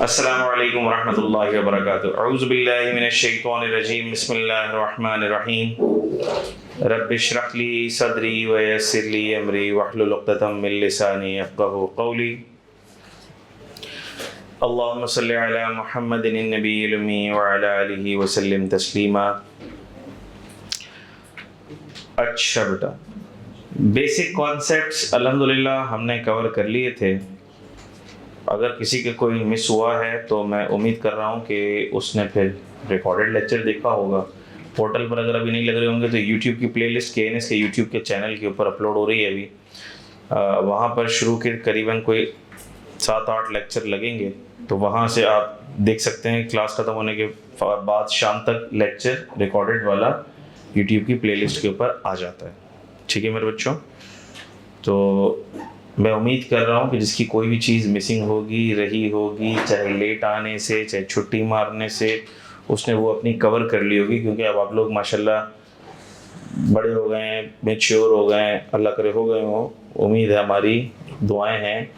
अस्सलामु अलैकुम वरहमतुल्लाहि वबरकातुहू। अऊज़ु बिल्लाहि मिनश शैतानिर रजीम। बिस्मिल्लाहिर रहमानिर रहीम। रब्बि इश्रह ली सदरी व यस्सिर ली अमरी वहलुल उक़दतम मिन लिसानी यफ़क़हू क़ौली। अल्लाहुम्मा सल्लि अला मुहम्मदिन नबिय्यिल उम्मी व अला आलिहि व सल्लिम तस्लीमा। अच्छा बेटा, बेसिक कॉन्सेप्ट्स अल्हम्दुलिल्लाह हमने कवर कर लिए थे। अगर किसी के कोई मिस हुआ है तो मैं उम्मीद कर रहा हूँ कि उसने फिर रिकॉर्डेड लेक्चर देखा होगा। पोर्टल पर अगर अभी नहीं लग रहे होंगे तो यूट्यूब की प्लेलिस्ट KNS के यूट्यूब के चैनल के ऊपर अपलोड हो रही है अभी। वहाँ पर शुरू के करीबन कोई 7-8 लेक्चर लगेंगे, तो वहाँ से आप देख सकते हैं। क्लास ख़त्म होने के बाद शाम तक लेक्चर रिकॉर्डेड वाला यूट्यूब की प्लेलिस्ट के ऊपर आ जाता है। ठीक है मेरे बच्चों, तो मैं उम्मीद कर रहा हूँ कि जिसकी कोई भी चीज़ मिसिंग होगी, रही होगी, चाहे लेट आने से, चाहे छुट्टी मारने से, उसने वो अपनी कवर कर ली होगी। क्योंकि अब आप लोग माशाल्लाह बड़े हो गए हैं, मैच्योर हो गए हैं, अल्लाह करे हो गए हो, उम्मीद है, हमारी दुआएं हैं।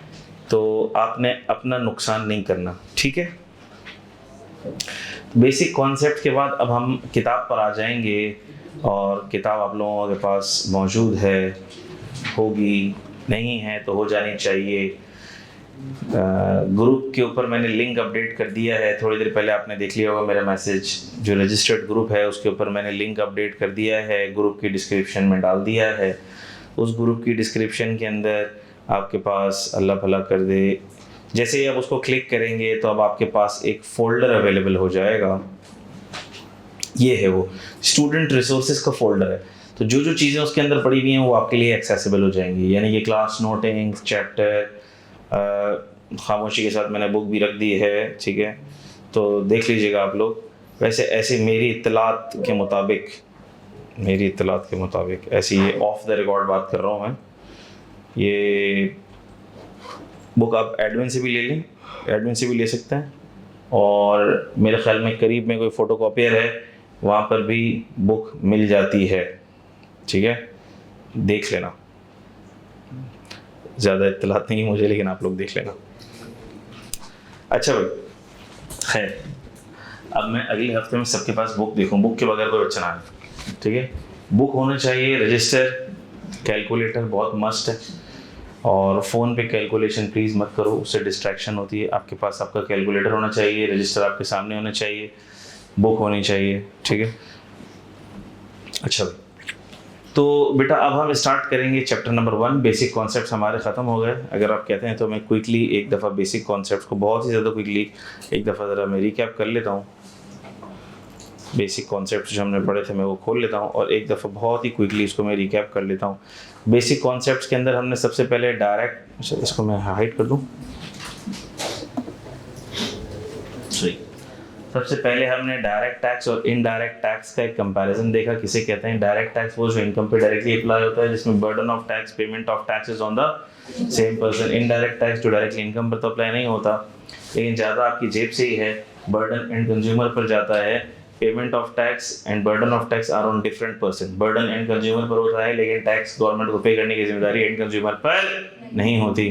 तो आपने अपना नुकसान नहीं करना, ठीक है। बेसिक कॉन्सेप्ट के बाद अब हम किताब पर आ जाएंगे, और किताब आप लोगों के पास मौजूद है, होगी, नहीं है तो हो जानी चाहिए। ग्रुप के ऊपर मैंने लिंक अपडेट कर दिया है, थोड़ी देर पहले आपने देख लिया होगा मेरा मैसेज। जो रजिस्टर्ड ग्रुप है उसके ऊपर मैंने लिंक अपडेट कर दिया है, ग्रुप की डिस्क्रिप्शन में डाल दिया है। उस ग्रुप की डिस्क्रिप्शन के अंदर आपके पास, अल्लाह भला कर दे, जैसे ही आप उसको क्लिक करेंगे तो अब आपके पास एक फ़ोल्डर अवेलेबल हो जाएगा। ये है वो स्टूडेंट रिसोर्सेज का फ़ोल्डर है। तो जो जो चीज़ें उसके अंदर पड़ी हुई हैं वो आपके लिए एक्सेसिबल हो जाएंगी। यानी कि क्लास नोटिंग, चैप्टर, खामोशी के साथ मैंने बुक भी रख दी है, ठीक है। तो देख लीजिएगा आप लोग। वैसे ऐसे मेरी इत्तलात के मुताबिक ऐसी ये ऑफ द रिकॉर्ड बात कर रहा हूँ मैं। ये बुक आप एडमिन से भी ले लें, एडमिन से भी ले सकते हैं, और मेरे ख्याल में करीब में कोई फ़ोटोकॉपियर है, वहाँ पर भी बुक मिल जाती है, ठीक है। देख लेना, ज़्यादा इत्तलात नहीं मुझे, लेकिन आप लोग देख लेना। अच्छा भाई, खैर, अब मैं अगले हफ्ते में सबके पास बुक देखूँ। बुक के बगैर कोई बच्चा ना आए, ठीक है। बुक होना चाहिए, रजिस्टर, कैलकुलेटर बहुत मस्ट है। और फ़ोन पे कैलकुलेशन प्लीज़ मत करो, उससे डिस्ट्रैक्शन होती है। आपके पास आपका कैलकुलेटर होना चाहिए, रजिस्टर आपके सामने होना चाहिए, बुक होनी चाहिए, ठीक है। अच्छा, तो बेटा अब हम स्टार्ट करेंगे चैप्टर नंबर 1। बेसिक कॉन्सेप्ट्स हमारे ख़त्म हो गए। अगर आप कहते हैं तो मैं क्विकली एक दफ़ा बेसिक कॉन्सेप्ट्स को, बहुत ही ज़्यादा क्विकली एक दफ़ा ज़रा मैं रिकैप कर लेता हूँ। बेसिक कॉन्सेप्ट्स जो हमने पढ़े थे मैं वो खोल लेता हूँ, और एक दफ़ा बहुत ही क्विकली इसको मैं रिकैप कर लेता हूँ। बेसिक कॉन्सेप्ट्स के अंदर हमने सबसे पहले डायरेक्ट, इसको मैं हाइड कर दूँ, सही। सबसे पहले हमने डायरेक्ट टैक्स और इनडायरेक्ट टैक्स का एक कंपैरिजन देखा। किसे कहते हैं डायरेक्ट टैक्स? वो जो इनकम पे डायरेक्टली अप्लाई होता है, जिसमें burden of tax, payment of taxes on the same person. Indirect tax जो डायरेक्टली इनकम पर तो अप्लाई नहीं होता, लेकिन ज़्यादा आपकी जेब से ही है, बर्डन एंड कंज्यूमर पर जाता है। Payment of tax and burden of tax are on different person. Burden and consumer पर होता है, लेकिन टैक्स गवर्नमेंट को पे करने की जिम्मेदारी एंड कंज्यूमर पर नहीं होती।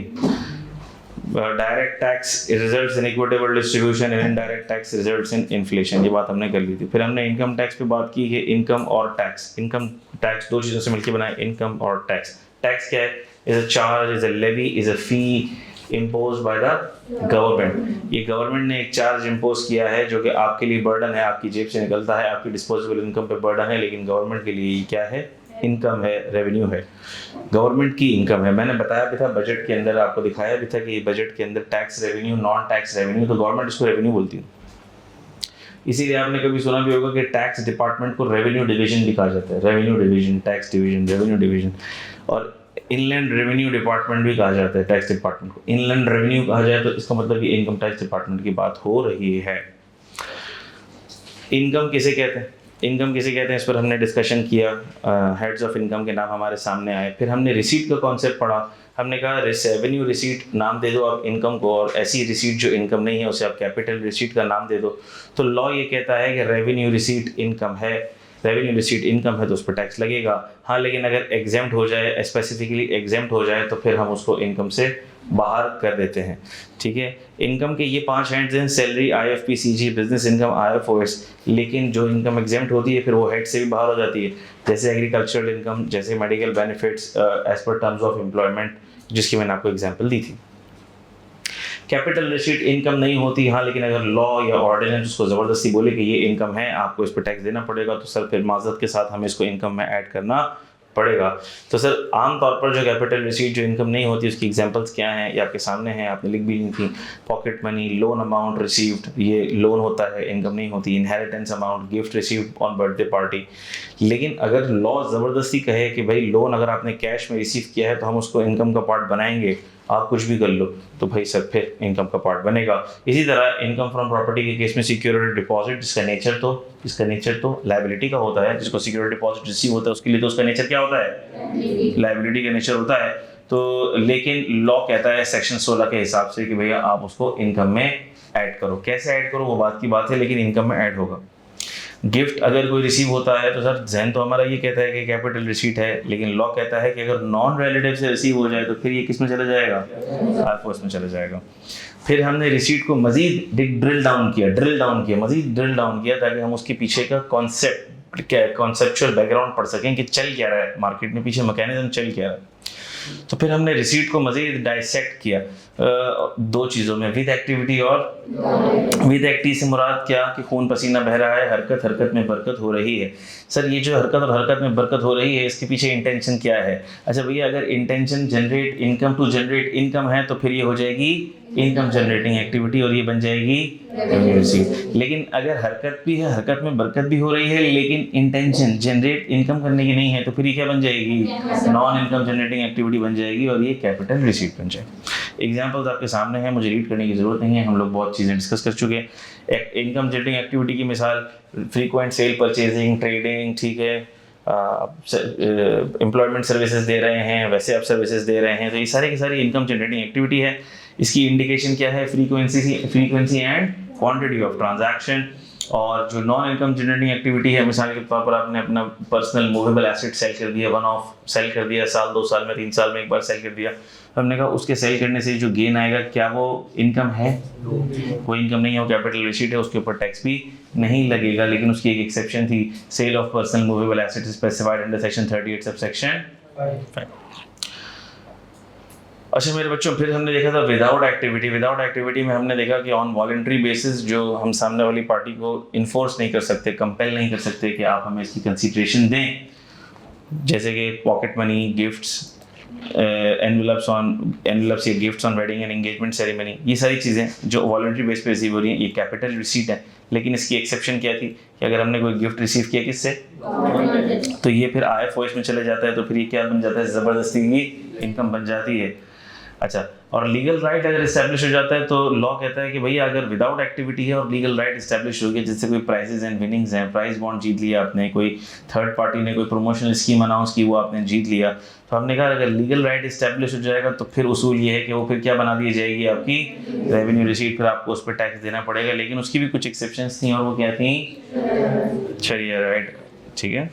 Direct tax results in equitable distribution and indirect tax results in inflation. ये बात हमने कर ली थी। फिर हमने इनकम टैक्स पे बात की कि इनकम और टैक्स, इनकम टैक्स दो चीज़ों से मिलकर बना है, इनकम और टैक्स। टैक्स क्या है? Is a charge, is a levy, is a fee impose by the government. ये गवर्नमेंट ने एक चार्ज इम्पोज किया है जो कि आपके लिए बर्डन है, आपकी जेब से निकलता है, आपकी डिस्पोजेबल इनकम पे बर्डन है, लेकिन गवर्नमेंट के लिए क्या है? इनकम है, रेवेन्यू है, गवर्नमेंट की इनकम है। मैंने बताया भी था बजट के अंदर, आपको दिखाया भी था कि बजट के अंदर tax revenue, non tax revenue, तो गवर्नमेंट इसको रेवेन्यू बोलती है। इसीलिए आपने कभी सुना भी होगा कि टैक्स डिपार्टमेंट को रेवेन्यू डिवीजन भी कहा जाता है। Revenue division, tax division, revenue division. और इनलैंड रेवेन्यू डिपार्टमेंट भी कहा जाता है टैक्स डिपार्टमेंट को। इनलैंड रेवेन्यू कहा जाए तो इसका मतलब कि इनकम टैक्स डिपार्टमेंट की बात हो रही है। इनकम किसे कहते हैं? इनकम किसे कहते हैं, इस पर हमने डिस्कशन किया। हेड्स ऑफ इनकम के नाम हमारे सामने आए। फिर हमने रिसीट का कॉन्सेप्ट पढ़ा। हमने कहा रेवेन्यू रिसीट नाम दे दो आप इनकम को, और ऐसी रिसीट जो इनकम नहीं है उसे आप कैपिटल रिसीट का नाम दे दो। तो लॉ ये कहता है कि रेवेन्यू रिसीट इनकम है, रेवेन्यू रिसीट इनकम है तो उस पर टैक्स लगेगा। हाँ, लेकिन अगर एग्जेम्प्ट हो जाए, स्पेसिफिकली एग्जेम्प्ट हो जाए, तो फिर हम उसको इनकम से बाहर कर देते हैं। ठीक है, इनकम के ये 5 हेड्स हैं, salary, IFP, CG, business income, IFOS। लेकिन जो इनकम एग्जेम्प्ट होती है फिर वो हेड से भी बाहर हो जाती है, जैसे एग्रीकल्चरल इनकम, जैसे medical benefits as per terms of employment, जिसकी मैंने आपको एग्जांपल दी थी। कैपिटल रिसीट इनकम नहीं होती, हाँ, लेकिन अगर लॉ या ऑर्डिनेंस उसको ज़बरदस्ती बोले कि ये इनकम है, आपको इस पर टैक्स देना पड़ेगा, तो सर फिर माजरत के साथ हमें इसको इनकम में ऐड करना पड़ेगा। तो सर आमतौर पर जो कैपिटल रिसीट जो इनकम नहीं होती उसकी एग्जांपल्स क्या हैं, ये आपके सामने हैं, आपने लिख भी ली थी। Pocket money, loan amount received, ये लोन होता है, इनकम नहीं होती। Inheritance amount, gift received on birthday party. लेकिन अगर लॉ ज़बरदस्ती कहे कि भाई लोन अगर आपने कैश में रिसीव किया है तो हम उसको इनकम का पार्ट बनाएंगे, आप कुछ भी कर लो, तो भाई सर फिर इनकम का पार्ट बनेगा। इसी तरह इनकम फ्रॉम प्रॉपर्टी के केस में सिक्योरिटी डिपॉजिट, जिसका नेचर तो लायबिलिटी का होता है, जिसको सिक्योरिटी डिपॉजिट रिसीव होता है उसके लिए तो उसका नेचर क्या होता है, लायबिलिटी का नेचर होता है। तो लेकिन लॉ कहता है सेक्शन 16 के हिसाब से कि भैया आप उसको इनकम में ऐड करो। कैसे ऐड करो वो बात की बात है, लेकिन इनकम में ऐड होगा। गिफ्ट अगर कोई रिसीव होता है तो सर जहन तो हमारा ये कहता है कि कैपिटल रिसीट है, लेकिन लॉ कहता है कि अगर नॉन रिलेटिव से रिसीव हो जाए तो फिर ये किस में चला जाएगा, IFOS में चला जाएगा। फिर हमने रिसीट को मजीद ड्रिल डाउन किया ताकि हम उसके पीछे का कॉन्सेप्चुअल बैकग्राउंड पढ़ सकें कि चल क्या रहा है मार्केट में, पीछे मैकेनिज्म चल क्या रहा है। तो फिर हमने रिसीट को मजीद डाइसेक्ट किया 2 चीज़ों में, विद एक्टिविटी और विद एक्टिव से मुराद क्या कि खून पसीना बह रहा है, हरकत में बरकत हो रही है। सर ये जो हरकत में बरकत हो रही है इसके पीछे इंटेंशन क्या है? अच्छा भैया, अगर intention generate income to generate income है तो फिर ये हो जाएगी इनकम जनरेटिंग एक्टिविटी और ये बन जाएगी रेवेन्यू रिसीट। लेकिन अगर हरकत भी है, हरकत में बरकत भी हो रही है, लेकिन इंटेंशन जनरेट इनकम करने की नहीं है, तो फिर ये क्या बन जाएगी, नॉन इनकम जनरेटिंग एक्टिविटी बन जाएगी और ये कैपिटल रिसीट बन जाएगी। एग्जाम्पल्स आपके सामने हैं, मुझे रीड करने की जरूरत नहीं है, हम लोग बहुत चीज़ें डिस्कस कर चुके हैं। इनकम जनरेटिंग एक्टिविटी की मिसाल फ्रीक्वेंट सेल परचेजिंग, ट्रेडिंग, ठीक है, एम्प्लॉयमेंट सर्विसेज दे रहे हैं, वैसे आप सर्विसेज दे रहे हैं, तो ये सारी की सारी इनकम जनरेटिंग एक्टिविटी है। इसकी इंडिकेशन क्या है, frequency and quantity of transaction. और जो नॉन इनकम जनरेटिंग एक्टिविटी है, मिसाल के तौर पर आपने अपना पर्सनल मूवेबल एसेट सेल कर दिया, वन ऑफ सेल कर दिया, साल 2 साल में 3 साल में एक बार सेल कर दिया, हमने कहा उसके सेल करने से जो गेन आएगा क्या वो इनकम है? कोई इनकम नहीं है, वो कैपिटल रिसीट है, उसके ऊपर टैक्स भी नहीं लगेगा। लेकिन उसकी एक एक्सेप्शन थी, sale of personal movable asset specified under section 38 sub section 5। अच्छा मेरे बच्चों, फिर हमने देखा था विदाउट एक्टिविटी में हमने देखा कि ऑन वॉलंटरी बेसिस जो हम सामने वाली पार्टी को इन्फोर्स नहीं कर सकते, कंपेल नहीं कर सकते कि आप हमें इसकी कंसिडरेशन दें, जैसे कि पॉकेट मनी, गिफ्ट्स, एनवेलप्स या gifts on wedding and engagement ceremony, ये सारी चीज़ें जो वॉलंटरी बेस पे रिसीव हो रही हैं, ये कैपिटल रिसीट है। लेकिन इसकी एक्सेप्शन क्या थी कि अगर हमने कोई गिफ्ट रिसीव किया किससे, तो ये फिर IFOS में चले जाता है, तो फिर ये क्या बन जाता है, ज़बरदस्ती की इनकम बन जाती है। अच्छा, और लीगल राइट अगर इस्टेब्लिश हो जाता है तो लॉ कहता है कि भैया अगर विदाउट एक्टिविटी है और लीगल राइट इस्टेब्लिश हो गया, जैसे कोई प्राइजेज एंड विनिंग्स हैं, प्राइज बॉन्ड जीत लिया आपने, कोई थर्ड पार्टी ने कोई प्रमोशनल स्कीम अनाउंस की, वो आपने जीत लिया, तो हमने कहा अगर लीगल राइट इस्टेब्लिश हो जाएगा तो फिर उसूल ये है कि वो फिर क्या बना दी जाएगी, आपकी रेवेन्यू रिसीट, फिर आपको उस पर टैक्स देना पड़ेगा। लेकिन उसकी भी कुछ एक्सेप्शंस थी और वो क्या थी, शरिया राइट, ठीक है।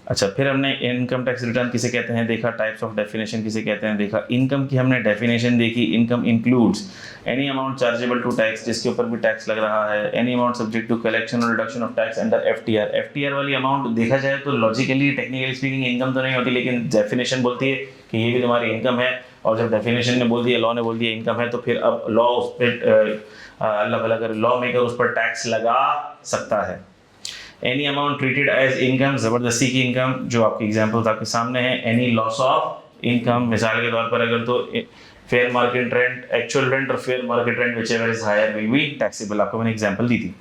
अच्छा, फिर हमने इनकम टैक्स रिटर्न किसे कहते हैं देखा, टाइप्स ऑफ डेफिनेशन किसे कहते हैं देखा, इनकम की हमने डेफिनेशन देखी, income includes any amount chargeable to tax, जिसके ऊपर भी टैक्स लग रहा है, any amount subject to collection और reduction of tax under FTR वाली अमाउंट देखा जाए तो लॉजिकली टेक्निकली स्पीकिंग इनकम तो नहीं होती, लेकिन डेफिनेशन बोलती है कि ये भी तुम्हारी इनकम है, और जब डेफिनेशन ने बोल दिया, लॉ ने बोल दिया इनकम है, तो फिर अब लॉ उस पर अल्लाह भला करे लॉ मेकर उस पर टैक्स लगा सकता है। Any amount treated as income, ज़बरदस्ती की इनकम, जो आपके एग्जांपल्स आपके सामने हैं। एनी लॉस ऑफ इनकम, मिसाल के तौर पर अगर तो fair market rent, actual rent और fair market rent whichever is higher will be taxable, आपको मैंने एग्जांपल दी थी।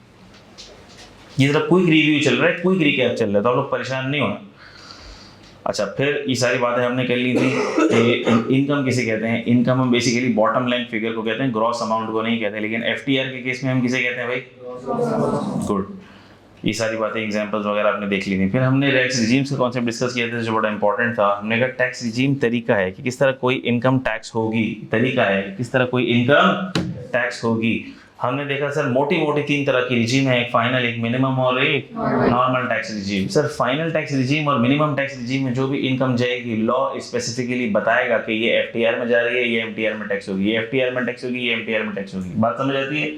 ये जरा क्विक रिव्यू चल रहा है, क्विक रिकैप चल रहा है, तो आप लोग परेशान नहीं होना। अच्छा, फिर ये सारी बातें हमने कर ली थी कि इनकम किसे कहते हैं। इनकम हम बेसिकली बॉटम लाइन फिगर को कहते हैं, ग्रॉस अमाउंट को नहीं कहते। लेकिन FTR के केस में हम किसे कहते हैं भाई, गुड। ये सारी बातें एग्जांपल्स वगैरह आपने देख ली थी। फिर हमने टैक्स रिजीम्स का कॉन्सेप्ट डिस्कस किया था जो बड़ा इंपॉर्टेंट था। हमने कहा टैक्स रिजीम तरीका है कि किस तरह कोई इनकम टैक्स होगी, तरीका है कि किस तरह कोई इनकम टैक्स होगी। हमने देखा सर मोटी मोटी 3 तरह की रिजीम है, एक फाइनल, एक मिनिमम और एक normal tax regime. Sir final tax regime और मिनिमम टैक्स रिजीम में जो भी इनकम जाएगी लॉ स्पेसिफिकली बताएगा कि ये एफटीआर में जा रही है, ये एमटीआर में टैक्स होगी, ये एफटीआर में टैक्स होगी, ये एमटीआर में टैक्स होगी। बात समझ आती है?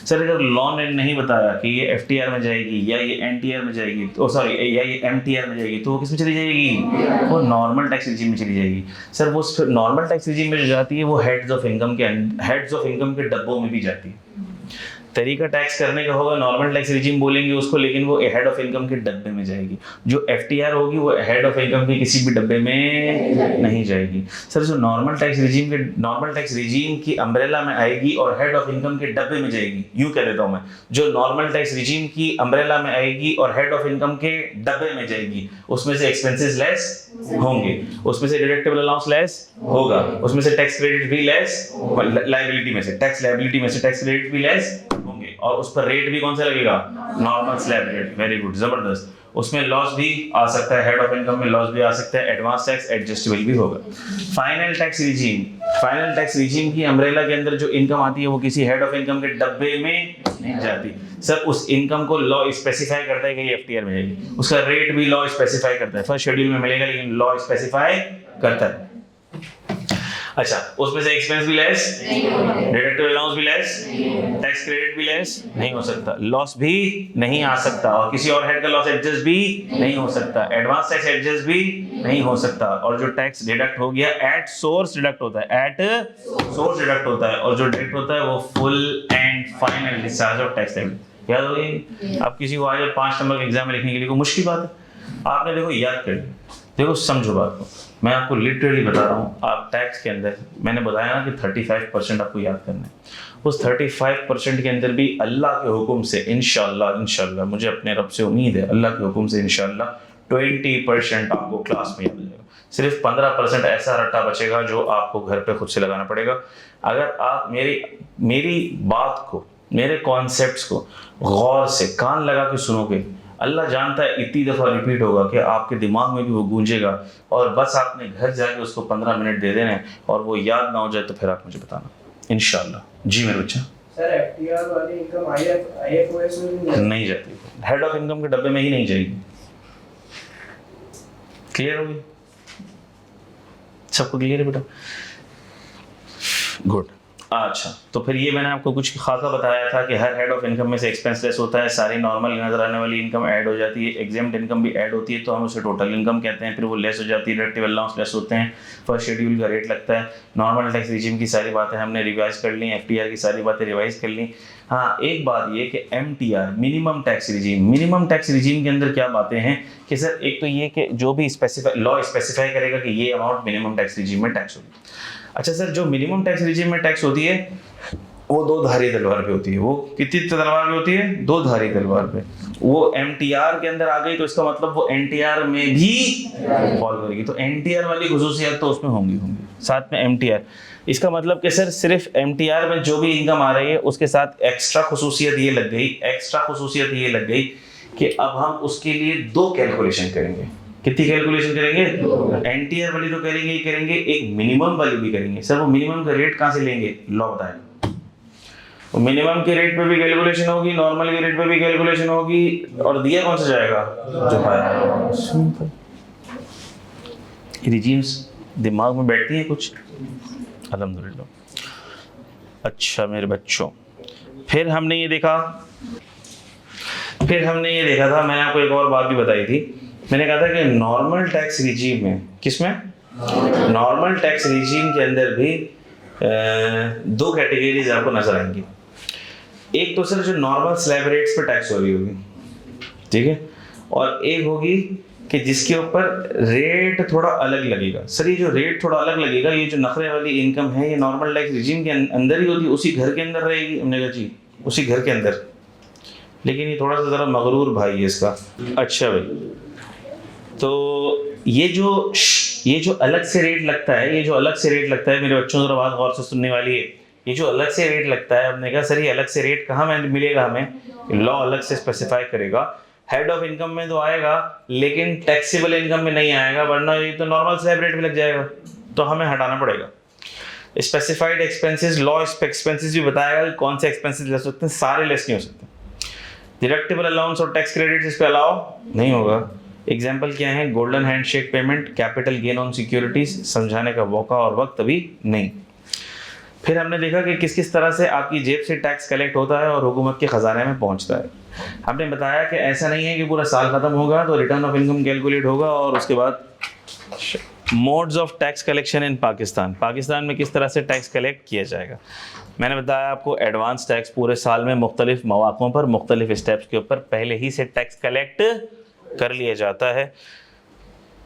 सर अगर लॉ ने नहीं बताया कि ये एफटीआर में जाएगी या ये एनटीआर में जाएगी, तो सॉरी या ये एमटीआर में जाएगी, तो वो किस में चली जाएगी? वो नॉर्मल टैक्स रिजीम में चली जाएगी। सर वो नॉर्मल टैक्स रिजीम में जो जाती है वो हेड्स ऑफ इनकम के डब्बों में भी जाती है। तरीका टैक्स करने का होगा नॉर्मल टैक्स रिजीम बोलेंगे उसको, लेकिन वो हेड ऑफ इनकम के डब्बे में जाएगी। जो एफटीआर होगी वो हेड ऑफ इनकम के किसी भी डब्बे में नहीं जाएगी। सर जो नॉर्मल टैक्स रिजीम की अम्ब्रेला में आएगी और हेड ऑफ इनकम के डब्बे में जाएगी, यूं कह देता हूं मैं, जो नॉर्मल टैक्स रिजीम की अम्ब्रेला में आएगी और हेड ऑफ इनकम के डब्बे में जाएगी, उसमें से एक्सपेंसेस लेस होंगे, उसमें से डिडक्टेबल अलाउंस लेस होगा, उसमें से टैक्स क्रेडिट भी लेस, लायबिलिटी में से टैक्स लायबिलिटी में से टैक्स क्रेडिट भी लेस होंगे, और उस पर रेट भी कौन सा लगेगा? Normal slab rate. Very good, जबरदस्त। उसमें लॉस भी आ सकता है, हेड ऑफ इनकम में लॉस भी आ सकता है, एडवांस टैक्स एडजस्टेबल भी होगा। फाइनल टैक्स रिजीम की अम्ब्रेला के अंदर जो इनकम आती है वो किसी हेड ऑफ इनकम के डब्बे में नहीं जाती। सर उस इनकम को लॉ स्पेसिफाई करता है कि ये एफटीआर में जाएगी, उसका रेट भी लॉ स्पेसिफाई करता है, फर्स्ट शेड्यूल में मिलेगा लेकिन लॉ स्पेसिफाई करता है। अच्छा, उसमें से एक्सपेंस भी लेस, डिडक्टेबल अलाउंस भी लेस, टैक्स क्रेडिट भी लेस नहीं हो सकता, लॉस भी नहीं आ सकता, और किसी और हेड का लॉस एडजस्ट भी नहीं हो सकता, एडवांस टैक्स एडजस्ट भी नहीं हो सकता, और जो टैक्स डिडक्ट हो गया एट सोर्स डिडक्ट होता है, और जो डिडक्ट होता है वो full and final discharge of tax liability. याद हो गई? अब किसी को आज 5 नंबर के एग्जाम में लिखने के लिए कोई मुश्किल बात है? आपने देखो याद कर लिया, देखो समझो बात को, मैं आपको लिटरली बता रहा हूँ। आप टैक्स के अंदर मैंने बताया ना कि 35% आपको याद करना है, उस 35% के अंदर भी अल्लाह के हुक्म से इंशाल्लाह मुझे अपने रब से उम्मीद है, अल्लाह के हुक्म से इंशाल्लाह 20% आपको क्लास में याद हो जाएगा। सिर्फ 15% ऐसा रट्टा बचेगा जो आपको घर पे खुद से लगाना पड़ेगा। अगर आप मेरी बात को, मेरे कॉन्सेप्ट्स को गौर से कान लगा के सुनोगे, अल्लाह जानता है इतनी दफ़ा रिपीट होगा कि आपके दिमाग में भी वो गूंजेगा, और बस आपने घर जाके उसको 15 मिनट दे देने, और वो याद ना हो जाए तो फिर आप मुझे बताना इंशाल्लाह। जी मेरे बच्चा। सर एफटीआर वाली इनकम आईएफओएस में नहीं जाती, हेड ऑफ इनकम के डब्बे में ही नहीं जाएगी। क्लियर होगी? सबको क्लियर है बेटा? गुड। अच्छा, तो फिर ये मैंने आपको कुछ खासा बताया था कि हर हेड ऑफ इनकम में से एक्सपेंस लेस होता है, सारी नॉर्मल नजर आने वाली इनकम ऐड हो जाती है, एग्जेम्प्ट इनकम भी ऐड होती है, तो हम उसे टोटल इनकम कहते हैं। फिर वो लेस हो जाती है, डिडक्टेबल अलाउंस लेस होते हैं, फर्स्ट शेड्यूल का रेट लगता है, नॉर्मल टैक्स रिजीम की सारी बातें हमने रिवाइज कर ली, एफटीआर की सारी बातें रिवाइज कर ली। हाँ, एक बात ये कि एमटीआर मिनिमम टैक्स रिजीम के अंदर क्या बातें हैं कि सर एक तो ये कि जो भी लॉ स्पेसिफाई करेगा कि ये अमाउंट मिनिमम टैक्स रिजीम में टैक्स होगी। अच्छा सर, जो मिनिमम टैक्स रिजीम में टैक्स होती है वो 2 धारी तलवार पे होती है। वो कितनी तलवार पे होती है? 2 धारी तलवार पे। वो एमटीआर के अंदर आ गई तो इसका मतलब वो एनटीआर में भी फॉल करेगी, तो एनटीआर वाली खुसूसियत तो उसमें होंगी साथ में एमटीआर। इसका मतलब कि सर सिर्फ एमटीआर में जो भी इनकम आ रही है उसके साथ एक्स्ट्रा खुसूसियत ये लग गई कि अब हम उसके लिए 2 कैलकुलेशन करेंगे। कितनी कैलकुलेशन करेंगे? एनटीआर वाली तो करेंगे ही करेंगे, एक मिनिमम वाली भी करेंगे। सर वो मिनिमम का रेट कहाँ से लेंगे? लॉ बताएगा। वो मिनिमम के रेट पे भी कैलकुलेशन होगी, नॉर्मल के रेट पे भी कैलकुलेशन होगी, और दिया कौन सा जाएगा? जो पाया। सिंपल। रिजीम्स दिमाग में बैठती है कुछ? अल्हम्दुलिल्लाह। अच्छा मेरे बच्चों, फिर हमने ये देखा था, मैंने आपको एक और बात भी बताई थी। मैंने कहा था कि नॉर्मल टैक्स रिजीम में, किसमें? नॉर्मल टैक्स रिजीम के अंदर भी 2 कैटेगरीज आपको नजर आएंगी। एक तो सर जो नॉर्मल स्लैब रेट्स पे टैक्स हो रही होगी, ठीक है, और एक होगी कि जिसके ऊपर रेट थोड़ा अलग लगेगा। सर ये जो रेट थोड़ा अलग लगेगा, ये जो नखरे वाली इनकम है, ये नॉर्मल टैक्स रिजीम के अंदर ही होती, उसी घर के अंदर रहेगी। हमने कहा जी उसी घर के अंदर, लेकिन ये थोड़ा सा ज़रा मगरूर भाई है इसका। अच्छा भाई, तो ये जो अलग से रेट लगता है, मेरे बच्चों ज़रा बात गौर से सुनने वाली है। ये जो अलग से रेट लगता है, हमने कहा सर ये अलग से रेट कहाँ में मिलेगा? हमें लॉ अलग से स्पेसिफाई करेगा। हेड ऑफ इनकम में तो आएगा, लेकिन टैक्सेबल इनकम में नहीं आएगा, वरना ये तो नॉर्मल स्लैब रेट में लग जाएगा, तो हमें हटाना पड़ेगा। स्पेसिफाइड एक्सपेंसेस, लॉ एक्सपेंसेस भी बताएगा कि कौन से एक्सपेंसेस ले सकते हैं, सारे लेस नहीं हो सकते। डिडक्टेबल अलाउंस और टैक्स क्रेडिट इस पे अलाउ नहीं होगा। एग्जाम्पल क्या है, golden handshake payment, capital gain on securities, समझाने का मौका और वक्त अभी नहीं। फिर हमने देखा कि किस किस तरह से आपकी जेब से टैक्स कलेक्ट होता है और हुकूमत के खजाने में पहुंचता है। हमने बताया कि ऐसा नहीं है कि पूरा साल खत्म होगा तो रिटर्न ऑफ इनकम कैलकुलेट होगा और उसके बाद modes of tax collection in Pakistan, Pakistan में किस तरह से टैक्स कलेक्ट किया जाएगा। मैंने बताया आपको एडवांस टैक्स पूरे साल में मुख्तलिफ मौक़ों पर मुख्तलिफ स्टेप्स के ऊपर पहले ही से टैक्स कलेक्ट कर लिया जाता है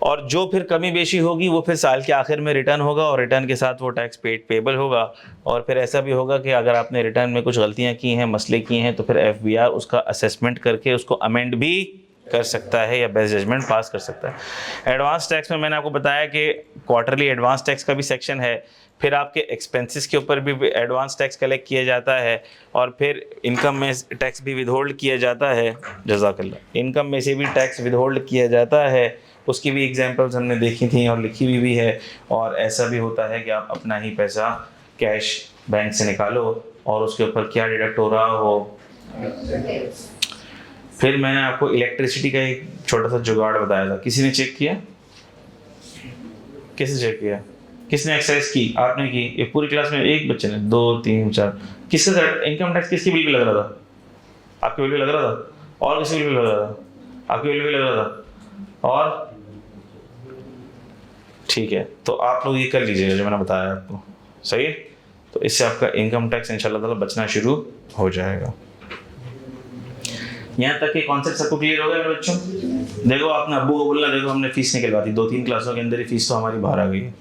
और जो फिर कमी बेशी होगी वो फिर साल के आखिर में रिटर्न होगा और रिटर्न के साथ वो टैक्स पेबल होगा। और फिर ऐसा भी होगा कि अगर आपने रिटर्न में कुछ गलतियां की हैं, मसले किए हैं, तो फिर FBR उसका असेसमेंट करके उसको अमेंड भी कर सकता है या बेस्ट जजमेंट पास कर सकता है। एडवांस टैक्स में मैंने आपको बताया कि क्वार्टरली एडवांस टैक्स का भी सेक्शन है, फिर आपके एक्सपेंसेस के ऊपर भी एडवांस टैक्स कलेक्ट किया जाता है और फिर इनकम में टैक्स भी विदहोल्ड किया जाता है। जज़ाकल्लाह। इनकम में से भी टैक्स विदहोल्ड किया जाता है, उसकी भी एग्जांपल्स हमने देखी थी और लिखी हुई भी है। और ऐसा भी होता है कि आप अपना ही पैसा कैश बैंक से निकालो और उसके ऊपर क्या डिडक्ट हो रहा हो। फिर मैंने आपको इलेक्ट्रिसिटी का एक छोटा सा जुगाड़ बताया था, किसी ने चेक किया? किसने चेक किया? किसने एक्सरसाइज की? आपने की? ये पूरी क्लास में एक बच्चे ने? 2 3 4 किसका इनकम टैक्स किसकी बिल पे लग रहा था? आपके बिल पे लग रहा था? और किसी बिल पे लग रहा था? आपके बिल पे लग रहा था? और ठीक है, तो आप लोग ये कर लीजिएगा जो मैंने बताया आपको, सही है? तो इससे आपका इनकम टैक्स इंशाल्लाह ताला बचना शुरू हो जाएगा। यहाँ तक के कॉन्सेप्ट सबको क्लियर हो गया मेरे बच्चों? देखो आपने अब्बू को बोलना, देखो हमने फीस निकलवा दी, 2-3 क्लासों के अंदर ही फीस तो हमारी बाहर आ गई है,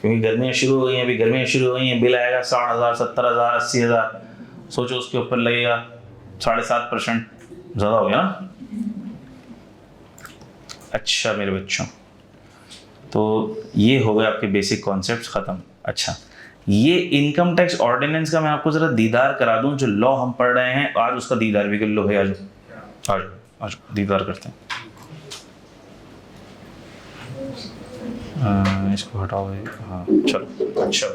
क्योंकि गर्मियाँ शुरू हो गई हैं। अभी गर्मियाँ शुरू हो गई हैं, बिल आएगा 60,000, 70,000, 80,000, सोचो उसके ऊपर लगेगा 7.5%, ज़्यादा हो गया ना। अच्छा मेरे बच्चों, तो ये हो गए आपके बेसिक कॉन्सेप्ट्स ख़त्म। अच्छा, ये इनकम टैक्स ऑर्डिनेंस का मैं आपको ज़रा दीदार करा दूं, जो लॉ हम पढ़ रहे हैं आज उसका दीदार भी कर लो भाई। आज आज आज दीदार करते हैं। इसको हटाओ भाई। हाँ चलो। अच्छा,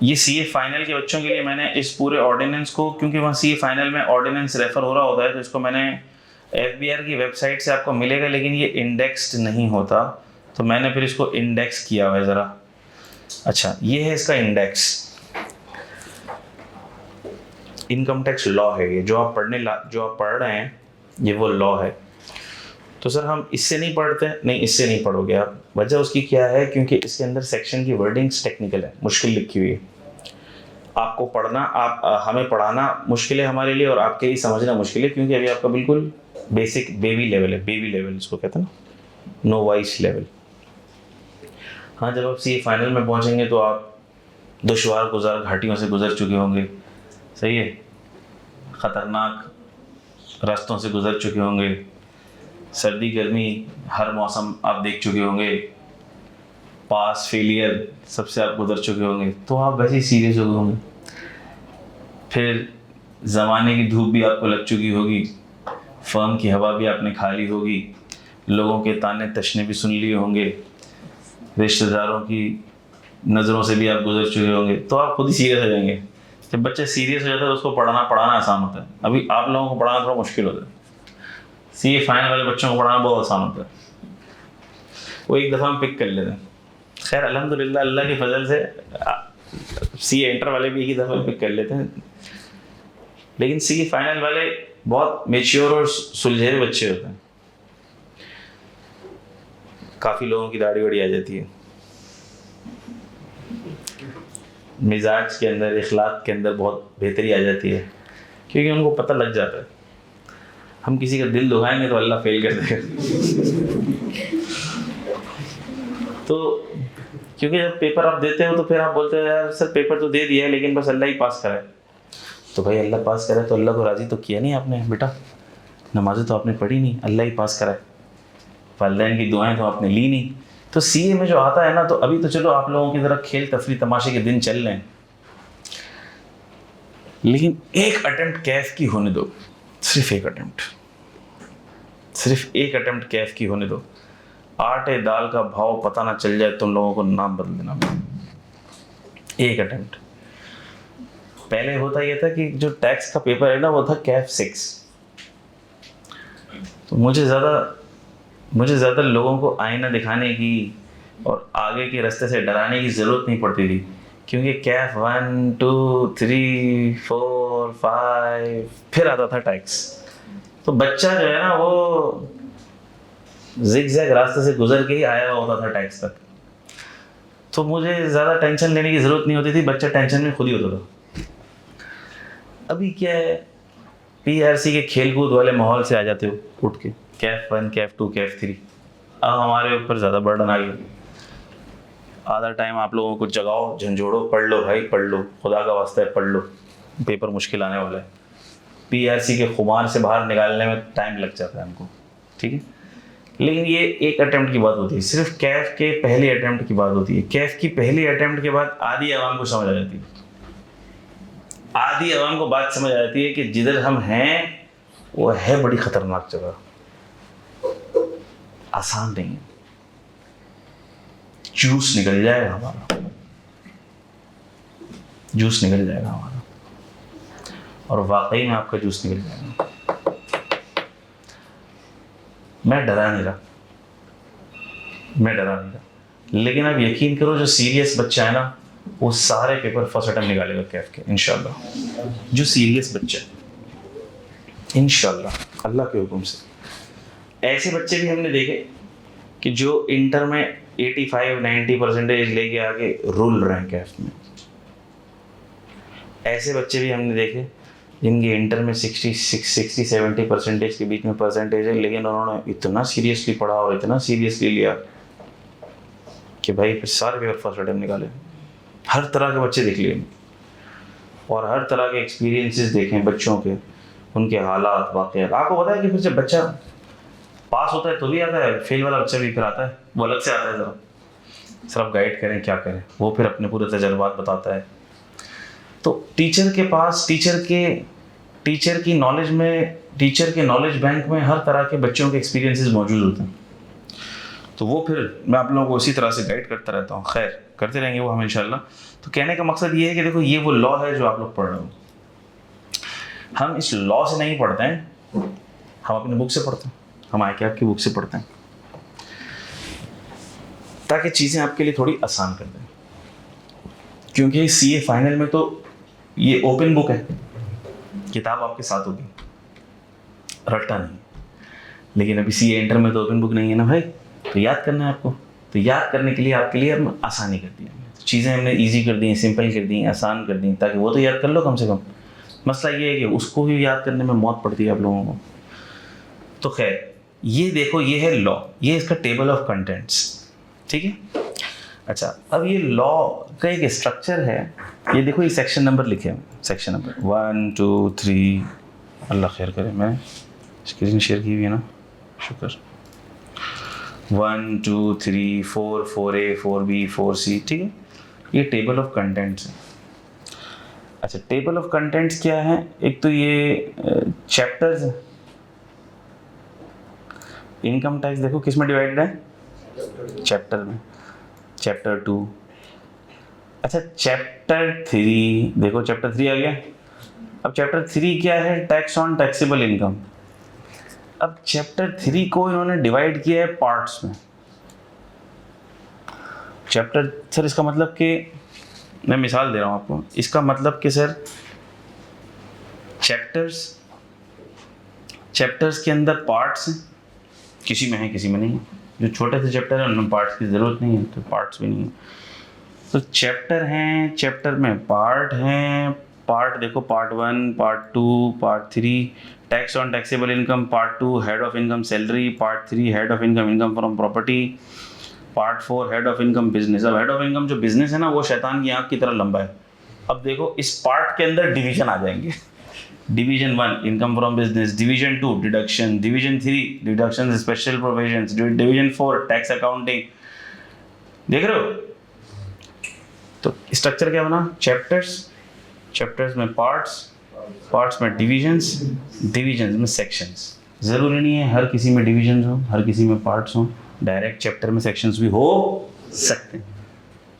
ये CA फाइनल के बच्चों के लिए मैंने इस पूरे ऑर्डिनेंस को, क्योंकि वहाँ CA फाइनल में ऑर्डिनेंस रेफर हो रहा होता है, तो इसको मैंने FBR की वेबसाइट से आपको मिलेगा, लेकिन ये इंडेक्स्ड नहीं होता, तो मैंने फिर इसको इंडेक्स किया हुआ है ज़रा। अच्छा, ये है इसका इंडेक्स, इनकम टैक्स लॉ है ये, जो आप पढ़ रहे हैं ये वो लॉ है। तो सर हम इससे नहीं पढ़ते? नहीं, इससे नहीं पढ़ोगे आप। वजह उसकी क्या है? क्योंकि इसके अंदर सेक्शन की वर्डिंग्स टेक्निकल है, मुश्किल लिखी हुई है। आपको पढ़ना, हमें पढ़ाना मुश्किल है हमारे लिए, और आपके लिए समझना मुश्किल है, क्योंकि अभी आपका बिल्कुल बेसिक बेबी लेवल है। बेबी लेवल इसको कहते हैं ना, नो वॉइस लेवल। हाँ, जब आप CA फाइनल में पहुंचेंगे तो आप दुश्वार गुजार घाटियों से गुजर चुके होंगे, सही है, ख़तरनाक रास्तों से गुजर चुके होंगे, सर्दी गर्मी हर मौसम आप देख चुके होंगे, पास फेलियर सबसे आप गुजर चुके होंगे, तो आप वैसे ही सीरियस हो गए होंगे। फिर ज़माने की धूप भी आपको लग चुकी होगी, फर्म की हवा भी आपने खा ली होगी, लोगों के ताने तशने भी सुन लिए होंगे, रिश्तेदारों की नज़रों से भी आप गुजर चुके होंगे, तो आप खुद ही सीरियस हो जाएंगे। जब बच्चा सीरियस हो जाता है तो उसको पढ़ाना आसान होता है। अभी आप लोगों को पढ़ाना थोड़ा मुश्किल होता है, CA फाइनल वाले बच्चों को पढ़ाना बहुत आसान होता है, वो एक दफ़ा हम पिक कर लेते हैं। खैर अल्हम्दुलिल्लाह, अल्लाह के फजल से CA इंटर वाले भी एक ही दफ़ा पिक कर लेते हैं, लेकिन CA फाइनल वाले बहुत मेच्योर और सुलझे बच्चे होते हैं। काफ़ी लोगों की दाढ़ी वाड़ी आ जाती है, मिजाज के अंदर, इखलाक के अंदर बहुत बेहतरी आ जाती है, क्योंकि उनको पता लग जाता है हम किसी का दिल दुखाएंगे तो अल्लाह फेल कर देगा। तो क्योंकि जब पेपर आप देते हो तो फिर आप बोलते हो यार सर पेपर तो दे दिया है, लेकिन बस अल्लाह ही पास कराए। तो भाई अल्लाह पास करे तो अल्लाह को राज़ी तो किया नहीं आपने बेटा, नमाज़ें तो आपने पढ़ी नहीं, अल्लाह ही पास कराए, वालिदैन की दुआएं तो आपने ली नहीं। तो CA में जो आता है ना, तो अभी तो चलो आप लोगों की ज़रा खेल तफरी तमाशे के दिन चल रहे हैं, लेकिन एक अटेम्प्ट कैफ की होने दो, सिर्फ एक अटेम्प्ट कैफ की होने दो। आटे दाल का भाव पता ना चल जाए तुम लोगों को नाम बदल देना। एक अटेम्प्ट। पहले होता यह था कि जो टैक्स का पेपर है ना वो था कैफ 6। तो मुझे ज़्यादा लोगों को आईना दिखाने की और आगे के रास्ते से डराने की ज़रूरत नहीं पड़ती थी, क्योंकि कैफ 1 2 3 4 5 फिर आता था टैक्स। तो बच्चा जो है ना वो जिग-जैग रास्ते से गुजर के ही आया हुआ होता था टैक्स तक। तो मुझे ज़्यादा टेंशन लेने की ज़रूरत नहीं होती थी, बच्चा टेंशन में खुद ही होता था। अभी क्या है, पीआरसी के खेलकूद वाले माहौल से आ जाते हो उठ के, कैफ 1 कैफ 2 कैफ 3। अब हमारे ऊपर ज़्यादा बर्डन आ गया। आधा टाइम आप लोगों को जगाओ, झंझोड़ो, पढ़ लो भाई पढ़ लो, खुदा का वास्ता है पढ़ लो, पेपर मुश्किल आने वाला है। पीआरसी के खुमार से बाहर निकालने में टाइम लग जाता है हमको, ठीक है। लेकिन ये एक अटेम्प्ट की बात होती है, सिर्फ कैफ के पहले अटेम्प्ट की बात होती है। कैफ की पहली अटेम्प्ट के बाद आधी आवाम को समझ आ जाती है, आधी आवाम को बात समझ आ जाती है कि जिधर हम हैं वो है बड़ी खतरनाक जगह, आसान नहीं है, जूस निकल जाएगा हमारा, जूस निकल जाएगा हमारा, और वाकई में आपका जूस निकल जाएगा। मैं डरा नहीं रहा, लेकिन आप यकीन करो जो सीरियस बच्चा है ना वो सारे पेपर फर्स्ट अटेम्प्ट निकालेगा कैफ के इंशाल्लाह। जो सीरियस बच्चा है इंशाल्लाह अल्लाह के हुक्म से। ऐसे बच्चे भी हमने देखे कि जो इंटर में 85-90% लेके आके रुल रहे हैं कैफ में। ऐसे बच्चे भी हमने देखे जिनके इंटर में 60-70% के बीच में परसेंटेज है, लेकिन उन्होंने इतना सीरियसली पढ़ा और इतना सीरियसली लिया कि भाई फिर सारे पेपर फर्स्ट अटेम्प्ट निकाले। हर तरह के बच्चे देख लिए और हर तरह के एक्सपीरियंसेस देखें बच्चों के, उनके हालात वाक़यात। आपको पता है कि फिर जब बच्चा पास होता है तो भी आता है, फेल वाला बच्चा भी फिर आता है, वो अलग से आता है। ज़रा सर आप गाइड करें क्या करें, वो फिर अपने पूरे तजर्बात बताता है। तो टीचर के पास टीचर के नॉलेज बैंक में हर तरह के बच्चों के एक्सपीरियंसेस मौजूद होते हैं। तो वो फिर मैं आप लोगों को उसी तरह से गाइड करता रहता हूँ, खैर करते रहेंगे वो हम इंशाल्लाह। तो कहने का मकसद ये है कि देखो ये वो लॉ है जो आप लोग पढ़ रहे हो। हम इस लॉ से नहीं पढ़ते हैं, हम अपनी बुक से पढ़ते हैं, हम आके आपकी बुक से पढ़ते हैं ताकि चीज़ें आपके लिए थोड़ी आसान कर दें। क्योंकि सीए फाइनल में तो ये ओपन बुक है, किताब आपके साथ होगी, रट्टा नहीं। लेकिन अभी सीए इंटर में तो ओपन बुक नहीं है ना भाई, तो याद करना है आपको। तो याद करने के लिए आपके लिए हम आसानी कर दी, तो चीज़ें हमने इजी कर दी, सिंपल कर दी, आसान कर दी, ताकि वो तो याद कर लो कम से कम। मसला ये है कि उसको भी याद करने में मौत पड़ती है आप लोगों को। तो खैर ये देखो, ये है लॉ, ये इसका टेबल ऑफ कंटेंट्स, ठीक है। अच्छा, अब ये लॉ का एक स्ट्रक्चर है, ये देखो ये सेक्शन नंबर लिखे हैं, सेक्शन नंबर 1 2 3, अल्लाह खैर करे, मैं स्क्रीन शेयर की हुई है ना, शुक्र। 1 2 3 4 4A 4B 4C, ठीक है। ये टेबल ऑफ कंटेंट्स है। अच्छा, टेबल ऑफ कंटेंट्स क्या है? एक तो ये चैप्टर्स है। इनकम टैक्स देखो किस में डिवाइडेड है? चैप्टर में। चैप्टर 2, अच्छा चैप्टर 3 देखो, चैप्टर 3 आ गया। अब चैप्टर 3 क्या है? Tax on taxable income. अब चैप्टर 3 को इन्होंने डिवाइड किया है पार्ट्स में। चैप्टर सर इसका मतलब कि मैं मिसाल दे रहा हूँ आपको, इसका मतलब कि सर चैप्टर्स के अंदर पार्ट्स हैं, किसी में है किसी में नहीं है। जो छोटे से चैप्टर है उनमें पार्ट्स की ज़रूरत नहीं है, तो पार्ट्स भी नहीं है। तो चैप्टर हैं, चैप्टर में पार्ट हैं। पार्ट देखो, part 1, part 2, part 3 tax on taxable income, part 2 head of income salary, part 3 head of income income from property, part 4 head of income business. अब हेड ऑफ इनकम जो business है ना वो शैतान की आंख की तरह लंबा है। अब देखो इस पार्ट के अंदर डिवीजन आ जाएंगे। Division 1 income from business, division 2 deduction, division 3 deduction special provisions, division 4 tax accounting. देख रहे हो? तो स्ट्रक्चर क्या बना? चैप्टर्स में पार्ट्स में डिविजन्स में सेक्शंस। ज़रूरी नहीं है हर किसी में डिविजन्स हो, हर किसी में पार्ट्स हो, डायरेक्ट चैप्टर में सेक्शंस भी हो सकते हैं।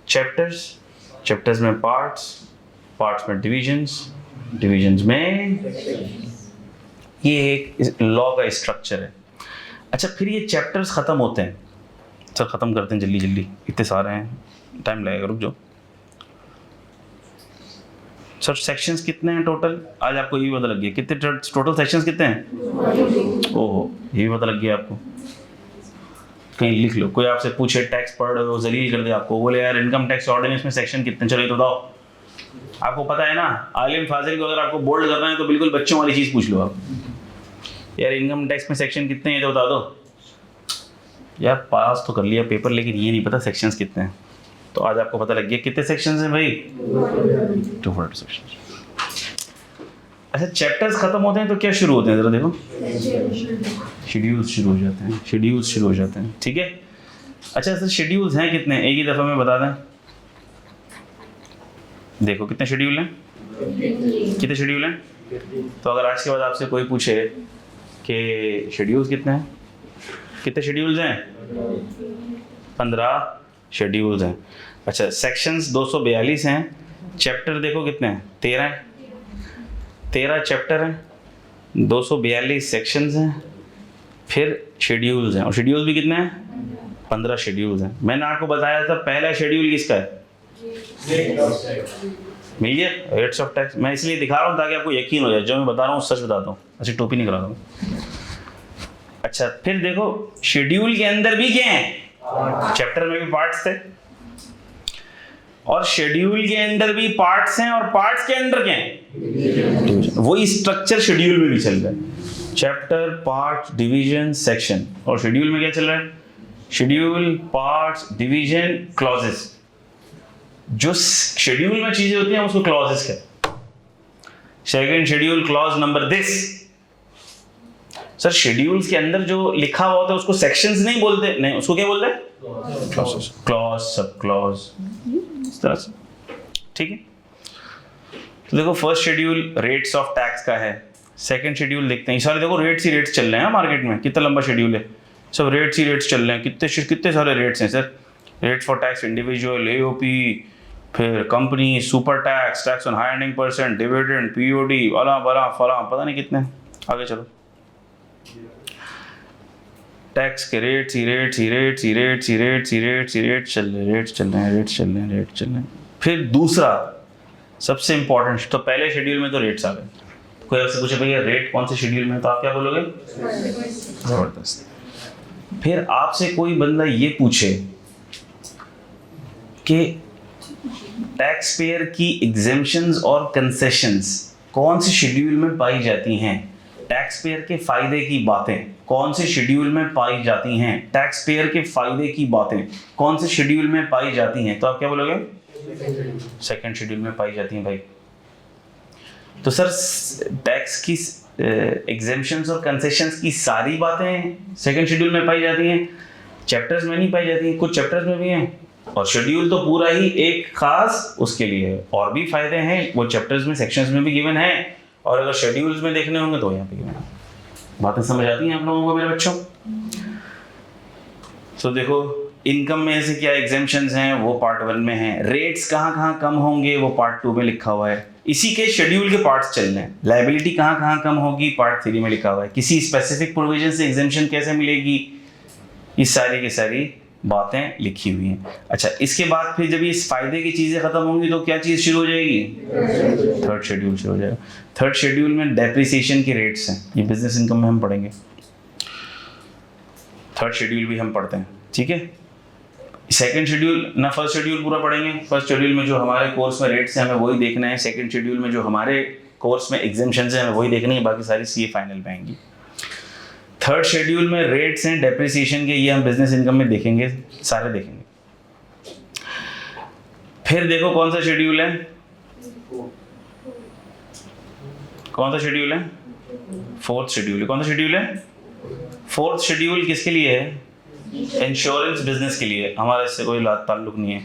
चैप्टर्स में पार्ट्स में डिविजन्स में, ये एक लॉ का स्ट्रक्चर है। अच्छा, फिर ये चैप्टर्स ख़त्म होते हैं। सर ख़त्म करते हैं जल्दी, इतने सारे हैं, टाइम लगेगा, रुक जाओ। सर सेक्शंस कितने हैं टोटल? आज आपको ये भी पता लग गया कितने टोटल सेक्शंस कितने हैं? ओहो, ये भी पता लग गया आपको। कहीं लिख लो, कोई आपसे पूछे टैक्स पढ़ रहे हो, जलील कर दे आपको, बोले यार इनकम टैक्स ऑर्डिनेंस में सेक्शन कितने, चलो ये तो बताओ। आपको पता है ना, आलिम फाजिल को अगर आपको बोल्ड करना है तो बिल्कुल बच्चों वाली चीज़ पूछ लो आप, यार इनकम टैक्स में सेक्शन कितने हैं ये तो बता दो। यार पास तो कर लिया पेपर, लेकिन ये नहीं पता सेक्शंस कितने हैं। तो आज आपको पता लग गया कितने सेक्शंस हैं भाई? 200 सेक्शंस। अच्छा, चैप्टर्स खत्म होते हैं तो क्या शुरू होते हैं, जरा देखो, शेड्यूल्स शुरू हो जाते हैं, ठीक है। अच्छा सर, शेड्यूल्स हैं कितने, एक ही दफ़ा में बता दें। देखो कितने शेड्यूल हैं, तो अगर आज के बाद आपसे कोई पूछे कि शेड्यूल्स कितने हैं, कितने शेड्यूल्स हैं? 15 शेड्यूल्स हैं। अच्छा, सेक्शंस 242 हैं, चैप्टर देखो कितने हैं, 13 हैं, 13 चैप्टर हैं, 242 सेक्शंस हैं, फिर शेड्यूल्स हैं, और शेड्यूल्स भी कितने हैं? 15 शेड्यूल्स हैं। मैंने आपको बताया था पहला शेड्यूल किसका है, मिल गया, रेट्स ऑफ टैक्स। मैं इसलिए दिखा रहा हूँ ताकि आपको यकीन हो जाए जो मैं बता रहा हूँ सच बताता हूँ, अच्छी टोपी नहीं कराता हूँ। अच्छा, फिर देखो शेड्यूल के अंदर भी क्या है, चैप्टर में भी पार्ट्स थे, और शेड्यूल के अंदर भी पार्ट्स हैं, और पार्ट्स के अंदर क्या है, वही स्ट्रक्चर शेड्यूल में भी चल रहा है, चैप्टर, पार्ट, डिवीजन, सेक्शन। और शेड्यूल में क्या चल रहा है, शेड्यूल, पार्ट्स, डिवीजन, क्लॉजेस। जो शेड्यूल में चीजें होती हैं उसको क्लॉजेस कहते हैं। Second schedule clause number this. Sir schedules के अंदर जो लिखा हुआ होता है उसको सेक्शंस नहीं बोलते, नहीं उसको क्या बोलते हैं, क्लॉज, सब क्लॉज, इस तरह से, ठीक है। तो देखो first schedule rates of tax का है, सेकंड शेड्यूल देखते हैं, सारे देखो रेट्स ही रेट्स चल रहे हैं मार्केट में, कितना लंबा शेड्यूल है, सब रेट्स ही रेट्स चल रहे हैं, कितने सारे रेट्स हैं sir, rates for tax individual, AOP, फिर company, super tax, tax on higher earning person, dividend, POD, वाला बला फला, पता नहीं कितने। आगे चलो, टैक्स के रेट्स चल रहे हैं। फिर दूसरा सबसे इंपॉर्टेंट, तो पहले शेड्यूल में तो रेट्स आ गए, कोई आपसे पूछे भैया रेट कौन से शेड्यूल में, तो आप क्या बोलोगे, जबरदस्त। फिर आपसे कोई बंदा ये पूछे कि टैक्स पेयर की एग्जेम्पशंस और कंसेशंस कौन से शेड्यूल में पाई जाती हैं, टैक्स पेयर के फायदे की बातें कौन से शेड्यूल में पाई जाती हैं, टैक्स पेयर के फायदे की बातें कौन से शेड्यूल में पाई जाती हैं, तो आप क्या बोलोगे, सेकंड शेड्यूल में पाई जाती हैं भाई। तो सर टैक्स की एग्जेम्पशंस और कंसेशंस की सारी बातें सेकंड शेड्यूल में पाई जाती हैं, चैप्टर्स में नहीं पाई जाती हैं, कुछ चैप्टर्स में भी हैं, और शेड्यूल तो पूरा ही एक खास उसके लिए है, और भी फायदे हैं वो चैप्टर्स में, सेक्शंस में भी गिवन है, और अगर शेड्यूल्स में देखने होंगे तो यहाँ पे गिवन है। बातें समझ आती हैं आप लोगों को मेरे बच्चों? तो देखो इनकम में से क्या एग्जेम्पशंस हैं वो पार्ट 1 में है, रेट्स कहाँ कम होंगे वो पार्ट 2 में लिखा हुआ है, इसी के शेड्यूल के पार्ट्स चल रहे हैं, लायबिलिटी कहाँ कम होगी पार्ट 3 में लिखा हुआ है, किसी स्पेसिफिक प्रोविजन से एग्जेम्पशन कैसे मिलेगी, ये सारी की सारी बातें लिखी हुई हैं। अच्छा, इसके बाद फिर जब इस फायदे की चीजें खत्म होंगी तो क्या चीज शुरू हो जाएगी, थर्ड शेड्यूल शुरू हो जाएगा। थर्ड शेड्यूल में डेप्रिसिएशन के रेट्स हैं, ये बिजनेस इनकम में हम पढ़ेंगे, थर्ड शेड्यूल भी हम पढ़ते हैं, ठीक है। सेकंड शेड्यूल ना, फर्स्ट शेड्यूल पूरा पढ़ेंगे, फर्स्ट शेड्यूल में जो हमारे कोर्स में रेट्स हैं हमें वही देखना है, सेकंड शेड्यूल में जो हमारे कोर्स में एग्जेम्पशंस हैं हमें वही देखनी है, बाकी सारी सीए फाइनल में आएंगी। थर्ड शेड्यूल में रेट्स हैं डेप्रिसिएशन के, ये हम बिजनेस इनकम में देखेंगे, सारे देखेंगे। फिर देखो कौन सा शेड्यूल है, फोर्थ शेड्यूल है, कौन सा शेड्यूल है, फोर्थ शेड्यूल किसके लिए है, इंश्योरेंस बिजनेस के लिए, हमारा इससे कोई ताल्लुक नहीं है।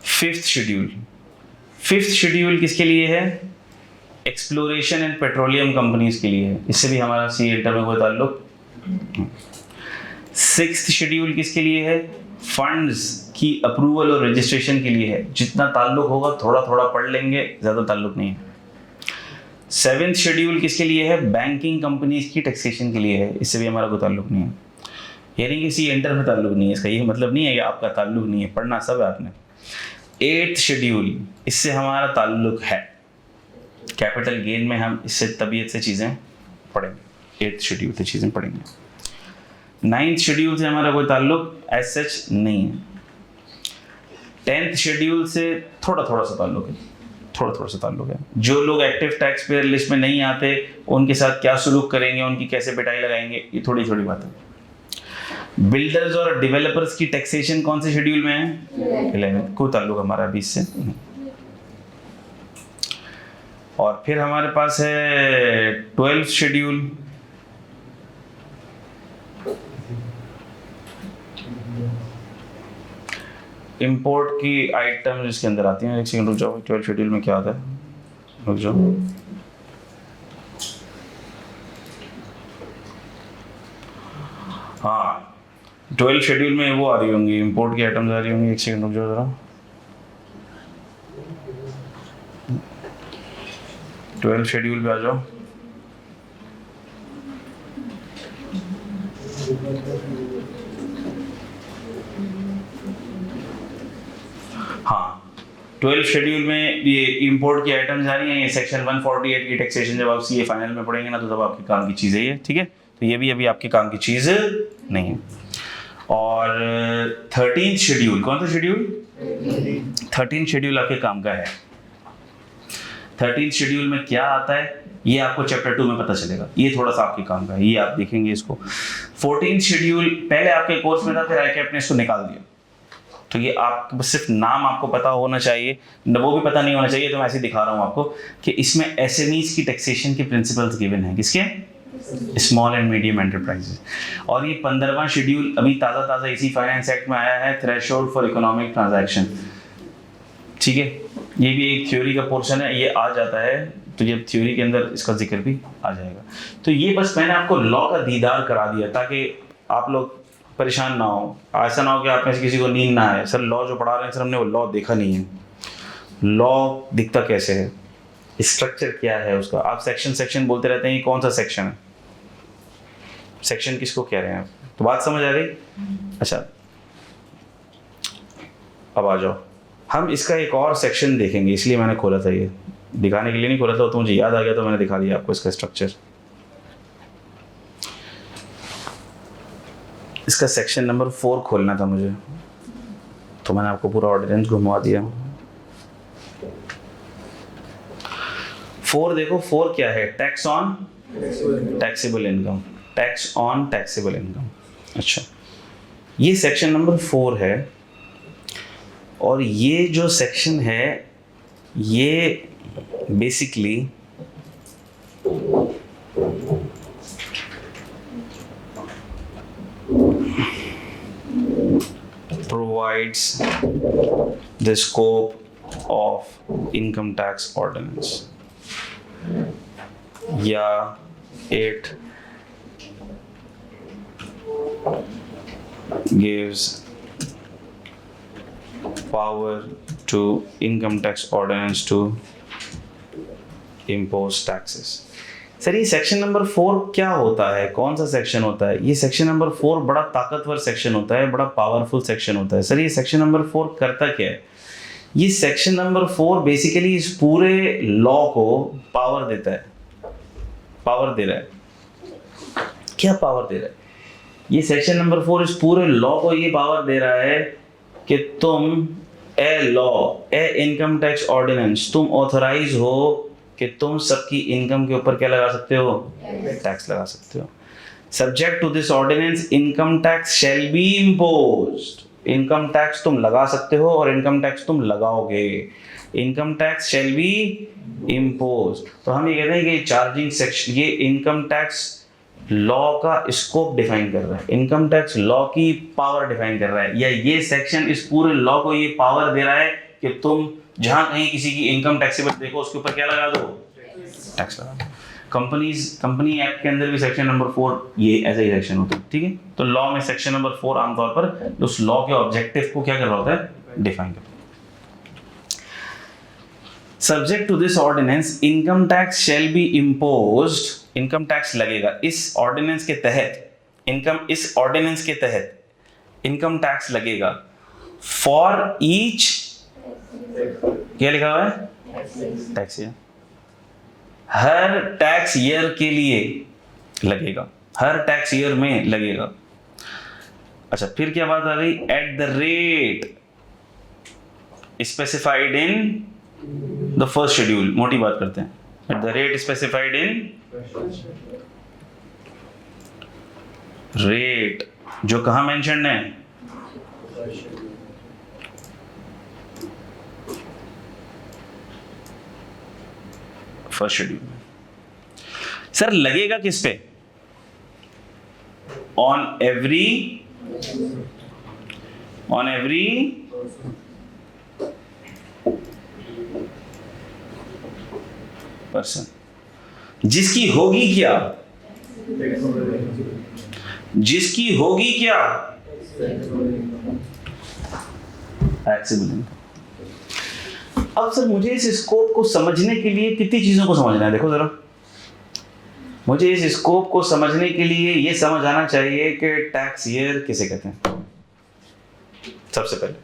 फिफ्थ शेड्यूल किसके लिए है, एक्सप्लोरेशन एंड पेट्रोलियम कंपनीज के लिए है, इससे भी हमारा सी इंटर में कोई ताल्लुक। सिक्स्थ शेड्यूल किसके लिए है? फंड्स की अप्रूवल और रजिस्ट्रेशन के लिए है। जितना ताल्लुक होगा थोड़ा थोड़ा पढ़ लेंगे, ज़्यादा ताल्लुक नहीं है। सेवेंथ शेड्यूल किसके लिए है? बैंकिंग कंपनीज की टैक्सेशन के लिए है। इससे भी हमारा कोई ताल्लुक नहीं है, यानी किसी एंटर में ताल्लुक नहीं है। इसका ये मतलब नहीं है कि आपका ताल्लुक नहीं है, पढ़ना सब है आपने। एट्थ शेड्यूल, इससे हमारा ताल्लुक है। कैपिटल गेन में हम इससे तबीयत से चीज़ें पढ़ेंगे, एट्थ शेड्यूल से चीज़ें पढ़ेंगे। नाइन्थ शेड्यूल से हमारा कोई ताल्लुक एज सच नहीं है। टेंथ शेड्यूल से थोड़ा थोड़ा सा ताल्लुक है, थोड़ा थोड़ा सा ताल्लुक है। जो लोग एक्टिव टैक्स पेयर लिस्ट में नहीं आते उनके साथ क्या सुलूक करेंगे, उनकी कैसे पिटाई लगाएंगे, ये थोड़ी थोड़ी बात है। बिल्डर्स और डेवलपर्स की टैक्सेशन कौन से शेड्यूल में है? 11th। कोई ताल्लुक हमारा अभी इससे नहीं। और फिर हमारे पास है 12th शेड्यूल। इंपोर्ट की आइटम जिसके अंदर आती हैं। एक सेकंड रुक जाओ, 12th शेड्यूल में क्या आता है, रुक जाओ। हाँ, 12th शेड्यूल में वो आ रही होंगी, इंपोर्ट की आइटम्स आ रही होंगी। एक सेकंड रुक जाओ जरा। 12th शेड्यूल पे आ जाओ। हाँ, 12th शेड्यूल में ये इंपोर्ट की आइटम्स आ रही हैं। ये सेक्शन 148 की टैक्सेशन जब आप सीए फाइनल में पढ़ेंगे ना, तो तब आपके काम की चीज़ है ये, ठीक है। तो ये भी अभी आपके काम की चीज़ नहीं है। और 13th शेड्यूल, कौन सा शेड्यूल? 13th शेड्यूल आपके काम का है। 13th शेड्यूल में क्या आता है ये आपको चैप्टर 2 में पता चलेगा। ये थोड़ा सा आपके काम का है, ये आप देखेंगे इसको। 14th शेड्यूल पहले आपके कोर्स में था, फिर आके आपने इसको निकाल दिया। तो ये आप बस सिर्फ नाम आपको पता होना चाहिए, वो भी पता नहीं होना चाहिए। तो मैं ऐसे दिखा रहा हूँ आपको कि इसमें एसएमईज की टैक्सेशन के प्रिंसिपल्स गिवन है। किसके? Small and medium enterprises. और ये 15वां शेड्यूल अभी ताज़ा इसी फाइनेंस एक्ट में आया है, थ्रेशोल्ड फॉर इकोनॉमिक ट्रांजैक्शन, ठीक है। ये भी एक थ्योरी का पोर्शन है, ये आ जाता है तो ये थ्योरी के अंदर इसका जिक्र भी आ जाएगा। तो ये बस मैंने आपको लॉ का दीदार करा दिया ताकि आप लोग परेशान ना हो। ऐसा ना हो कि आप में से किसी को नींद ना आए, सर लॉ जो पढ़ा रहे हैं सर हमने वो लॉ देखा नहीं है। लॉ दिखता कैसे है, स्ट्रक्चर क्या है उसका। आप सेक्शन बोलते रहते हैं, ये कौन सा सेक्शन है, सेक्शन किसको कह रहे हैं आप? तो बात समझ आ गई? अच्छा, अब आ जाओ, हम इसका एक और सेक्शन देखेंगे, इसलिए मैंने खोला था। ये दिखाने के लिए नहीं खोला था, तो मुझे याद आ गया तो मैंने दिखा दिया आपको इसका स्ट्रक्चर। इसका सेक्शन नंबर 4 खोलना था मुझे, तो मैंने आपको पूरा ऑर्डिनेंस घुमा दिया। 4 देखो, 4 क्या है? Tax on taxable income, tax on taxable income. अच्छा, ये सेक्शन नंबर 4 है। और ये जो सेक्शन है ये basically provides the scope of income tax ordinance, या it gives power to income tax ordinance to impose taxes। Sir ये सेक्शन नंबर 4 क्या होता है, कौन सा सेक्शन होता है? ये सेक्शन नंबर 4 बड़ा ताकतवर सेक्शन होता है, बड़ा पावरफुल सेक्शन होता है। सर ये सेक्शन नंबर 4 करता क्या है? ये सेक्शन नंबर 4 बेसिकली इस पूरे लॉ को पावर देता है, पावर दे रहा है। क्या पावर दे रहा है? ये सेक्शन नंबर 4 इस पूरे लॉ को ये पावर दे रहा है कि तुम a law, A income tax ordinance, तुम ऑथराइज हो कि तुम सबकी इनकम के ऊपर क्या लगा सकते हो? टैक्स लगा सकते हो। Subject to this ordinance income tax shall be imposed. Income tax तुम लगा सकते हो और इनकम टैक्स तुम लगाओगे। Income tax shall be imposed. तो हम ये कहते हैं कि चार्जिंग सेक्शन, ये इनकम टैक्स लॉ का स्कोप डिफाइन कर रहा है, इनकम टैक्स लॉ की पावर डिफाइन कर रहा है, या ये सेक्शन इस पूरे लॉ को ये पावर दे रहा है कि तुम जहां कहीं किसी की इनकम टैक्सेबल देखो उसके ऊपर क्या लगा दो? टैक्स लगा दो। कंपनी एक्ट के अंदर भी सेक्शन नंबर 4 ये ऐसा ही सेक्शन होता है, ठीक है। तो लॉ में सेक्शन नंबर 4 आमतौर पर उस लॉ के ऑब्जेक्टिव को क्या कर रहा होता है, डिफाइन कर। Subject to this ordinance income tax shall be imposed, income tax लगेगा इस ऑर्डिनेंस के तहत, इस ऑर्डिनेंस के तहत इनकम टैक्स लगेगा फॉर ईच, क्या लिखा हुआ है, टैक्स ईयर, हर टैक्स ईयर के लिए लगेगा, हर टैक्स ईयर में लगेगा। अच्छा, फिर क्या बात आ गई, at the rate specified in the first schedule, मोटी बात करते हैं, at the rate specified in, rate जो कहां मेंशन्ड है, फर्स्ट शेड्यूल में। सर लगेगा किस पे, ऑन एवरी पर्सन, जिसकी होगी क्या, जिसकी होगी क्या, टैक्सेबल इनकम। अब सर मुझे इस स्कोप को समझने के लिए कितनी चीजों को समझना है, देखो जरा, मुझे इस स्कोप को समझने के लिए ये समझ आना चाहिए कि टैक्स ईयर किसे कहते हैं। सबसे पहले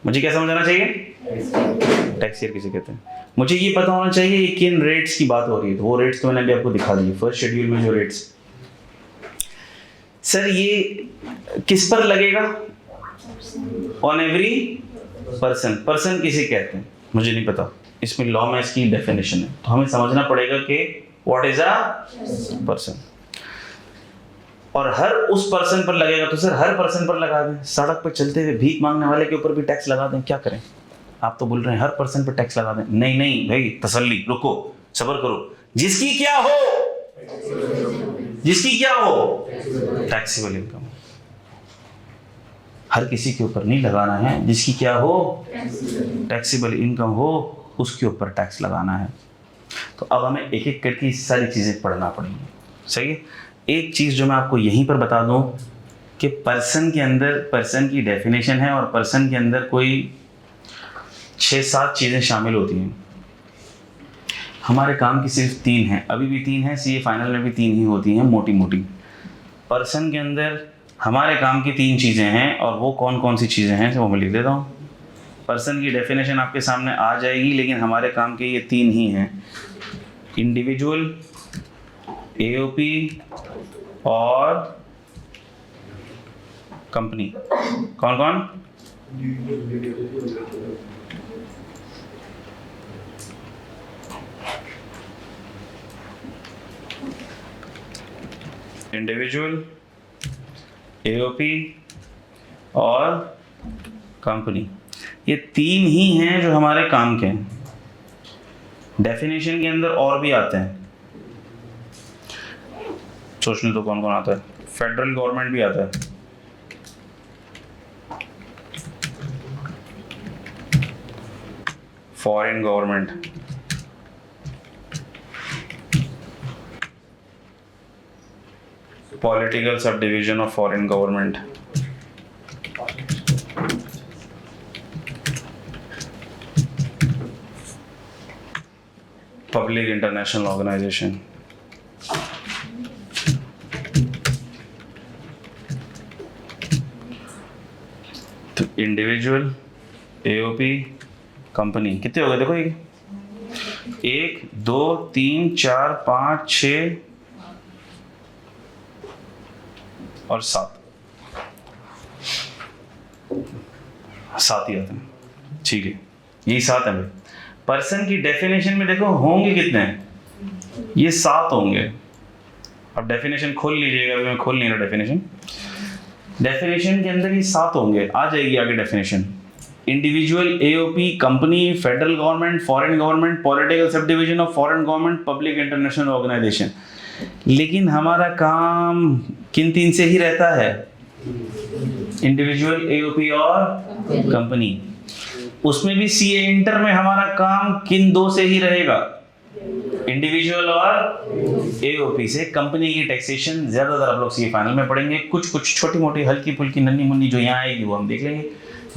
मुझे क्या समझ आना चाहिए, टैक्स ईयर किसे कहते हैं। मुझे ये पता होना चाहिए ये किन रेट्स की बात हो रही है, तो वो रेट्स तो मैंने अभी आपको दिखा दिए फर्स्ट शेड्यूल में जो रेट्स। सर ये किस पर लगेगा, ऑन एवरी पर्सन, पर्सन किसे कहते हैं मुझे नहीं पता, इसमें लॉ में इसकी डेफिनेशन है, तो हमें समझना पड़ेगा कि व्हाट इज अ पर्सन, और हर उस पर्सन पर लगेगा। तो सर हर पर्सन पर लगा दें, सड़क पर चलते हुए भीख मांगने वाले के ऊपर भी टैक्स लगा दें, क्या करें। आप तो बोल रहे हैं हर पर्सन पर टैक्स लगा दें, नहीं नहीं भाई, तसल्ली, रुको, सब्र करो, जिसकी क्या हो, जिसकी क्या हो, टैक्सेबल इनकम, हर किसी के ऊपर नहीं लगाना है, जिसकी क्या हो, टैक्सेबल इनकम हो, उसके ऊपर टैक्स लगाना है। तो अब हमें एक एक करके सारी चीजें पढ़ना पड़ेंगी, सही है। एक चीज जो मैं आपको यहीं पर बता दूं कि पर्सन के अंदर, पर्सन की डेफिनेशन है और पर्सन के अंदर कोई 6-7 चीजें शामिल होती हैं। हमारे काम की सिर्फ 3 हैं, अभी भी 3 हैं, सीए फाइनल में भी 3 ही होती हैं मोटी मोटी। पर्सन के अंदर हमारे काम की 3 चीज़ें हैं, और वो कौन कौन सी चीज़ें हैं वो मैं लिख देता हूँ। पर्सन की डेफिनेशन आपके सामने आ जाएगी, लेकिन हमारे काम के ये 3 ही हैं, इंडिविजुअल, एओपी और कंपनी। कौन कौन, इंडिविजुअल, एओपी और कंपनी, ये 3 ही हैं जो हमारे काम के हैं। डेफिनेशन के अंदर और भी आते हैं, सोचने तो कौन कौन आता है, फेडरल गवर्नमेंट भी आता है, foreign government, political sub division of foreign government, public international organisation, तो इंडिविजुअल, एओपी, कंपनी, कितने हो गए देखो, ये 1 2 3 4 5 6 और 7 ही आते हैं, ठीक है, यही 7 है भाई। पर्सन की डेफिनेशन में देखो होंगे कितने हैं, ये 7 होंगे। अब डेफिनेशन खोल लीजिएगा, मैं खोल नहीं रहा डेफिनेशन, डेफिनेशन के अंदर ये 7 होंगे, आ जाएगी आगे definition, individual, AOP, company, federal government, foreign government, political sub division of foreign government, public international organisation. लेकिन हमारा काम किन 3 से ही रहता है, इंडिविजुअल, एओपी और कंपनी। उसमें भी सीए इंटर में हमारा काम किन 2 से ही रहेगा, इंडिविजुअल और एओपी से कंपनी की टैक्सेशन ज्यादातर आप लोग सी फाइनल में पढ़ेंगे, कुछ छोटी मोटी हल्की फुल्की नन्ही मुन्नी जो यहाँ आएगी वो हम देख लेंगे,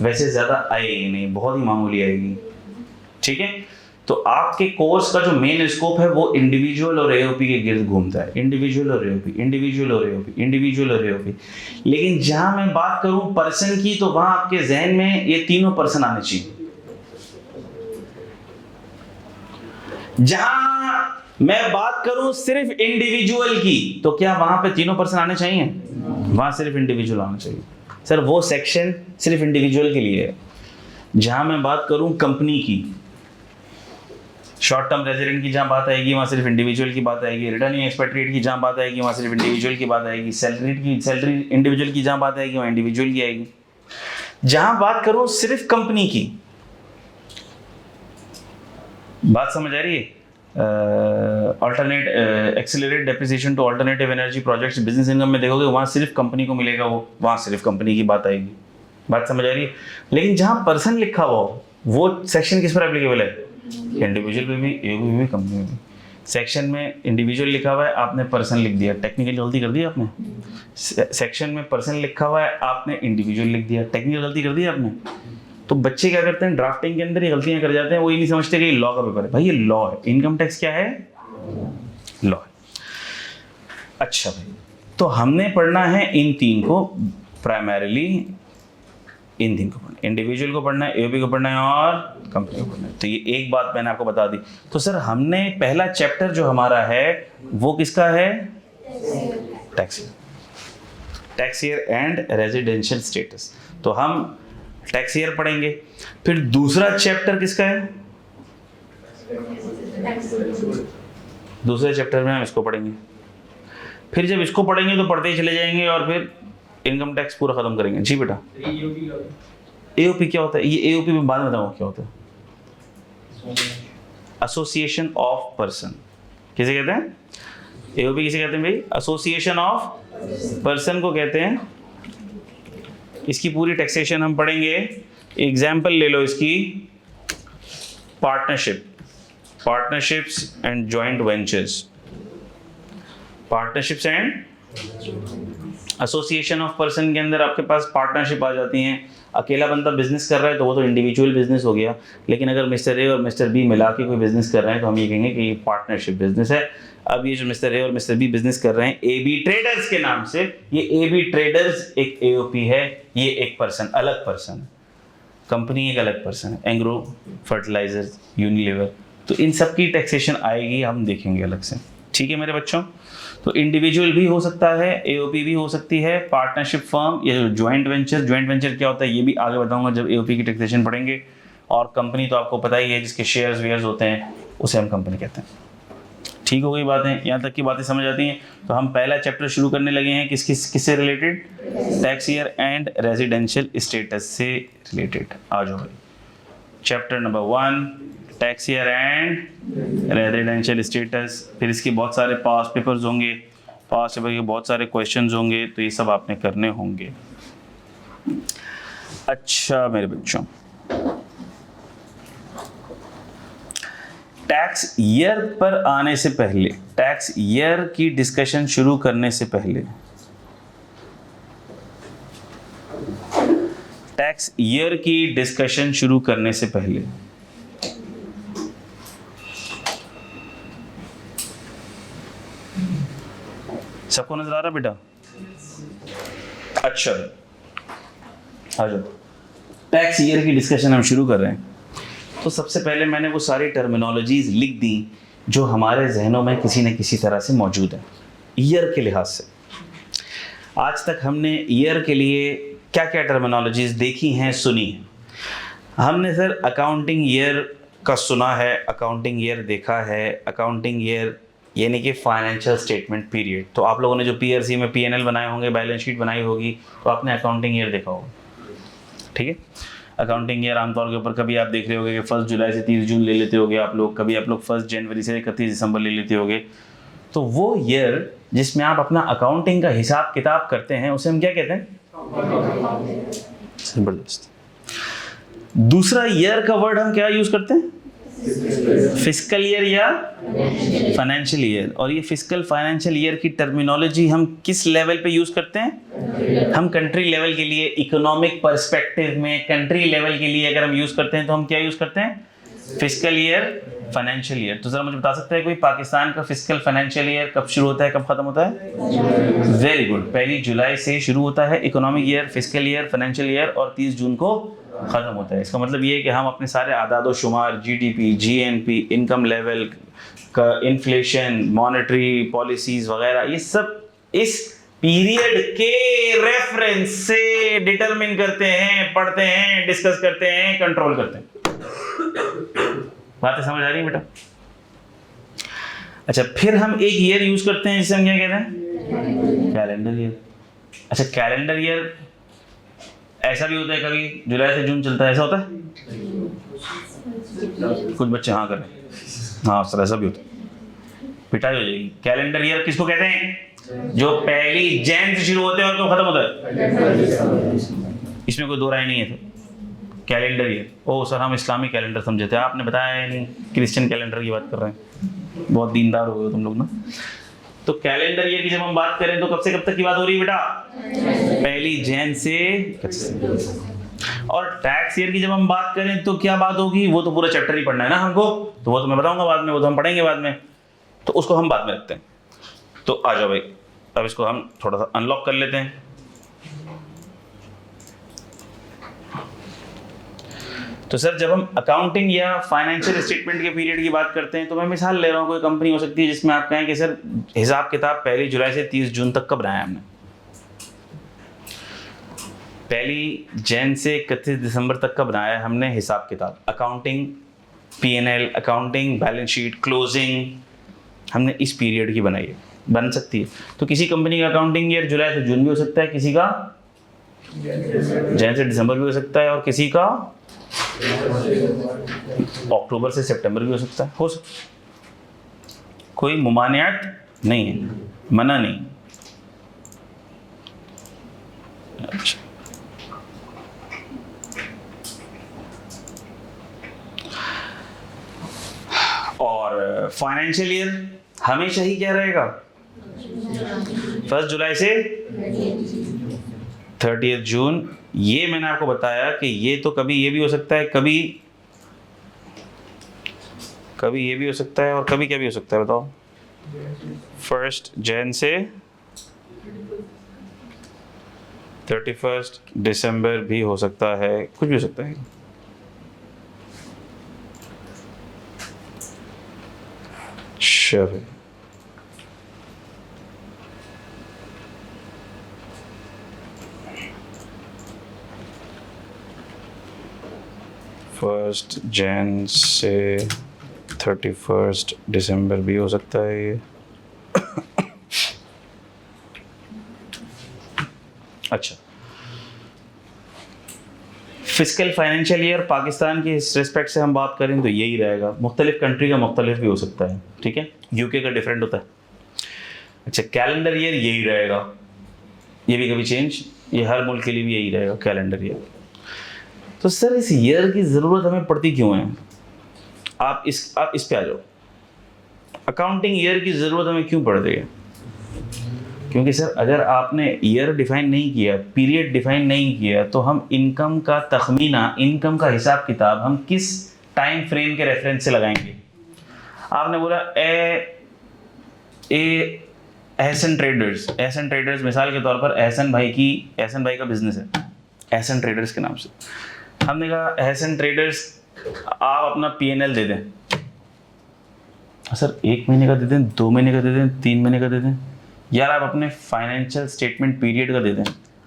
वैसे ज्यादा आएगी नहीं, बहुत ही मामूली आएगी। ठीक है, तो आपके कोर्स का जो मेन स्कोप है वो इंडिविजुअल और एओपी के गिर्द घूमता है, इंडिविजुअल और एओपी, इंडिविजुअल और एओपी, इंडिविजुअल और एओपी। लेकिन जहां मैं बात करूं पर्सन की, तो वहां आपके जहन में ये तीनों पर्सन आने चाहिए। जहां मैं बात करूं सिर्फ इंडिविजुअल की, तो क्या वहां पे तीनों पर्सन आने चाहिए? वहां सिर्फ इंडिविजुअल आना चाहिए। सर वो सेक्शन सिर्फ इंडिविजुअल के लिए है। जहां मैं बात करूं कंपनी की, शॉर्ट टर्म रेजिडेंट की जहां बात आएगी वहां सिर्फ इंडिविजुअल की बात आएगी, रिटर्निंग एक्सपेट्रिएट की जहां बात आएगी वहां सिर्फ इंडिविजुअल की बात आएगी, सैलरी इंडिविजुअल की जहां बात आएगी वहां इंडिविजुअल की आएगी। जहां बात करूं सिर्फ कंपनी की, बात समझ आ रही है? Alternate accelerate depreciation to alternative energy projects business income में देखोगे वहां सिर्फ कंपनी को मिलेगा, वो वहां सिर्फ कंपनी की बात आएगी। बात समझ आ रही है? लेकिन जहां पर्सन लिखा हुआ हो वो सेक्शन किस पर एप्लीकेबल है? इंडिविजुअल पे भी, एओपी में भी, कंपनी में भी। सेक्शन में इंडिविजुअल लिखा हुआ है, आपने पर्सन लिख दिया, टेक्निकल गलती कर दी आपने। सेक्शन में पर्सन लिखा हुआ है, आपने इंडिविजुअल लिख दिया, टेक्निकल गलती कर दी आपने। तो बच्चे क्या करते हैं, ड्राफ्टिंग के अंदर ही गलतियां कर जाते हैं, वो ये नहीं समझते कि ये लॉ का पेपर है। भाई ये लॉ है, इनकम टैक्स क्या है? लॉ है। अच्छा भाई, तो हमने पढ़ना है इन तीन को प्राइमरीली, इन तीन को पढ़ना, इंडिविजुअल को पढ़ना है, एओपी को पढ़ना है और कंपनी को पढ़ना है। तो ये एक बात मैंने आपको बता दी। तो सर हमने पहला चैप्टर जो हमारा है वो किसका है? Tax year and residential status. तो हम टैक्स ईयर पढ़ेंगे। फिर दूसरा चैप्टर किसका है? दूसरे चैप्टर में हम इसको पढ़ेंगे। फिर जब इसको पढ़ेंगे तो पढ़ते ही चले जाएंगे और फिर इनकम टैक्स पूरा खत्म करेंगे। जी बेटा, एओपी क्या होता है? ये एओपी में बाद में बताऊंगा क्या होता है। एसोसिएशन ऑफ पर्सन किसे कहते हैं? एओपी किसे कहते हैं भाई? एसोसिएशन ऑफ पर्सन को कहते हैं। इसकी पूरी टैक्सेशन हम पढ़ेंगे। एग्जाम्पल ले लो इसकी, partnerships and joint ventures, partnerships and association of person के अंदर आपके पास पार्टनरशिप आ जाती हैं। अकेला बंदा बिजनेस कर रहा है तो वो तो इंडिविजुअल बिजनेस हो गया, लेकिन अगर मिस्टर ए और मिस्टर बी मिला के कोई बिजनेस कर रहे हैं तो हम ये कहेंगे कि ये पार्टनरशिप बिजनेस है। अब ये जो मिस्टर ए और मिस्टर बी बिजनेस कर रहे हैं ए बी ट्रेडर्स के नाम से, ये ए बी ट्रेडर्स एक एओपी है, ये एक पर्सन, अलग पर्सन है। कंपनी एक अलग पर्सन है, एंग्रो फर्टिलाइजर्स, यूनिलीवर। तो इन सब की टैक्सेशन आएगी, हम देखेंगे अलग से। ठीक है मेरे बच्चों, तो इंडिविजुअल भी हो सकता है, एओपी भी हो सकती है, पार्टनरशिप फर्म या ज्वाइंट वेंचर क्या होता है ये भी आगे बताऊंगा जब एओपी की टैक्सेशन पढ़ेंगे। और कंपनी तो आपको पता ही है, जिसके शेयर्स वेयर्स होते हैं उसे हम कंपनी कहते हैं। ठीक हो गई बातें, यहाँ तक की बातें समझ आती हैं। तो हम पहला चैप्टर शुरू करने लगे हैं किससे related? Tax year and residential status से रिलेटेड। आ जाओ भाई, chapter number 1 tax year and residential status. फिर इसके बहुत सारे पास्ट पेपर्स होंगे, पास्ट पेपर के बहुत सारे क्वेश्चंस होंगे, तो ये सब आपने करने होंगे। अच्छा मेरे बच्चों, टैक्स ईयर पर आने से पहले, टैक्स ईयर की डिस्कशन शुरू करने से पहले, टैक्स ईयर की डिस्कशन शुरू करने से पहले सबको नजर आ रहा बेटा? अच्छा आ जाओ, टैक्स ईयर की डिस्कशन हम शुरू कर रहे हैं। तो सबसे पहले मैंने वो सारी टर्मिनोलॉजीज लिख दी जो हमारे जहनों में किसी न किसी तरह से मौजूद है ईयर के लिहाज से। आज तक हमने ईयर के लिए क्या क्या टर्मिनोलॉजीज देखी हैं, सुनी हैं। हमने सर अकाउंटिंग ईयर का सुना है, अकाउंटिंग ईयर देखा है। अकाउंटिंग ईयर यानी कि फाइनेंशियल स्टेटमेंट पीरियड। तो आप लोगों ने जो पीआरसी में पीएनएल बनाए होंगे, बैलेंस शीट बनाई होगी, तो आपने अकाउंटिंग ईयर देखा होगा। ठीक है, अकाउंटिंग ईयर आमतौर के ऊपर कभी आप देख रहे होगे कि 1 जुलाई से 30 जून ले लेते होगे आप लोग, कभी आप लोग 1 जनवरी से 31 दिसंबर ले लेते होगे। तो वो ईयर जिसमें आप अपना अकाउंटिंग का हिसाब किताब करते हैं उसे हम क्या कहते हैं? जबरदस्त। दूसरा ईयर का वर्ड हम क्या यूज करते हैं? फिस्कल ईयर या फाइनेंशियल ईयर। और ये फिस्कल फाइनेंशियल ईयर की टर्मिनोलॉजी हम किस लेवल पे यूज करते हैं? हम कंट्री लेवल के लिए, इकोनॉमिक पर्सपेक्टिव में कंट्री लेवल के लिए अगर हम यूज करते हैं तो हम क्या यूज करते हैं? Fiscal year, financial year. तो जरा मुझे बता सकते हैं कोई पाकिस्तान का फिस्कल फाइनेंशियल ईयर कब शुरू होता है, कब खत्म होता है? वेरी गुड, 1 जुलाई से शुरू होता है economic year, fiscal year, financial year, और 30 जून को खत्म होता है। इसका मतलब ये है कि हम अपने सारे आदाद शुमार, जीडीपी, जीएनपी, इनकम लेवल का, इन्फ्लेशन, मॉनेटरी पॉलिसीज वगैरह, ये सब इस पीरियड के रेफरेंस से डिटरमिन करते हैं, पढ़ते हैं, डिस्कस करते हैं, कंट्रोल करते हैं। बातें समझ आ रही है बेटा? अच्छा, फिर हम एक ईयर यूज करते हैं जिसे हम क्या कहते हैं? Calendar year. अच्छा, कैलेंडर ईयर ऐसा भी होता है कभी जुलाई से जून चलता है, ऐसा होता है? कुछ बच्चे हाँ कर रहे हैं, हाँ सर ऐसा भी होता है, पिटाई हो जाएगी। कैलेंडर ईयर किसको कहते हैं? जो 1 जैन से शुरू होते हैं और कब खत्म होता है? इसमें कोई दो राय नहीं है। तो कैलेंडर ईयर, ओ सर हम इस्लामिक कैलेंडर समझे थे, आपने बताया नहीं, क्रिश्चियन कैलेंडर की बात कर रहे हैं। बहुत दीनदार हो गए तुम लोग ना। तो कैलेंडर ईयर की जब हम बात करें तो कब से कब तक की बात हो रही है बेटा? 1 जैन से। और टैक्स ईयर की जब हम बात करें तो क्या बात होगी? वो तो पूरा चैप्टर ही पढ़ना है ना हमको, तो वो तो मैं बताऊंगा बाद में, वो तो हम पढ़ेंगे बाद में, तो उसको हम बाद में रखते हैं। तो आ जाओ भाई, अब इसको हम थोड़ा सा अनलॉक कर लेते हैं। तो सर जब हम अकाउंटिंग या फाइनेंशियल स्टेटमेंट के पीरियड की बात करते हैं तो मैं मिसाल ले रहा हूँ, कोई कंपनी हो सकती है जिसमें आप कहें कि सर हिसाब किताब 1 जुलाई से 30 जून तक का बनाया हमने, 1 जैन से 31 दिसंबर तक का बनाया हमने हिसाब किताब, accounting, P&L, accounting, balance sheet, closing, हमने इस पीरियड की बनाई है, बन सकती है। तो किसी कंपनी का अकाउंटिंग ईयर जुलाई से जून भी हो सकता है, किसी का जैन से दिसंबर भी हो सकता है, और किसी का अक्टूबर से सितंबर भी हो सकता है, कोई मुमानियत नहीं है, मना नहीं। अच्छा, और फाइनेंशियल ईयर हमेशा ही क्या रहेगा? 1 जुलाई से 30 जून। ये मैंने आपको बताया कि ये तो कभी ये भी हो सकता है, कभी ये भी हो सकता है, और कभी क्या भी हो सकता है बताओ? 1 जैन से 31 दिसंबर भी हो सकता है, कुछ भी हो सकता है। चलो 1 जैन से 31 दिसंबर भी हो सकता है ये। अच्छा, फिस्कल फाइनेंशियल ईयर पाकिस्तान की इस रिस्पेक्ट से हम बात करें तो यही रहेगा, मुख्तलिफ कंट्री का मुख्तलिफ भी हो सकता है, ठीक है, यूके का डिफरेंट होता है। अच्छा, कैलेंडर ईयर यही रहेगा, ये भी कभी चेंज, ये हर मुल्क के लिए भी यही रहेगा कैलेंडर ईयर। तो सर इस ईयर की ज़रूरत हमें पड़ती क्यों है? आप इस पे आ जाओ, अकाउंटिंग ईयर की ज़रूरत हमें क्यों पड़ रही है? क्योंकि सर अगर आपने ईयर डिफाइन नहीं किया, पीरियड डिफाइन नहीं किया, तो हम इनकम का तखमीना, इनकम का हिसाब किताब हम किस टाइम फ्रेम के रेफरेंस से लगाएंगे? आपने बोला एहसन ट्रेडर्स, मिसाल के तौर पर एहसन भाई का बिजनेस है, एहसन ट्रेडर्स के नाम से। हमने कहा एहसन ट्रेडर्स आप अपना P&L दे दें। सर 1 महीने का दे दें, 2 महीने का दे दें, 3 महीने का दे दें? यार आप अपने फाइनेंशियल स्टेटमेंट पीरियड का दे दें,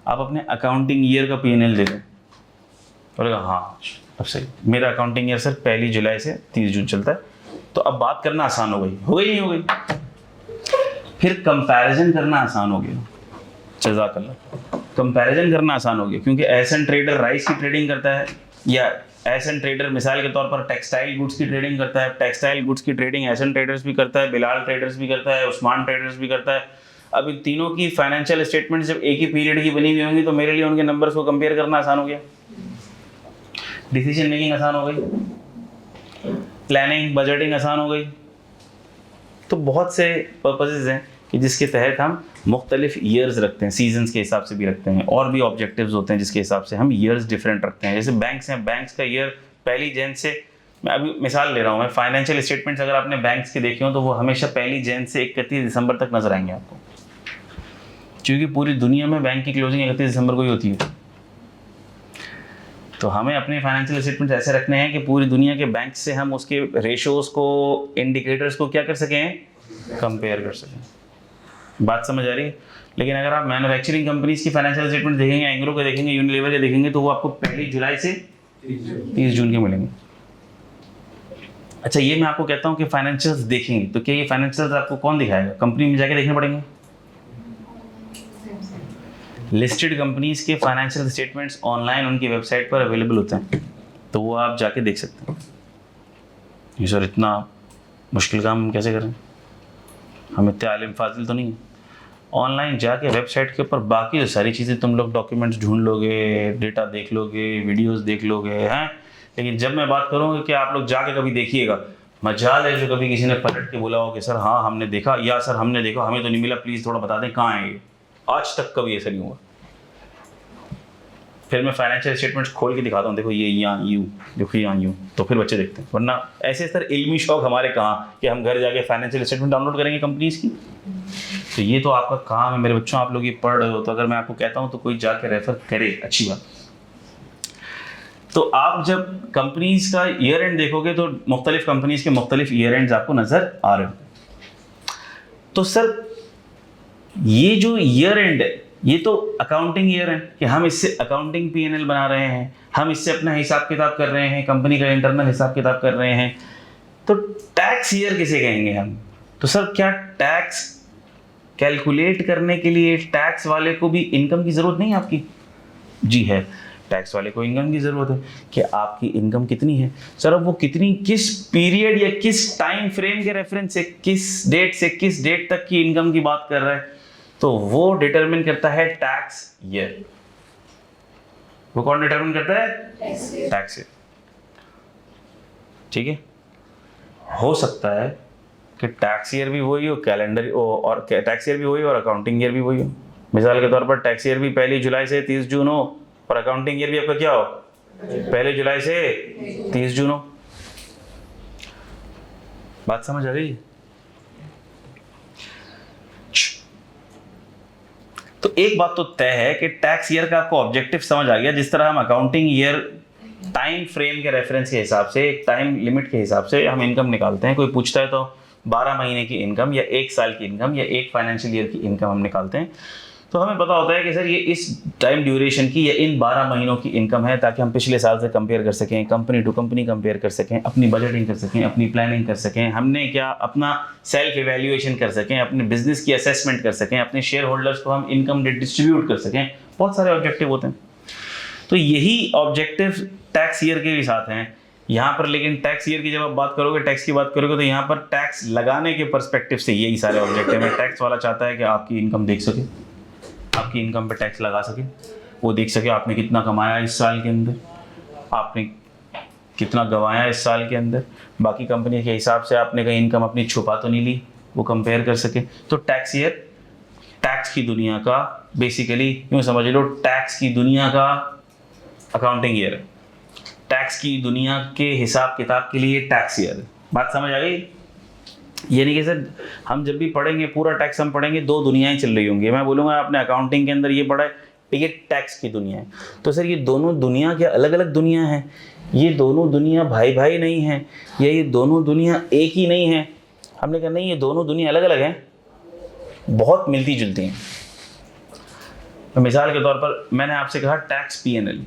आप अपने अकाउंटिंग ईयर का P&L दे दें। बोलेगा हाँ अब सही, मेरा अकाउंटिंग ईयर सर 1 जुलाई से 30 जून चलता है। तो अब बात करना आसान हो गई नहीं हो गई? फिर कंपैरिजन करना आसान हो गया, जज़ाकल्लाह, कंपैरिजन करना आसान हो गया, क्योंकि एहसन ट्रेडर राइस की ट्रेडिंग करता है, या एहसन ट्रेडर मिसाल के तौर पर टेक्सटाइल गुड्स की ट्रेडिंग करता है, टेक्सटाइल गुड्स की ट्रेडिंग एहसन ट्रेडर्स भी करता है, बिलाल ट्रेडर्स भी करता है, उस्मान ट्रेडर्स भी करता है। अब इन तीनों की फाइनेंशियल स्टेटमेंट जब एक ही पीरियड की बनी हुई होंगी तो मेरे लिए उनके नंबर्स को कंपेयर करना आसान हो गया, डिसीजन मेकिंग आसान हो गई। प्लानिंग बजटिंग आसान हो गई। तो बहुत से पर्पसेस हैं कि जिसके तहत हम मुख्तलिफ ईयर्स रखते हैं, सीजन्स के हिसाब से भी रखते हैं, और भी ऑब्जेक्टिव्स होते हैं जिसके हिसाब से हम ईयर्स डिफरेंट रखते हैं। जैसे बैंक्स हैं, बैंक्स का ईयर 1 जनवरी से, मैं अभी मिसाल ले रहा हूँ, मैं फाइनेंशियल स्टेटमेंट्स अगर आपने बैंक्स के देखे हो तो वो हमेशा 1 जनवरी से 31 दिसंबर तक नजर आएंगे आपको, क्योंकि पूरी दुनिया में बैंक की क्लोजिंग 31 दिसंबर को ही होती है। तो हमें अपने फाइनेंशियल स्टेटमेंट्स ऐसे रखने हैं कि पूरी दुनिया के बैंक से हम उसके रेशोज को, इंडिकेटर्स को क्या कर सकें, कंपेयर कर सकें। बात समझ आ रही है? लेकिन अगर आप मैन्युफैक्चरिंग कंपनीज की फाइनेंशियल स्टेटमेंट देखेंगे, एंग्रो के देखेंगे, यूनिलीवर के देखेंगे, तो वो आपको 1 जुलाई से 30 जून के मिलेंगे। अच्छा, ये मैं आपको कहता हूँ कि फाइनेंशियल्स देखेंगे, तो क्या ये फाइनेंशियल्स आपको कौन दिखाएगा? कंपनी में जाके देखने पड़ेंगे। लिस्टेड कंपनीज के फाइनेंशियल स्टेटमेंट्स ऑनलाइन उनकी वेबसाइट पर अवेलेबल होते हैं, तो वो आप जाके देख सकते हैं। ये सर इतना मुश्किल काम हम कैसे करें, हम इतने आलिम फाजिल तो नहीं है। ऑनलाइन जाके वेबसाइट के ऊपर बाकी जो सारी चीज़ें तुम लोग डॉक्यूमेंट्स ढूंढ लोगे, डेटा देख लोगे, वीडियोस देख लोगे हैं, लेकिन जब मैं बात करूँगा कि आप लोग जाके कभी देखिएगा, मजाल है जो कभी किसी ने पलट के बोला हो कि सर हाँ हमने देखा, या सर हमने देखा हमें तो नहीं मिला, प्लीज़ थोड़ा बता दें कहाँ है ये। आज तक कभी ऐसा नहीं हुआ। फिर मैं फाइनेंशियल स्टेटमेंट्स खोल के दिखाता हूँ, देखो ये यहाँ यूँ, देखो यहाँ यूँ, तो फिर बच्चे देखते हैं। वरना ऐसे सर इल्मी शौक हमारे कहाँ कि हम घर जाके फाइनेंशियल स्टेटमेंट डाउनलोड करेंगे कंपनीज की। तो ये तो आपका काम है मेरे बच्चों, आप लोग ये पढ़ रहे हो, तो अगर मैं आपको कहता हूँ तो कोई जाके रेफर करे, अच्छी बात। तो आप जब कंपनीज का ईयर एंड देखोगे तो मुख्तलिफ कंपनीज के मुख्तलिफ ईयर एंड्स आपको नजर आ रहे हैं। तो सर ये जो ईयर एंड है, ये तो अकाउंटिंग ईयर है कि हम इससे अकाउंटिंग P&L बना रहे हैं, हम इससे अपना हिसाब किताब कर रहे हैं, कंपनी का इंटरनल हिसाब किताब कर रहे हैं। तो टैक्स ईयर किसे कहेंगे हम? तो सर क्या टैक्स कैलकुलेट करने के लिए टैक्स वाले को भी इनकम की जरूरत नहीं है आपकी? जी है, टैक्स वाले को इनकम की जरूरत है कि आपकी इनकम कितनी है। सर अब वो कितनी, किस पीरियड या किस टाइम फ्रेम के रेफरेंस से किस डेट तक की इनकम की बात कर रहा है, तो वो डिटरमिन करता है टैक्स ईयर। वो कौन डिटरमिन करता है? Tax year. ठीक है, हो सकता है कि टैक्स ईयर भी वही हो, कैलेंडर और टैक्स ईयर भी वही और अकाउंटिंग ईयर भी वही हो। मिसाल के तौर पर टैक्स ईयर भी 1 जुलाई से 30 जून हो और अकाउंटिंग ईयर भी आपका क्या हो, 1 जुलाई से 30 जून हो। बात समझ आ गई? तो एक बात तो तय है कि टैक्स ईयर का आपको ऑब्जेक्टिव समझ आ गया। जिस तरह हम अकाउंटिंग ईयर टाइम फ्रेम के रेफरेंस के हिसाब से, एक टाइम लिमिट के हिसाब से हम इनकम निकालते हैं। कोई पूछता है तो 12 महीने की इनकम या 1 साल की इनकम या 1 फाइनेंशियल ईयर की इनकम हम निकालते हैं। तो हमें पता होता है कि सर ये इस टाइम ड्यूरेशन की या इन 12 महीनों की इनकम है, ताकि हम पिछले साल से कंपेयर कर सकें, कंपनी टू कंपनी कंपेयर कर सकें, अपनी बजटिंग कर सकें, अपनी प्लानिंग कर सकें, हमने क्या अपना सेल्फ इवैल्यूएशन कर सकें, अपने बिजनेस की असेसमेंट कर सकें, अपने शेयर होल्डर्स को हम इनकम डिस्ट्रीब्यूट कर सकें। बहुत सारे ऑब्जेक्टिव होते हैं। तो यही ऑब्जेक्टिव टैक्स ईयर के भी साथ हैं यहाँ पर। लेकिन टैक्स ईयर की जब आप बात करोगे, टैक्स की बात करोगे, तो यहाँ पर टैक्स लगाने के पर्सपेक्टिव से यही सारे ऑब्जेक्टिव हैं। टैक्स वाला चाहता है कि आपकी इनकम देख सके, आपकी इनकम पे टैक्स लगा सके, वो देख सके आपने कितना कमाया इस साल के अंदर, आपने कितना गंवाया इस साल के अंदर, बाकी कंपनी के हिसाब से आपने कहीं इनकम अपनी छुपा तो नहीं ली, वो कंपेयर कर सके। तो टैक्स ईयर टैक्स की दुनिया का बेसिकली यूँ समझ लो, टैक्स की दुनिया का अकाउंटिंग ईयर है। टैक्स की दुनिया के हिसाब किताब के लिए टैक्स ईयर है। बात समझ आ गई? ये नहीं कि सर हम जब भी पढ़ेंगे पूरा टैक्स हम पढ़ेंगे, 2 दुनियाएं चल रही होंगी। मैं बोलूँगा आपने अकाउंटिंग के अंदर ये पढ़ा है, ठीक है, टैक्स की दुनिया है। तो सर ये दोनों दुनिया क्या अलग अलग दुनिया हैं? ये दोनों दुनिया भाई भाई नहीं हैं, या ये दोनों दुनिया एक ही नहीं है? हमने कहा नहीं, ये दोनों दुनिया अलग अलग हैं, बहुत मिलती जुलती हैं। तो मिसाल के तौर पर मैंने आपसे कहा टैक्स P&L,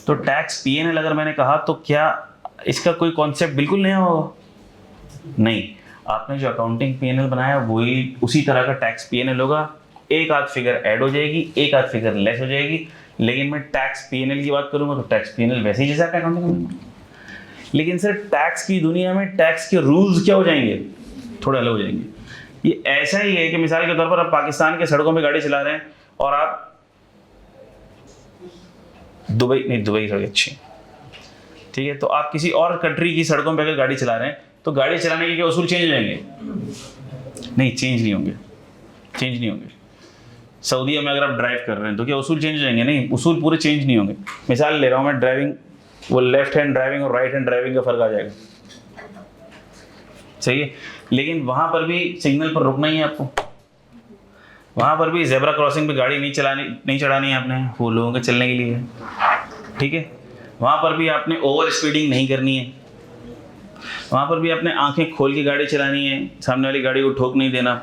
तो टैक्स P&L अगर मैंने कहा तो क्या इसका कोई कॉन्सेप्ट बिल्कुल नया होगा? नहीं, आपने जो अकाउंटिंग P&L बनाया वही उसी तरह का टैक्स P&L होगा। एक आध फिगर ऐड हो जाएगी, एक आध फिगर लेस हो जाएगी। लेकिन मैं टैक्स P&L की बात करूंगा तो टैक्स P&L वैसे ही जैसा अकाउंटिंग में। लेकिन सर टैक्स की दुनिया में टैक्स के रूल्स क्या हो जाएंगे? थोड़े अलग हो जाएंगे। ये ऐसा ही है कि मिसाल के तौर पर आप पाकिस्तान के सड़कों में गाड़ी चला रहे हैं और आप दुबई सड़क अच्छी, ठीक है, तो आप किसी और कंट्री की सड़कों पे अगर गाड़ी चला रहे हैं तो गाड़ी चलाने के क्या उसूल चेंज हो जाएंगे? नहीं, चेंज नहीं होंगे, चेंज नहीं होंगे। सऊदीया में अगर आप ड्राइव कर रहे हैं तो क्या उसूल चेंज हो जाएंगे? नहीं, उसूल पूरे चेंज नहीं होंगे। मिसाल ले रहा हूँ मैं, ड्राइविंग, वो लेफ्ट हैंड ड्राइविंग और राइट हैंड ड्राइविंग का फर्क आ जाएगा, सही है। लेकिन वहाँ पर भी सिग्नल पर रुकना ही है आपको, वहाँ पर भी जेब्रा क्रॉसिंग पे गाड़ी नहीं चढ़ानी है आपने, वो लोगों के चलने के लिए है, ठीक है। वहाँ पर भी आपने ओवर स्पीडिंग नहीं करनी है, वहाँ पर भी आपने आंखें खोल के गाड़ी चलानी है, सामने वाली गाड़ी को ठोक नहीं देना।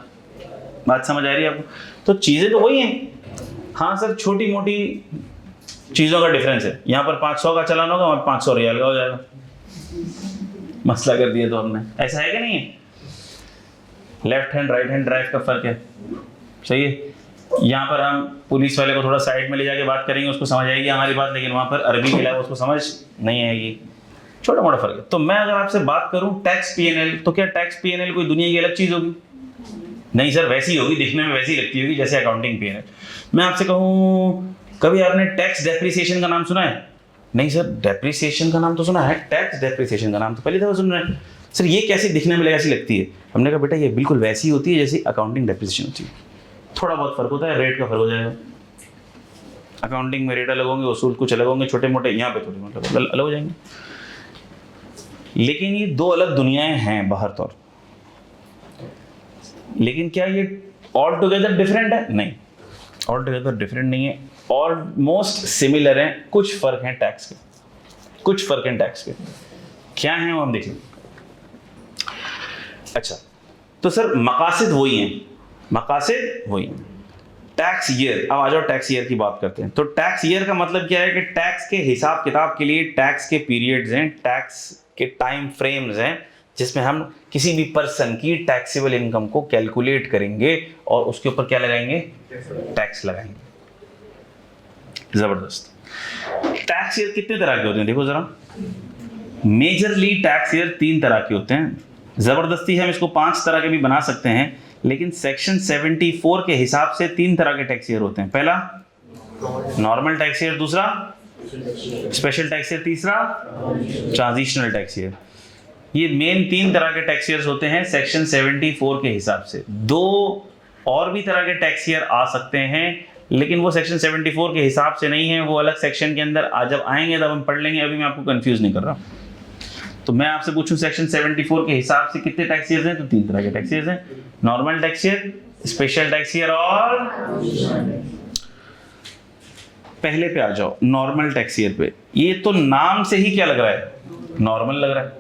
बात समझ आ रही है आपको? तो चीज़ें तो वही हैं, हाँ सर छोटी मोटी चीज़ों का डिफरेंस है। यहाँ पर 500 का चलान होगा, वहाँ 500 रियाल का हो जाएगा, मसला कर दिया तो हमने। ऐसा है कि नहीं है? Left hand right hand drive का फर्क है, सही है। यहाँ पर हम पुलिस वाले को थोड़ा साइड में ले जाके बात करेंगे, उसको समझ आएगी हमारी बात, लेकिन वहाँ पर अरबी के अलावा उसको समझ नहीं आएगी, छोटा मोटा फर्क है। तो मैं अगर आपसे बात करूँ टैक्स पीएनएल, तो क्या टैक्स पीएनएल कोई दुनिया की अलग चीज़ होगी? नहीं सर, वैसी होगी, दिखने में वैसी लगती होगी जैसे अकाउंटिंग पीएनएल। मैं आपसे कहूँ कभी आपने टैक्स डेप्रिसिएशन का नाम सुना है? नहीं सर, डेप्रिसिएशन का नाम तो सुना है, टैक्स डेप्रिसिएशन का नाम तो पहली दफ़ा सुन रहे हैं। सर ये कैसी दिखने में ऐसी लगती है? हमने कहा बेटा ये बिल्कुल वैसी होती है जैसी अकाउंटिंग डेप्रिसिएशन होती है, थोड़ा बहुत फर्क होता है, रेट का फर्क हो जाएगा। अकाउंटिंग में रेट अलग होंगे, उसूल कुछ अलग होंगे, छोटे मोटे, यहाँ पे थोड़े मोटे अलग हो जाएंगे। लेकिन ये दो अलग दुनियाएं हैं बाहर तौर। लेकिन क्या ये ऑल टुगेदर डिफरेंट है? नहीं, ऑल टुगेदर डिफरेंट नहीं है, ऑलमोस्ट सिमिलर हैं। कुछ फर्क हैं टैक्स के, कुछ फर्क हैं टैक्स के। क्या है वो हम देखें। अच्छा, तो सर मकासद वही हैं, मकासद वही हैं। टैक्स ईयर, अब आ जाओ टैक्स ईयर की बात करते हैं। तो टैक्स ईयर का मतलब क्या है कि टैक्स के हिसाब किताब के लिए टैक्स के पीरियड्स हैं, टैक्स के टाइम फ्रेम्स हैं, जिसमें हम किसी भी पर्सन की टैक्सेबल इनकम को कैलकुलेट करेंगे और उसके ऊपर क्या लगाएंगे? टैक्स लगाएंगे। जबरदस्त। टैक्स ईयर कितने तरह के होते हैं देखो जरा। मेजरली टैक्स ईयर 3 तरह के होते हैं। जबरदस्ती हम इसको 5 तरह के भी बना सकते हैं, लेकिन सेक्शन 74 के हिसाब से 3 तरह के टैक्स ईयर होते हैं। पहला नॉर्मल टैक्स ईयर, दूसरा स्पेशल टैक्स ईयर, तीसरा ट्रांजिशनल टैक्स ईयर। ये मेन 3 तरह के टैक्स ईयर्स होते हैं सेक्शन 74 के हिसाब से। 2 और भी तरह के टैक्स ईयर आ सकते हैं, लेकिन वो सेक्शन 74 के हिसाब से नहीं है, वो अलग सेक्शन के अंदर जब आएंगे तब हम पढ़ लेंगे, अभी मैं आपको कंफ्यूज नहीं कर रहा। तो मैं आपसे पूछूं सेक्शन 74 के हिसाब से कितने टैक्स ईयर्स हैं? तो 3 तरह के टैक्स ईयर्स हैं, normal tax year, special tax year और पहले पे आ जाओ नॉर्मल टैक्स ईयर पे। ये तो नाम से ही क्या लग रहा है? नॉर्मल लग रहा है।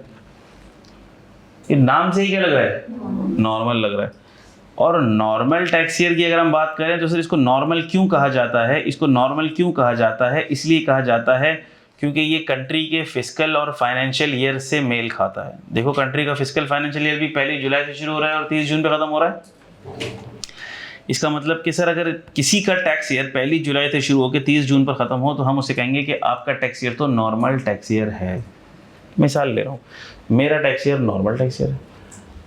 ये नाम से ही क्या लग रहा है? नॉर्मल लग रहा है। और नॉर्मल टैक्स ईयर की अगर हम बात करें तो सर इसको नॉर्मल क्यों कहा जाता है? इसको नॉर्मल क्यों कहा जाता है? इसलिए कहा जाता है क्योंकि ये कंट्री के फिस्कल और फाइनेंशियल ईयर से मेल खाता है। देखो कंट्री का फिस्कल फाइनेंशियल ईयर भी 1 जुलाई से शुरू हो रहा है और 30 जून पे खत्म हो रहा है। इसका मतलब कि सर अगर किसी का टैक्स ईयर 1 जुलाई से शुरू होकर 30 जून पर खत्म हो तो हम उसे कहेंगे कि आपका टैक्स ईयर तो नॉर्मल टैक्स ईयर है। मिसाल ले रहा हूँ, मेरा tax year normal tax year है,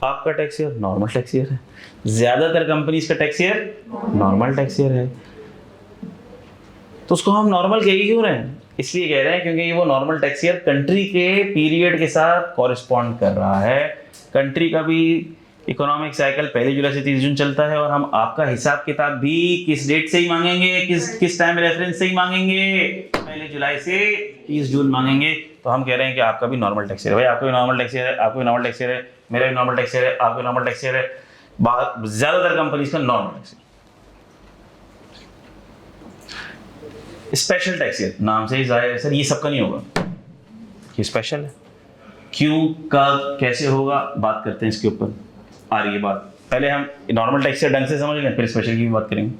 आपका tax year normal tax year है, ज़्यादातर कंपनीज का tax year normal tax year है। तो उसको हम नॉर्मल कह ही क्यों रहे हैं? इसलिए कह रहे हैं क्योंकि ये वो नॉर्मल टैक्स ईयर कंट्री के पीरियड के साथ कॉरेस्पॉन्ड कर रहा है। कंट्री का भी इकोनॉमिक साइकिल 1 जुलाई से 30 जून चलता है और हम आपका हिसाब किताब भी किस डेट से ही मांगेंगे, किस टाइम रेफरेंस से ही मांगेंगे? 1 जुलाई से 30 जून मांगेंगे। तो हम कह रहे हैं कि आपका भी नॉर्मल टैक्स ईयर है। भाई आपका भी नॉर्मल टैक्स ईयर है, आपका भी नॉर्मल टैक्स ईयर है, मेरा भी नॉर्मल टैक्स ईयर है, आपका भी नॉर्मल टैक्स ईयर है, ज़्यादातर कंपनीज का normal tax year. Special tax year नाम से ही जाहिर है सर ये सबका नहीं होगा, ये स्पेशल है। क्यों, कब, कैसे होगा, बात करते हैं इसके ऊपर। आ रही है बात, पहले हम नॉर्मल टैक्स ईयर ढंग से समझ लें, फिर स्पेशल की भी बात करेंगे।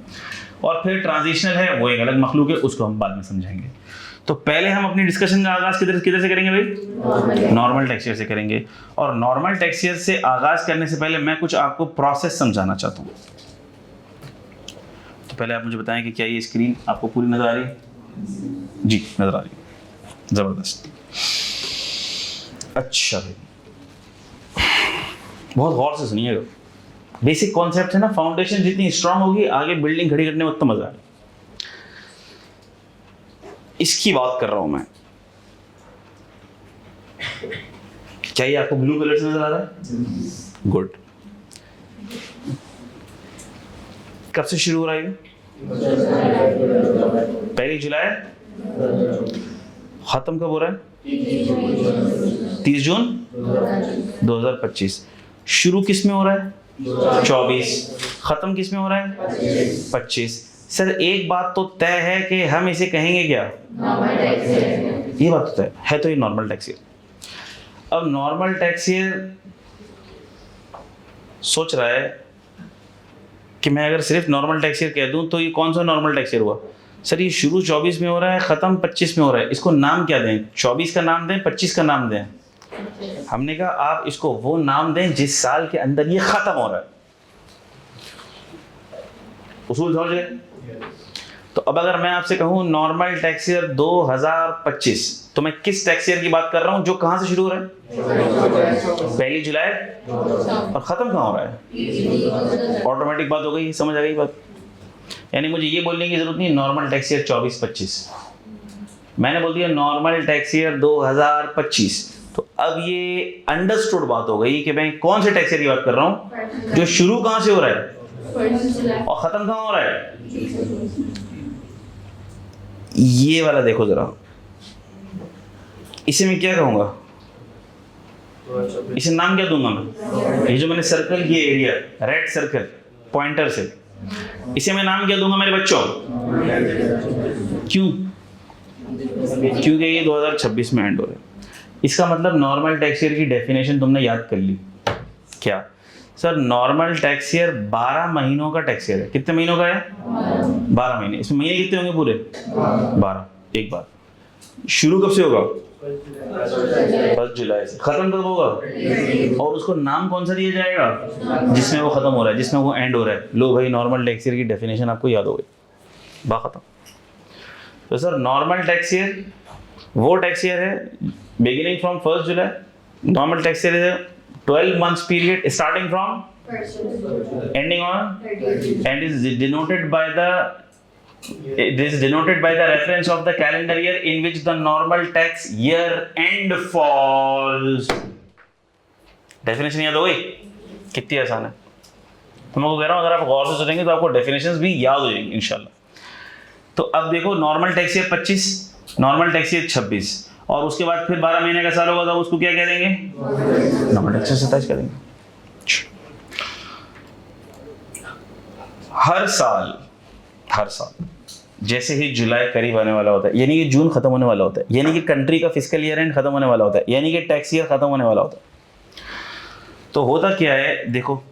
और फिर ट्रांजिशनल है, वो एक अलग मखलूक है, उसको हम बाद में समझाएंगे। तो पहले हम अपनी डिस्कशन का आगाज किधर से करेंगे भाई? नॉर्मल टैक्स ईयर से करेंगे। और नॉर्मल टैक्स ईयर से आगाज करने से पहले मैं कुछ आपको प्रोसेस समझाना चाहता हूँ। तो पहले आप मुझे बताएं कि क्या ये स्क्रीन आपको पूरी नजर आ रही है? जी नजर आ रही है, जबरदस्त। अच्छा भाई बहुत गौर से सुनिएगा, बेसिक कॉन्सेप्ट है ना, फाउंडेशन जितनी स्ट्रांग होगी आगे बिल्डिंग खड़ी करने में उतना मजा आएगा। इसकी बात कर रहा हूं मैं। क्या ये आपको ब्लू कलर से नजर आ रहा है? गुड। कब से शुरू हो रहा है ये? 1 जुलाई। खत्म कब हो रहा है? 30 जून 2025। शुरू किस में हो रहा है? 24। खत्म किस में हो रहा है? 25। सर एक बात तो तय है कि हम इसे कहेंगे क्या? ये बात तो तय है। तो ये नॉर्मल टैक्स ईयर। अब नॉर्मल टैक्स ईयर सोच रहा है कि मैं अगर सिर्फ नॉर्मल टैक्स ईयर कह दूं तो ये कौन सा नॉर्मल टैक्स ईयर हुआ? सर ये शुरू 24 में हो रहा है, खत्म 25 में हो रहा है, इसको नाम क्या दें? 24 का नाम दें, 25 का नाम दें? हमने कहा आप इसको वो नाम दें जिस साल के अंदर ये खत्म हो रहा है। उसूल समझ गए? तो अब अगर मैं आपसे कहूं नॉर्मल टैक्स ईयर 2025, तो मैं किस टैक्स ईयर की बात कर रहा हूं जो कहां से शुरू हो रहा है? 1 जुलाई और खत्म कहां हो रहा है? ऑटोमेटिक बात हो गई, समझ आ गई बात? यानी मुझे ये बोलने की जरूरत नहीं नॉर्मल टैक्स ईयर 24-25, मैंने बोल दिया नॉर्मल टैक्स ईयर 2025। तो अब ये अंडरस्टूड बात हो गई कि मैं कौन से टैक्स ईयर की बात कर रहा हूं जो शुरू कहां से हो रहा है और खत्म कहां हो रहा है। ये वाला देखो जरा, इसे मैं क्या कहूंगा? इसे नाम क्या दूंगा मैं? ये जो मैंने सर्कल किया एरिया, रेड सर्कल पॉइंटर से, इसे मैं नाम क्या दूंगा मेरे बच्चों? क्यों? क्योंकि ये 2026 में एंड हो रहा है। इसका मतलब नॉर्मल टैक्स ईयर की डेफिनेशन तुमने याद कर ली क्या? सर नॉर्मल टैक्स ईयर 12 महीनों का टैक्स ईयर है। कितने महीनों का है? 12 महीने। इसमें महीने कितने होंगे पूरे? 12। एक बार शुरू कब से होगा? 1 जुलाई से। खत्म कब होगा? और उसको नाम कौन सा दिया जाएगा जिसमें वो खत्म हो रहा है, जिसमें वो एंड हो रहा है? लो भाई नॉर्मल टैक्स ईयर की डेफिनेशन आपको याद हो गई, बा खत्म। तो सर नॉर्मल टैक्स ईयर वो टैक्स ईयर है beginning from 1 July. Normal tax year है 12 months period starting from ending on and is denoted by the reference of the calendar year in which the normal tax year end falls। Definition याद हो गई? कितनी आसान है। तो मैं कह रहा हूं अगर आप गौर से सुनेंगे तो आपको डेफिनेशंस भी याद हो जाएंगी इंशाल्लाह। तो अब देखो normal tax year 25, normal tax year 26 और उसके बाद फिर 12 महीने का साल होगा तो उसको क्या कह देंगे? नॉर्मल टैक्स ईयर 27 कह देंगे। हर साल जैसे ही जुलाई करीब आने वाला होता है, यानी कि जून खत्म होने वाला होता है, यानी कि कंट्री का फिस्कल ईयर एंड खत्म होने वाला होता है, यानी कि टैक्स ईयर खत्म होने वाला होता है, तो होता क्या है? देखो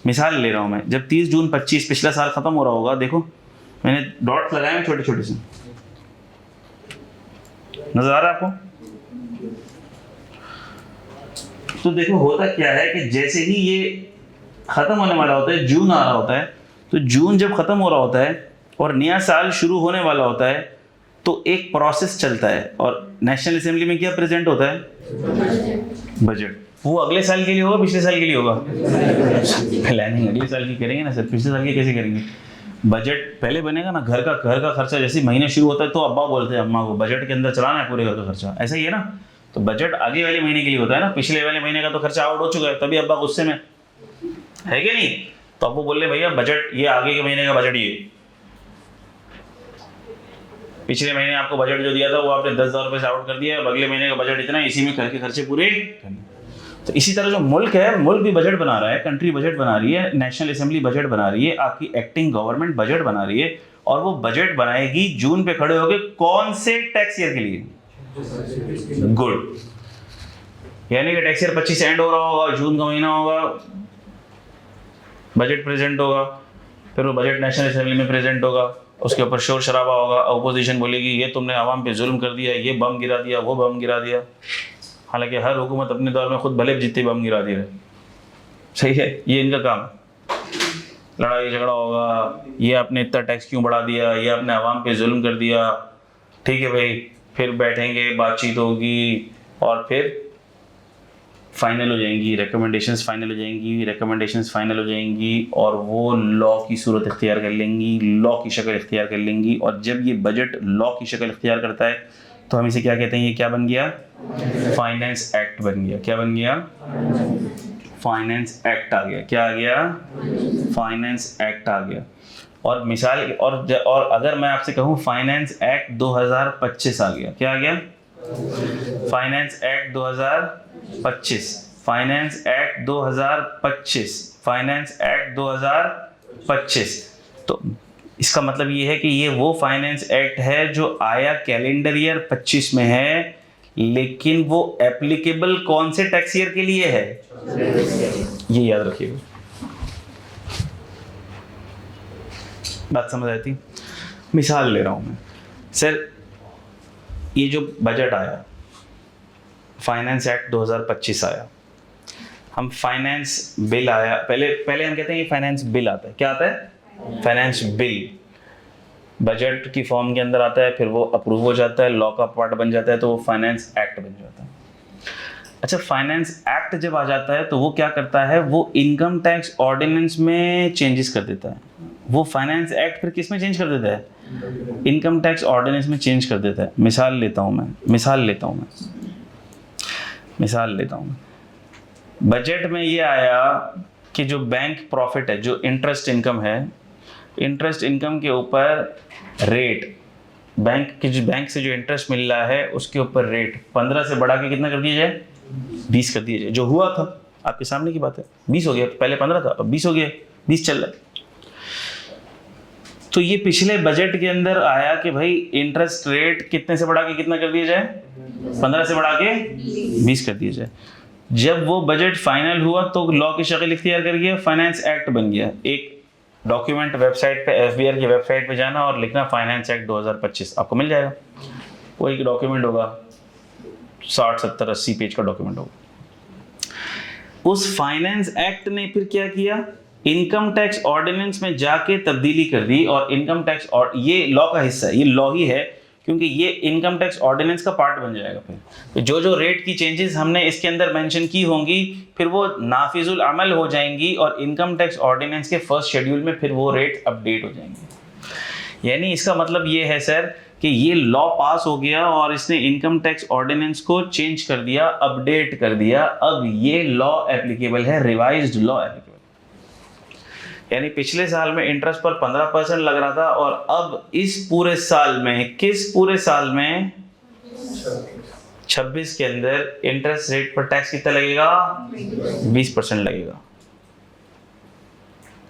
मिसाल ले रहा हूं मैं, जब 30 जून 25 पिछला साल खत्म हो रहा होगा, देखो मैंने डॉट्स लगाए हैं छोटे छोटे से, नजर आ रहा है आपको? तो देखो होता क्या है कि जैसे ही ये खत्म होने वाला होता है, जून आ रहा होता है, तो जून जब खत्म हो रहा होता है और नया साल शुरू होने वाला होता है तो एक प्रोसेस चलता है और नेशनल असेंबली में क्या प्रेजेंट होता है? बजट। वो अगले साल के लिए होगा, पिछले साल के लिए होगा? प्लानिंग अगले साल की करेंगे ना सर, पिछले साल की कैसे करेंगे? बजट पहले बनेगा ना। घर का खर्चा जैसे महीने शुरू होता है तो अब्बा बोलते हैं अम्मा को बजट के अंदर चलाना है पूरे घर का खर्चा, ऐसा ही है ना। तो बजट आगे वाले महीने के लिए होता है ना, पिछले वाले महीने का तो खर्चा आउट हो चुका है, तभी अब्बा गुस्से में है कि नहीं? तो आपको बोल रहे भैया बजट ये आगे के महीने का बजट, ये पिछले महीने आपको बजट जो दिया था वो आपने 10,000 रुपये से आउट कर दिया, अब अगले महीने का बजट इतना, इसी में घर के खर्चे पूरे। तो इसी तरह जो मुल्क है, मुल्क भी बजट बना रहा है, कंट्री बजट बना रही है, नेशनल असेंबली बजट बना रही है, आपकी एक्टिंग गवर्नमेंट बजट बना रही है, और वो बजट बनाएगी जून पे खड़े होके कौन से टैक्स ईयर के लिए? गुड। यानी कि टैक्स ईयर 25 एंड हो रहा होगा, जून का महीना होगा, बजट प्रेजेंट होगा, फिर वो बजट नेशनल असेंबली में प्रेजेंट होगा, उसके ऊपर शोर शराबा होगा, अपोजिशन बोलेगी ये तुमने आवाम पे जुल्म कर दिया, ये बम गिरा दिया, वो बम गिरा दिया। हालांकि हर हुकूमत अपने दौर में खुद भले जितने बम गिरा दिए, सही है, ये इनका काम। लड़ाई झगड़ा होगा, ये आपने इतना टैक्स क्यों बढ़ा दिया, ये आपने आवाम पे जुल्म कर दिया, ठीक है भाई, फिर बैठेंगे, बातचीत होगी और फिर फाइनल हो जाएंगी, रिकमेंडेशंस फाइनल हो जाएंगी और वो लॉ की सूरत इख्तियार कर लेंगी, लॉ की शक्ल इख्तियार कर लेंगी। और जब ये बजट लॉ की शक्ल इख्तियार करता है तो हम इसे क्या कहते हैं? ये क्या बन गया? फाइनेंस एक्ट बन गया। क्या बन गया? फाइनेंस एक्ट आ गया। क्या आ गया? फाइनेंस एक्ट आ गया। और मिसाल और अगर मैं आपसे कहूँ फाइनेंस एक्ट 2025 आ गया। क्या आ गया? Finance act 2025, finance act 2025, finance act 2025। तो इसका मतलब ये है कि ये वो फाइनेंस एक्ट है जो आया कैलेंडर ईयर 25 में है, लेकिन वो एप्लीकेबल कौन से टैक्स ईयर के लिए है, ये याद रखिएगा। बात समझ आती? मिसाल ले रहा हूं मैं सर, ये जो बजट आया, फाइनेंस एक्ट 2025 आया, हम फाइनेंस बिल आया, पहले हम कहते हैं कि फाइनेंस बिल आता है। क्या आता है? फाइनेंस बिल बजट की फॉर्म के अंदर आता है, फिर वो अप्रूव हो जाता है, लॉ का पार्ट बन जाता है, तो वो फाइनेंस एक्ट बन जाता है। अच्छा, फाइनेंस एक्ट जब आ जाता है तो वो क्या करता है, वो इनकम टैक्स ऑर्डिनेंस में चेंजेस कर देता है। वो फाइनेंस एक्ट फिर किस में चेंज कर देता है? इनकम टैक्स ऑर्डिनेंस में चेंज कर देता है। मिसाल लेता हूँ मैं बजट में ये आया कि जो बैंक प्रॉफिट है, जो इंटरेस्ट इनकम है, इंटरेस्ट इनकम के ऊपर रेट, बैंक से जो इंटरेस्ट मिल रहा है उसके ऊपर रेट 15 से बढ़ा के कितना कर दिया जाए? 20 कर दिया जाए। जो हुआ था आपके सामने की बात है, 20 हो गया। पहले 15 था, अब 20 हो गया, 20 चल रहा है। तो ये पिछले बजट के अंदर आया कि भाई इंटरेस्ट रेट कितने से बढ़ा के कितना कर दिया जाए? 15 से बढ़ा के 20 कर दिया जाए। जब वो बजट फाइनल हुआ तो लॉ की शक्ल इख्तियार कर गया, फाइनेंस एक्ट बन गया। एक डॉक्यूमेंट वेबसाइट पे, एफबीआर की वेबसाइट पे जाना और लिखना फाइनेंस एक्ट 2025, आपको मिल जाएगा। वो एक डॉक्यूमेंट होगा, 60, 70, 80 पेज का डॉक्यूमेंट होगा। उस फाइनेंस एक्ट ने फिर क्या किया, इनकम टैक्स ऑर्डिनेंस में जाके तब्दीली कर दी। और इनकम टैक्स, और ये लॉ का हिस्सा है, ये लॉ ही है, क्योंकि ये इनकम टैक्स ऑर्डिनेंस का पार्ट बन जाएगा। फिर जो जो रेट की चेंजेस हमने इसके अंदर मेंशन की होंगी, फिर वो नाफिजुल अमल हो जाएंगी और इनकम टैक्स ऑर्डिनेंस के फर्स्ट शेड्यूल में फिर वो रेट अपडेट हो जाएंगे। यानी इसका मतलब ये है सर कि ये लॉ पास हो गया और इसने इनकम टैक्स ऑर्डिनेंस को चेंज कर दिया, अपडेट कर दिया। अब ये लॉ एप्लीकेबल है, रिवाइज्ड लॉ एप्लीकेबल। यानी पिछले साल में इंटरेस्ट पर 15% लग रहा था और अब इस पूरे साल में, किस पूरे साल में, 26 के अंदर इंटरेस्ट रेट पर टैक्स कितना लगेगा? 20% लगेगा।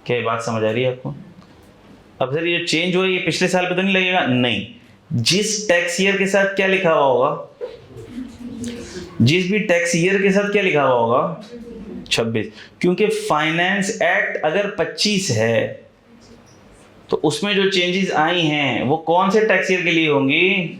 क्या बात समझ आ रही है आपको? अब सर ये जो चेंज हुआ, ये पिछले साल पे तो नहीं लगेगा? नहीं, जिस टैक्स ईयर के साथ क्या लिखा हुआ होगा, जिस भी टैक्स ईयर के साथ क्या लिखा हुआ होगा, 26। क्योंकि फाइनेंस एक्ट अगर 25 है तो उसमें जो चेंजेस आई हैं वो कौन से टैक्स ईयर के लिए होंगी?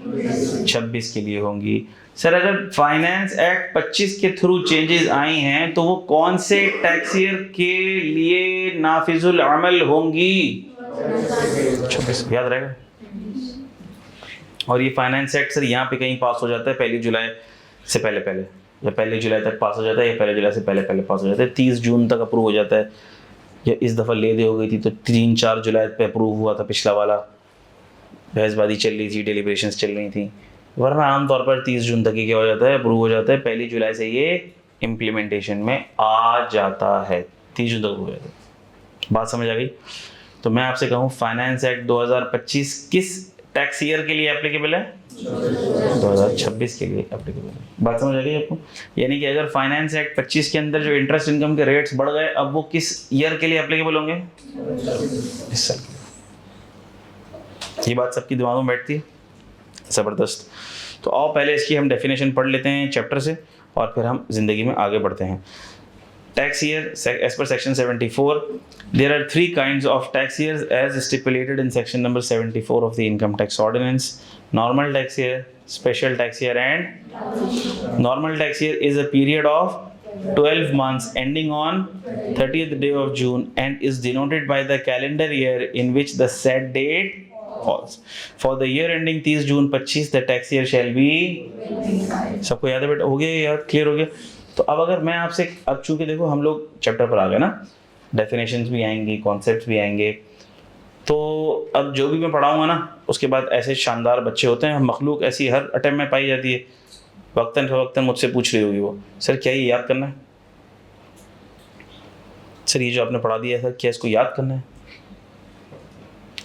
26 के लिए होंगी। सर अगर फाइनेंस एक्ट 25 के थ्रू चेंजेस आई हैं तो वो कौन से टैक्स ईयर के लिए नाफिजुल अमल होंगी? 26। याद रहेगा। और ये फाइनेंस एक्ट सर यहाँ पे कहीं पास हो जाता है 1 जुलाई से पहले पहले, या 1 जुलाई तक पास हो जाता है, या 1 जुलाई से पहले पहले पास हो जाता है, 30 जून तक अप्रूव हो जाता है। या इस दफ़ा ले दे हो गई थी तो 3-4 जुलाई पे अप्रूव हुआ था, पिछला वाला बहसबाजी चल रही थी, डेलिब्रेशंस चल रही थी। वरना आमतौर पर 30 जून तक ही क्या हो जाता है, अप्रूव हो जाता है। 1 जुलाई से ये इम्प्लीमेंटेशन में आ जाता है, 30 जून तक हो जाता है। बात समझ आ गई? तो मैं आपसे कहूँ फाइनेंस एक्ट 2025 किस टैक्स ईयर के लिए एप्लीकेबल है? 2026 के लिए एप्लीकेबल है। बात समझ आ गई आपको? यानी कि अगर फाइनेंस एक्ट 25 के अंदर जो इंटरेस्ट इनकम के रेट्स बढ़ गए, अब वो किस ईयर के लिए एप्लीकेबल होंगे? इस साल के लिए। ये बात सबकी दिमागों में बैठती है? ज़बरदस्त। तो आओ पहले इसकी हम डेफिनेशन पढ़ लेते हैं चैप्टर से और फिर हम जिंदगी में आगे बढ़ते हैं। Tax year, as per section 74, there are 3 kinds of tax years as stipulated in section number 74 of the income tax ordinance. Normal tax year, special tax year, and normal tax year is a period of 12 months ending on 30th day of June and is denoted by the calendar year in which the said date falls. For the year ending 30 June 25, the tax year shall be, सबको याद है बेटा? हो गया यार? Clear हो गया? तो अब अगर मैं आपसे, अब चूंकि देखो हम लोग चैप्टर पर आ गए ना, डेफिनेशंस भी आएंगी, कॉन्सेप्ट्स भी आएंगे, तो अब जो भी मैं पढ़ाऊंगा ना उसके बाद ऐसे शानदार बच्चे होते हैं, मखलूक ऐसी हर अटेम्प्ट में पाई जाती है वक्तन फ़वक्तन मुझसे पूछ रही होगी वो, सर क्या ये याद करना है, सर ये जो आपने पढ़ा दिया है सर क्या इसको याद करना है।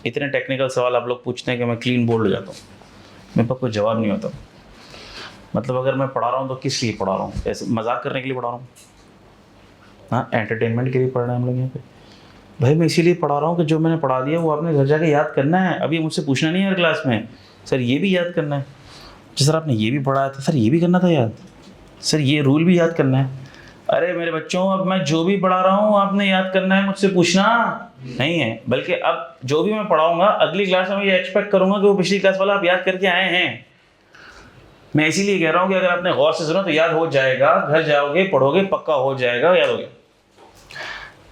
इतने टेक्निकल सवाल आप लोग पूछते हैं कि मैं क्लीन बोल्ड हो जाता हूँ, मेरे पास कोई जवाब नहीं होता। मतलब अगर मैं पढ़ा रहा हूँ तो किस लिए पढ़ा रहा हूँ, ऐसे मजाक करने के लिए पढ़ा रहा हूँ? हाँ, एंटरटेनमेंट के लिए पढ़ रहे हैं हम लोग यहाँ पे। भाई मैं इसीलिए पढ़ा रहा हूँ कि जो मैंने पढ़ा दिया वो आपने घर जाके याद करना है। अभी मुझसे पूछना नहीं है हर क्लास में, सर ये भी याद करना है, जी सर आपने ये भी पढ़ाया था, सर ये भी करना था याद, सर ये रूल भी याद करना है। अरे मेरे बच्चों, अब मैं जो भी पढ़ा रहा हूँ आपने याद करना है, मुझसे पूछना नहीं है। बल्कि अब जो भी मैं पढ़ाऊंगा अगली क्लास में ये एक्सपेक्ट करूंगा कि वो पिछली क्लास वाला आप याद करके आए हैं। मैं इसीलिए कह रहा हूँ कि अगर आपने गौर से सुना तो याद हो जाएगा, घर जाओगे पढ़ोगे पक्का हो जाएगा, याद हो गया।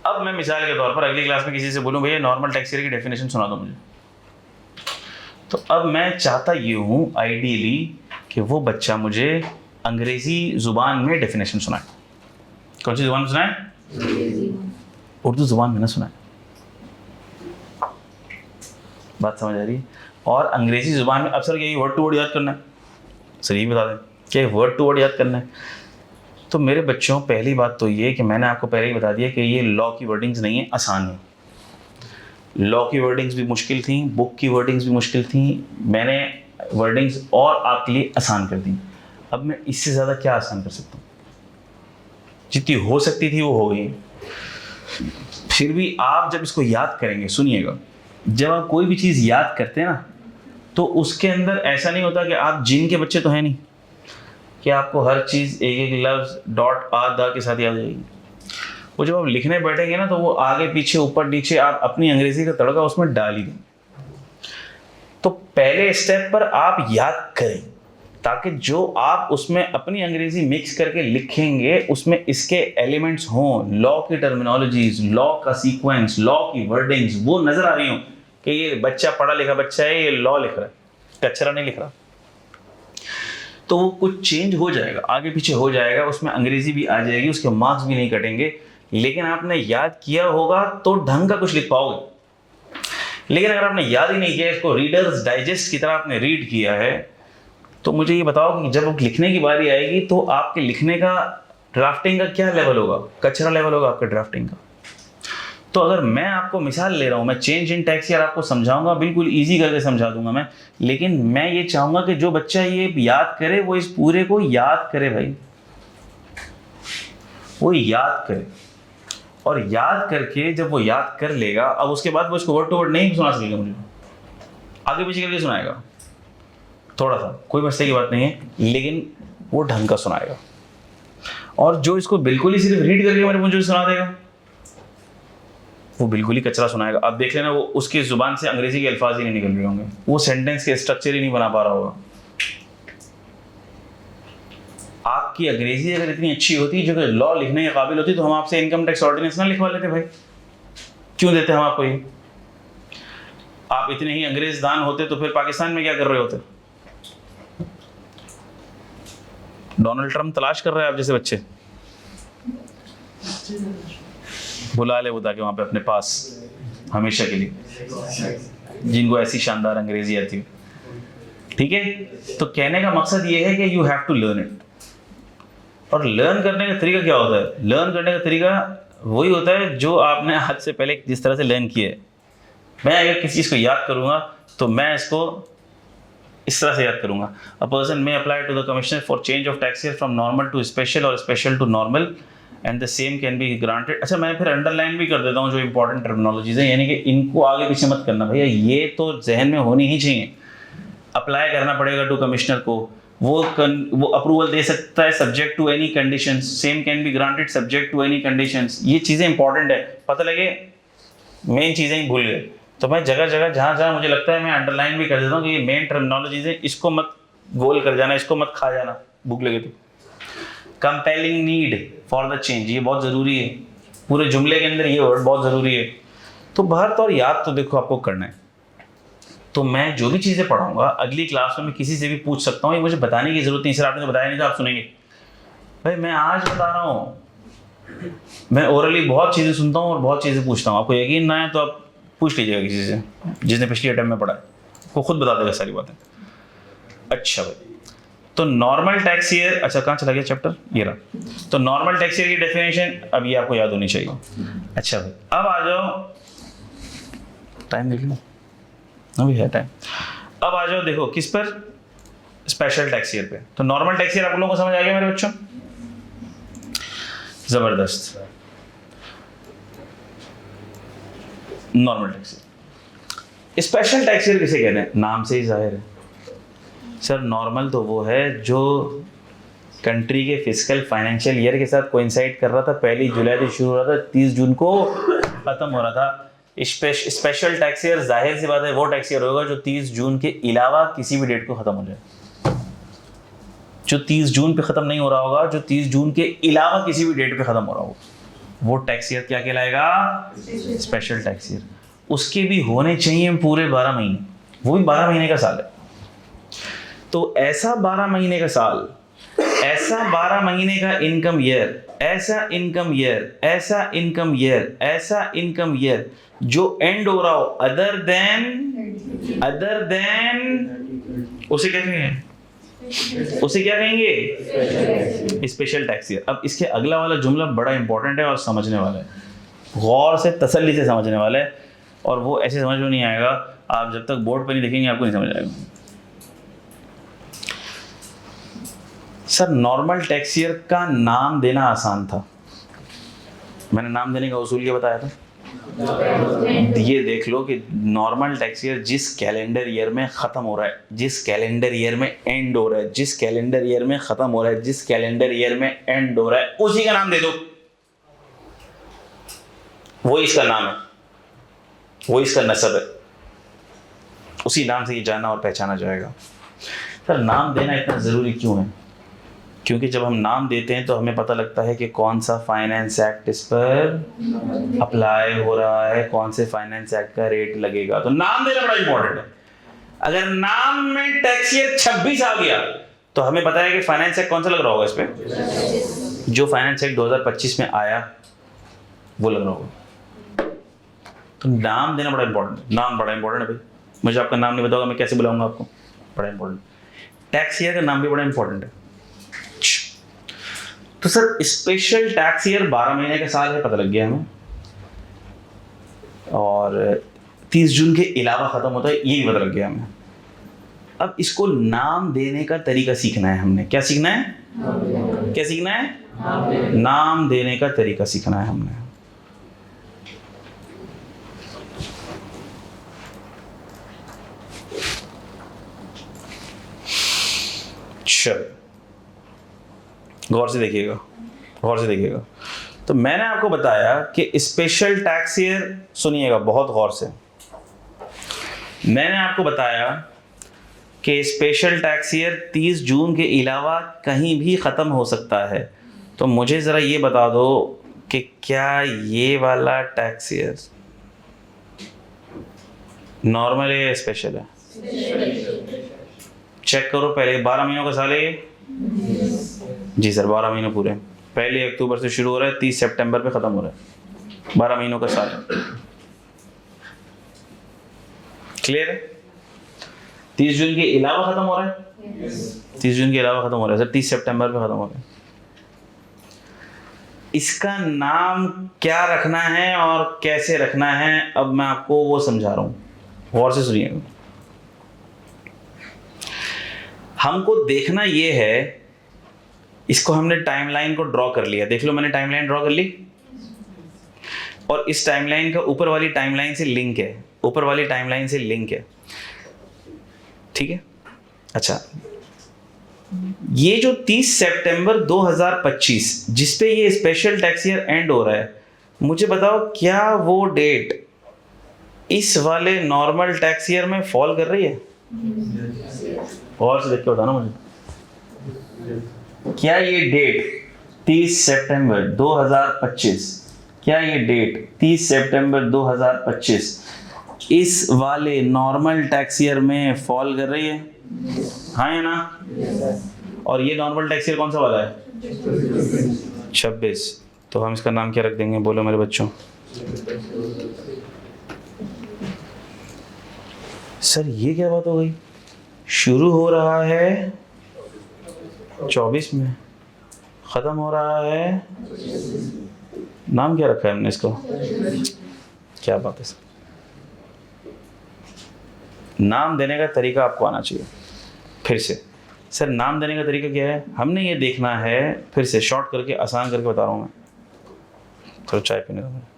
अब मैं मिसाल के तौर पर अगली क्लास में किसी से बोलूँ भैया नॉर्मल टैक्सेर की डेफिनेशन सुना दो मुझे, तो अब मैं चाहता ये हूँ आइडियली कि वो बच्चा मुझे अंग्रेजी जुबान में डेफिनेशन सुनाए। कौन सी जुबान में सुनाए? उर्दू जुबान में ना सुनाए। बात समझ आ रही है? और अंग्रेजी जुबान में, अब सर यही वर्ड टू वर्ड याद करना है, सर ये बता दें क्या वर्ड टू वर्ड याद करना है? तो मेरे बच्चों पहली बात तो ये कि मैंने आपको पहले ही बता दिया कि ये लॉ की वर्डिंग्स नहीं है, आसान है। लॉ की वर्डिंग्स भी मुश्किल थी, बुक की वर्डिंग्स भी मुश्किल थी, मैंने वर्डिंग्स और आपके लिए आसान कर दी। अब मैं इससे ज़्यादा क्या आसान कर सकता हूँ? जितनी हो सकती थी वो हो गई। फिर भी आप जब इसको याद करेंगे, सुनिएगा, जब आप कोई भी चीज़ याद करते हैं ना तो उसके अंदर ऐसा नहीं होता कि आप जिन के बच्चे तो हैं नहीं कि आपको हर चीज़ एक एक लफ्ज़ डॉट आ दा के साथ याद जाएगी। वो जब आप लिखने बैठेंगे ना तो वो आगे पीछे ऊपर नीचे आप अपनी अंग्रेजी का तड़का उसमें डाल ही देंगे। तो पहले स्टेप पर आप याद करें ताकि जो आप उसमें अपनी अंग्रेजी मिक्स करके लिखेंगे उसमें इसके एलिमेंट्स हों, लॉ की टर्मिनोलॉजीज, लॉ का सीक्वेंस, लॉ की वर्डिंग्स वो नजर आ रही हो कि ये बच्चा पढ़ा लिखा बच्चा है, ये लॉ लिख रहा है, कचरा नहीं लिख रहा। तो वो कुछ चेंज हो जाएगा, आगे पीछे हो जाएगा, उसमें अंग्रेजी भी आ जाएगी, उसके मार्क्स भी नहीं कटेंगे। लेकिन आपने याद किया होगा तो ढंग का कुछ लिख पाओगे। लेकिन अगर आपने याद ही नहीं किया, इसको रीडर्स डाइजेस्ट की तरह आपने रीड किया है, तो मुझे ये बताओ कि जब लिखने की बारी आएगी तो आपके लिखने का, ड्राफ्टिंग का क्या लेवल होगा? कचरा लेवल होगा आपके ड्राफ्टिंग का। तो अगर मैं आपको मिसाल ले रहा हूँ, मैं चेंज इन टैक्स यार आपको समझाऊंगा, बिल्कुल इजी करके समझा दूंगा मैं, लेकिन मैं ये चाहूंगा कि जो बच्चा ये याद करे वो इस पूरे को याद करे भाई, वो याद करे। और याद करके जब वो याद कर लेगा, अब उसके बाद वो इसको वर्ड टू वर्ड नहीं सुना सकेगा, मुझे आगे पीछे करके सुनाएगा थोड़ा सा, कोई मसले की बात नहीं है, लेकिन वो ढंग का सुनाएगा। और जो इसको बिल्कुल ही सिर्फ रीड करके मेरे मुझे सुना देगा वो बिल्कुल ही कचरा सुनाएगा। अब देख लेना, वो उसकी जुबान से अंग्रेजी के अल्फाज ही नहीं निकल रहे होंगे, वो सेंटेंस के स्ट्रक्चर ही नहीं बना पा रहा होगा। आपकी अंग्रेजी अगर इतनी अच्छी होती जो कि लॉ लिखने के काबिल होती तो हम आपसे इनकम टैक्स ऑर्डिनेंस ना लिखवा लेते भाई, क्यों देते हम आपको ये? आप इतने ही अंग्रेज दान होते तो फिर पाकिस्तान में क्या कर रहे होते? डोनाल्ड ट्रम्प तलाश कर रहे हैं आप जैसे बच्चे, बुला ले बुला के वहां पे अपने पास हमेशा के लिए, जिनको ऐसी शानदार अंग्रेजी आती है। ठीक है, तो कहने का मकसद ये है कि you have to learn it. और लर्न करने का तरीका क्या होता है? लर्न करने का तरीका वही होता है जो आपने आज से पहले जिस तरह से लर्न किया है। मैं अगर किसी चीज़ को याद करूंगा तो मैं इसको इस तरह से याद करूंगा। A person may apply to the commissioner for change of tax from normal to special और special to normal and the same can be granted. अच्छा, मैं फिर अंडरलाइन भी कर देता हूँ जो इंपॉर्टेंट टर्मिनोलॉजीज है, यानी कि इनको आगे पीछे मत करना भैया, ये तो जहन में होनी ही चाहिए। अप्लाई करना पड़ेगा टू कमिश्नर को, वो अप्रूवल दे सकता है subject to any conditions, same can be granted subject to any conditions. ये चीज़ें इंपॉर्टेंट है, पता लगे मेन चीज़ें ही भूल गए तो मैं जगह जगह जहाँ जहाँ मुझे लगता है मैं अंडरलाइन भी कर देता हूँ कि ये मेन टर्मिनोलॉजीज है, इसको मत गोल कर जाना, इसको मत खा जाना भूख लगे तो। Compelling need for the change, ये बहुत ज़रूरी है, पूरे जुमले के अंदर ये वर्ड बहुत ज़रूरी है। तो बाहर तो और याद तो देखो आपको करना है। तो मैं जो भी चीज़ें पढ़ाऊंगा अगली क्लास में मैं किसी से भी पूछ सकता हूँ, ये मुझे बताने की ज़रूरत नहीं, सर आपने तो बताया नहीं था, आप सुनेंगे। भाई मैं आज बता रहा हूँ, मैं ओरली बहुत चीज़ें सुनता हूँ और बहुत चीज़ें पूछता हूँ। आपको यकीन ना है तो आप पूछ लीजिएगा किसी से जिसने पिछली अटेम्प्ट में पढ़ा है, वो खुद बता देगा सारी बातें। अच्छा भाई, तो नॉर्मल टैक्स ईयर, अच्छा कहाँ चला गया चैप्टर, ये रहा। तो नॉर्मल टैक्स ईयर की डेफिनेशन अब ये आपको याद होनी चाहिए। अच्छा भाई अब आ जाओ, टाइम देख लो अभी है टाइम। अब आ जाओ देखो किस पर, स्पेशल टैक्स ईयर पे। तो नॉर्मल टैक्स ईयर आप लोगों को समझ आ गया मेरे बच्चों, जबरदस्त। Normal tax year, special tax year किसे कहते हैं, नाम से ही जाहिर है सर। नॉर्मल तो वो है जो कंट्री के फिजिकल फाइनेंशियल ईयर के साथ कोइंसाइड कर रहा था, 1 जुलाई से शुरू हो रहा था, 30 जून को खत्म हो रहा था। स्पेशल टैक्स ईयर जाहिर सी बात है वो टैक्स ईयर होगा जो 30 जून के अलावा किसी भी डेट को खत्म हो जाए। जो 30 जून पे खत्म नहीं हो रहा होगा, जो 30 जून के अलावा किसी भी डेट पे खत्म हो रहा होगा, वो टैक्स ईयर क्या कहलाएगा, स्पेशल टैक्स ईयर। उसके भी होने चाहिए पूरे 12 महीने, वो भी 12 महीने का साल है। तो ऐसा 12 महीने का साल, ऐसा 12 महीने का इनकम ईयर, ऐसा इनकम ईयर, ऐसा इनकम ईयर, ऐसा इनकम ईयर जो एंड हो रहा हो अदर देन उसे क्या कहेंगे, उसे क्या कहेंगे, स्पेशल टैक्स ईयर। अब इसके अगला वाला जुमला बड़ा इंपॉर्टेंट है और समझने वाला है, गौर से तसल्ली से समझने वाला है, और वो ऐसे समझ में नहीं आएगा, आप जब तक बोर्ड पर नहीं देखेंगे आपको नहीं समझ आएगा। सर नॉर्मल टैक्स ईयर का नाम देना आसान था, मैंने नाम देने का उसूल क्या बताया था। ये देख लो कि नॉर्मल टैक्स ईयर जिस कैलेंडर ईयर में खत्म हो रहा है, जिस कैलेंडर ईयर में एंड हो रहा है, जिस कैलेंडर ईयर में खत्म हो रहा है, जिस कैलेंडर ईयर में एंड हो रहा है, उसी का नाम दे दो, वो इसका नाम है, वो इसका नस्ब है, उसी नाम से ये जाना और पहचाना जाएगा। सर नाम देना इतना जरूरी क्यों है, क्योंकि जब हम नाम देते हैं तो हमें पता लगता है कि कौन सा फाइनेंस एक्ट इस पर अप्लाई हो रहा है, कौन से फाइनेंस एक्ट का रेट लगेगा। तो नाम देना बड़ा इंपॉर्टेंट है। अगर नाम में टैक्स ईयर 26 आ गया तो हमें पता है कि फाइनेंस एक्ट कौन सा लग रहा होगा इस पे, जो फाइनेंस एक्ट 2025 में आया वो लग रहा होगा। तो नाम देना बड़ा इंपॉर्टेंट है, नाम बड़ा इंपॉर्टेंट है भाई। मुझे आपका नाम नहीं बताओगे मैं कैसे बुलाऊंगा आपको, बड़ा इंपॉर्टेंट। टैक्स ईयर का नाम भी बड़ा इंपॉर्टेंट है। तो सर स्पेशल टैक्स ईयर 12 महीने का साल है, पता लग गया हमें, और 30 जून के अलावा खत्म होता है, ये भी पता लग गया हमें। अब इसको नाम देने का तरीका सीखना है हमने। क्या सीखना है, क्या सीखना है, नाम देने का तरीका सीखना है हमने। चलो गौर से देखिएगा, गौर से देखिएगा। तो मैंने आपको बताया कि स्पेशल टैक्स ईयर, सुनिएगा बहुत गौर से, मैंने आपको बताया कि स्पेशल टैक्स ईयर 30 जून के अलावा कहीं भी ख़त्म हो सकता है। तो मुझे ज़रा ये बता दो कि क्या ये वाला टैक्स ईयर नॉर्मल है या स्पेशल है। चेक करो पहले, 12 महीनों का साल है ये, जी सर 12 महीने पूरे, 1 अक्टूबर से शुरू हो रहा है, 30 सितंबर पे ख़त्म हो रहा है, 12 महीनों का साल है। क्लियर है, 30 जून के अलावा ख़त्म हो रहा है, 30 जून के अलावा ख़त्म हो रहा है सर, 30 सितंबर पे ख़त्म हो रहा है। इसका नाम क्या रखना है और कैसे रखना है, अब मैं आपको वो समझा रहा हूँ, गौर से सुनिएगा। हमको देखना ये है, इसको हमने टाइमलाइन को ड्रॉ कर लिया, देख लो मैंने टाइमलाइन ड्रॉ कर ली, और इस टाइमलाइन का ऊपर वाली टाइमलाइन से लिंक है, ऊपर वाली टाइमलाइन से लिंक है, ठीक है। अच्छा ये जो 30 सितंबर 2025 जिसपे ये स्पेशल टैक्स ईयर एंड हो रहा है, मुझे बताओ क्या वो डेट इस वाले नॉर्मल टैक्स ईयर में फॉल कर रही है। और से देख के बताना मुझे, क्या ये डेट 30 सितंबर 2025, क्या ये डेट 30 सितंबर 2025 इस वाले नॉर्मल टैक्स ईयर में फॉल कर रही है, हाँ या ना। और ये नॉर्मल टैक्स ईयर कौन सा वाला है, 26। तो हम इसका नाम क्या रख देंगे, बोलो मेरे बच्चों। सर ये क्या बात हो गई, शुरू हो रहा है 24 में ख़त्म हो रहा है। नाम क्या रखा है हमने इसको? क्या बात है सर, नाम देने का तरीका आपको आना चाहिए। फिर से सर, नाम देने का तरीका क्या है? हमने ये देखना है, फिर से शॉर्ट करके आसान करके बता रहा हूँ मैं। थोड़ा चाय पीने दो मुझे।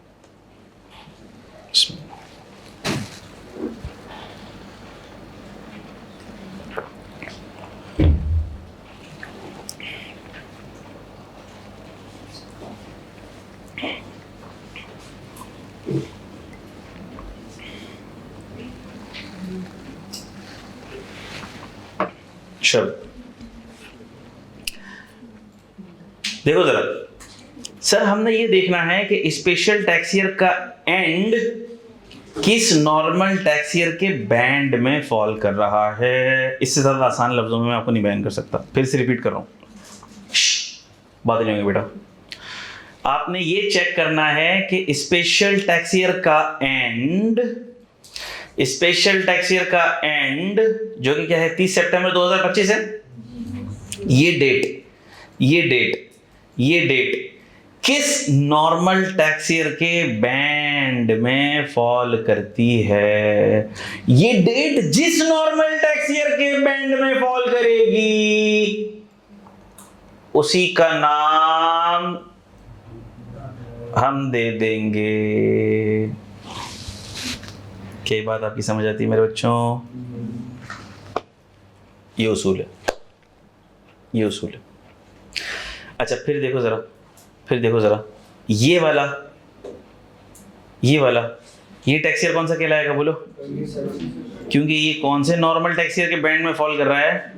चलो देखो जरा सर, हमने ये देखना है कि स्पेशल टैक्स ईयर का एंड किस नॉर्मल टैक्स ईयर के बैंड में फॉल कर रहा है। इससे ज़्यादा आसान लफ्ज़ों में मैं आपको नहीं बयान कर सकता। फिर से रिपीट कर रहा हूँ, बात नहीं होंगी बेटा। आपने ये चेक करना है कि स्पेशल टैक्स ईयर का एंड, स्पेशल टैक्स ईयर का एंड जो कि क्या है 30 सितंबर 2025 है। ये डेट किस नॉर्मल टैक्स ईयर के बैंड में फॉल करती है? ये डेट जिस नॉर्मल टैक्स ईयर के बैंड में फॉल करेगी उसी का नाम हम दे देंगे। क्या बात आपकी समझ आती है मेरे बच्चों? ये उसूल है, ये उसूल है। अच्छा फिर देखो ज़रा, ये वाला ये टैक्स ईयर कौन सा कहलाएगा बोलो? क्योंकि ये कौन से नॉर्मल टैक्स ईयर के बैंड में फॉल कर रहा है।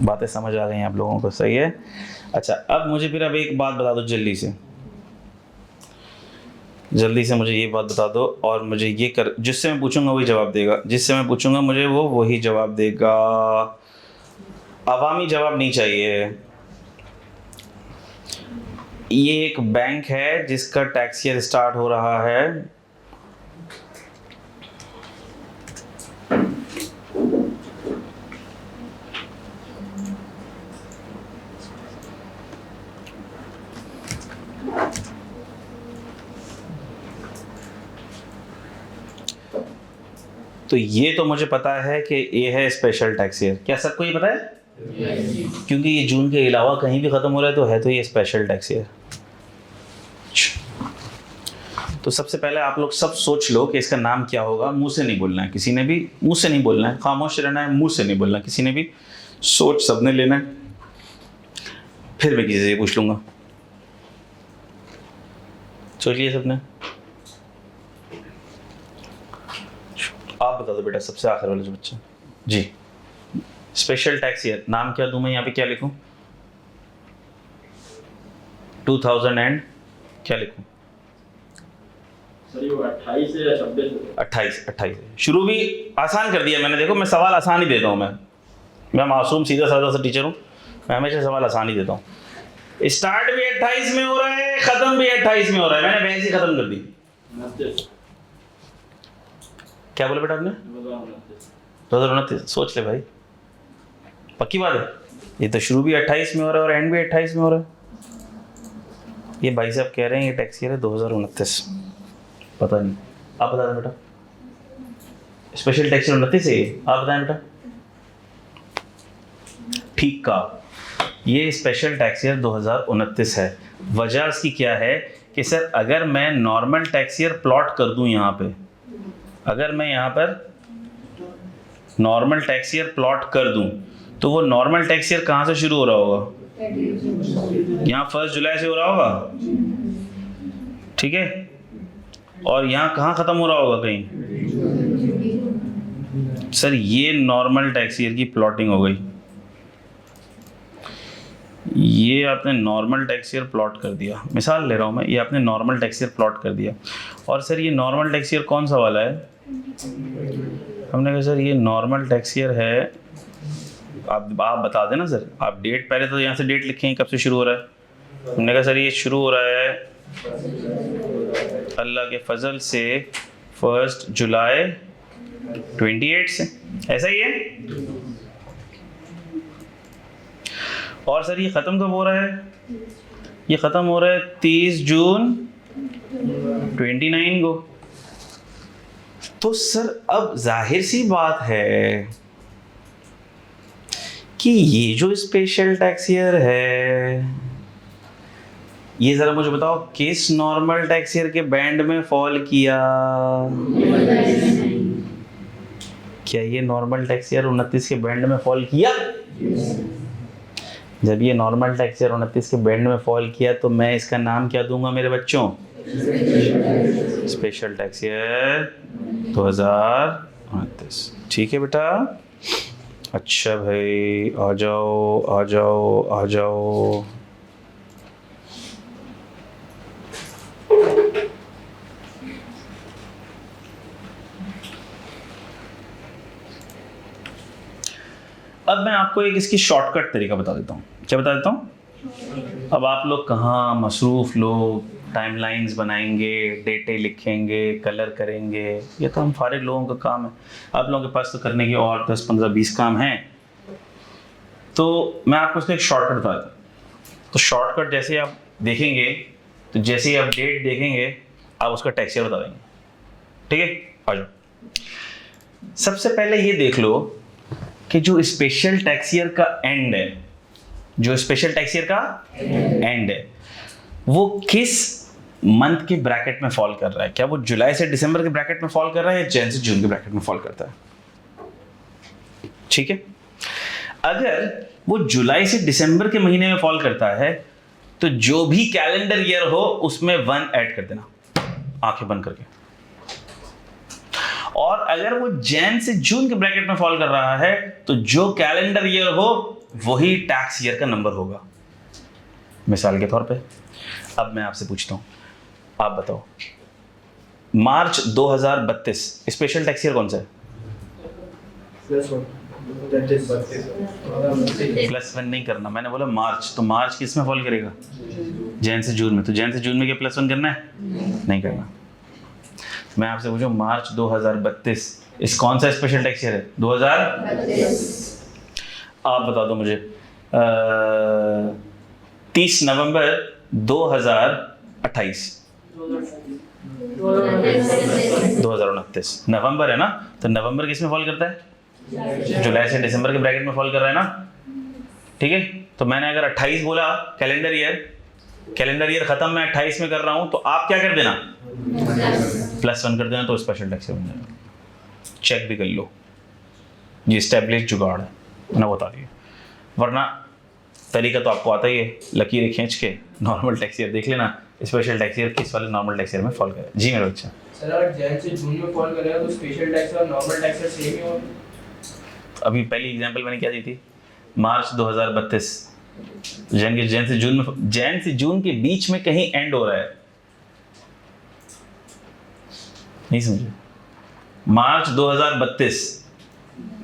बातें समझ आ गई हैं आप लोगों को, सही है। अच्छा अब मुझे फिर अब एक बात बता दो जल्दी से मुझे ये बात बता दो, और मुझे ये कर, जिससे मैं पूछूंगा वही जवाब देगा, जिससे मैं पूछूंगा मुझे वो वही जवाब देगा। अवामी जवाब नहीं चाहिए। ये एक बैंक है जिसका टैक्स ईयर स्टार्ट हो रहा है तो ये तो मुझे पता है कि ये है स्पेशल टैक्स ईयर। क्या सबको ये पता है? क्योंकि ये जून के अलावा कहीं भी ख़त्म हो रहा है तो है तो ये स्पेशल टैक्स ईयर। तो सबसे पहले आप लोग सब सोच लो कि इसका नाम क्या होगा। मुंह से नहीं बोलना है, किसी ने भी मुंह से नहीं बोलना है, खामोश रहना है, मुंह से नहीं बोलना है किसी ने भी। सोच सबने लेना है, फिर मैं किसी से पूछ लूँगा। सोच लिया सबने? आप बता दो बेटा, सबसे आखिर वाले जो बच्चा जी। स्पेशल टैक्स ईयर नाम क्या दूं मैं? यहाँ पे क्या लिखूं? 2000 एंड क्या लिखूं? सर ये 28 है या 26? 28 शुरू भी आसान कर दिया मैंने। देखो मैं सवाल आसान ही देता हूँ, मैं मासूम सीधा साधा सा टीचर हूँ, मैं हमेशा सवाल आसान ही देता हूँ। स्टार्ट भी 28 में हो रहा है, खत्म भी 28 में हो रहा है। मैंने बहस ही खत्म कर दी। 29। क्या बोले बेटा आपने? 2029। सोच ले भाई, पक्की बात है। ये तो शुरू भी 28 में हो रहा है और एंड भी 28 में हो रहा है। ये भाई साहब कह रहे हैं ये टैक्स ईयर है 2029। पता नहीं, आप बता दें बेटा। स्पेशल टैक्स ईयर 29 है ये, आप बताएं बेटा। ठीक का, ये स्पेशल टैक्स ईयर 2029 है। वजह इसकी क्या है कि सर अगर मैं नॉर्मल टैक्स ईयर प्लॉट कर दूं यहाँ पे, अगर मैं यहाँ पर नॉर्मल टैक्स ईयर प्लॉट कर दूं तो वो नॉर्मल टैक्स ईयर कहाँ से शुरू हो रहा होगा? यहाँ 1 जुलाई से हो रहा होगा, ठीक है। और यहाँ कहाँ ख़त्म हो रहा होगा? कहीं। सर ये नॉर्मल टैक्स ईयर की प्लॉटिंग हो गई। ये आपने नॉर्मल टैक्स ईयर प्लॉट कर दिया, मिसाल ले रहा हूँ मैं, ये आपने नॉर्मल टैक्स ईयर प्लॉट कर दिया। और सर ये नॉर्मल टैक्स ईयर कौन सा वाला है? हमने कहा सर ये नॉर्मल टैक्स ईयर है, आप बता देना सर। आप डेट, पहले तो यहाँ से डेट लिखें कब से शुरू हो रहा है। हमने कहा सर ये शुरू हो रहा है अल्लाह के फजल से 1 जुलाई 28 से, ऐसा ही है। और सर ये ख़त्म कब हो रहा है? ये ख़त्म हो रहा है 30 जून 29 को। तो सर अब जाहिर सी बात है कि ये जो स्पेशल टैक्स ईयर है, ये ज़रा मुझे बताओ किस नॉर्मल टैक्स ईयर के बैंड में फॉल किया? क्या ये नॉर्मल टैक्स ईयर 29 के बैंड में फॉल किया? जब ये नॉर्मल टैक्स ईयर 29 के बैंड में फॉल किया तो मैं इसका नाम क्या दूंगा मेरे बच्चों? Special tax year 2029। ठीक है बेटा। अच्छा भाई आ जाओ आ जाओ आ जाओ। अब मैं आपको एक इसकी शॉर्टकट तरीका बता देता हूँ। क्या बता देता हूँ? अब आप लोग कहाँ मसरूफ़ लोग टाइमलाइंस बनाएंगे, डेटे लिखेंगे, कलर करेंगे, ये तो हम फारिग लोगों का काम है। आप लोगों के पास तो करने की और 10, 15, 20 काम हैं। तो मैं आपको इसका एक शॉर्टकट बता देता हूँ। तो शॉर्टकट जैसे आप देखेंगे, तो जैसे ही आप डेट देखेंगे आप उसका टैक्स ईयर बता देंगे। ठीक है, आ जाओ। सबसे पहले ये देख लो कि जो स्पेशल टैक्स ईयर का एंड है, जो स्पेशल टैक्स ईयर का एंड है, वो किस मंथ के ब्रैकेट में फॉल कर रहा है? क्या वो जुलाई से दिसंबर के ब्रैकेट में फॉल कर रहा है या जैन से जून के ब्रैकेट में फॉल करता है? ठीक है, अगर वो जुलाई से दिसंबर के महीने में फॉल करता है तो जो भी कैलेंडर ईयर हो उसमें 1 ऐड कर देना, आंखें बंद करके। और अगर वो जैन से जून के ब्रैकेट में फॉल कर रहा है तो जो कैलेंडर ईयर हो वही टैक्स ईयर का नंबर होगा। मिसाल के तौर पे अब मैं आपसे पूछता हूं, आप बताओ मार्च 2032 स्पेशल टैक्स ईयर कौन सा है? +1 नहीं करना, मैंने बोला मार्च। तो मार्च किस में फॉल करेगा? जैन से जून में। तो जैन से जून में क्या +1 करना है? नहीं करना। मैं आपसे पूछूं मार्च 2032 इस कौन सा स्पेशल टैक्स ईयर है? 2032। आप बता दो मुझे 30 नवंबर 2028 2029 नवंबर है ना? तो नवंबर किस में फॉल करता है? जुलाई से दिसंबर के ब्रैकेट में फॉल कर रहा है ना? ठीक है, तो मैंने अगर 28 बोला कैलेंडर ईयर खत्म मैं 28 में कर रहा हूं, तो आप क्या कर देना? +1 कर देना, तो स्पेशल टैक्स बन जाएगा। चेक भी कर लो, ये स्टैब्लिश जुगाड़ है, मैंने बता दिया। वरना तरीका तो आपको आता ही है, लकीरें खींच के नॉर्मल टैक्स ईयर देख लेना, स्पेशल टैक्स ईयर किस वाले नॉर्मल टैक्स ईयर में फॉल करे। जी मेरा बच्चा। सर अगर जैन से जून में फॉल करेगा तो स्पेशल टैक्स और नॉर्मल टैक्स का सेम ही होगा। अभी पहली एग्जांपल मैंने क्या दी थी? मार्च 2032 जैन से जून के बीच में कहीं एंड हो रहा है, नहीं समझे? मार्च 2032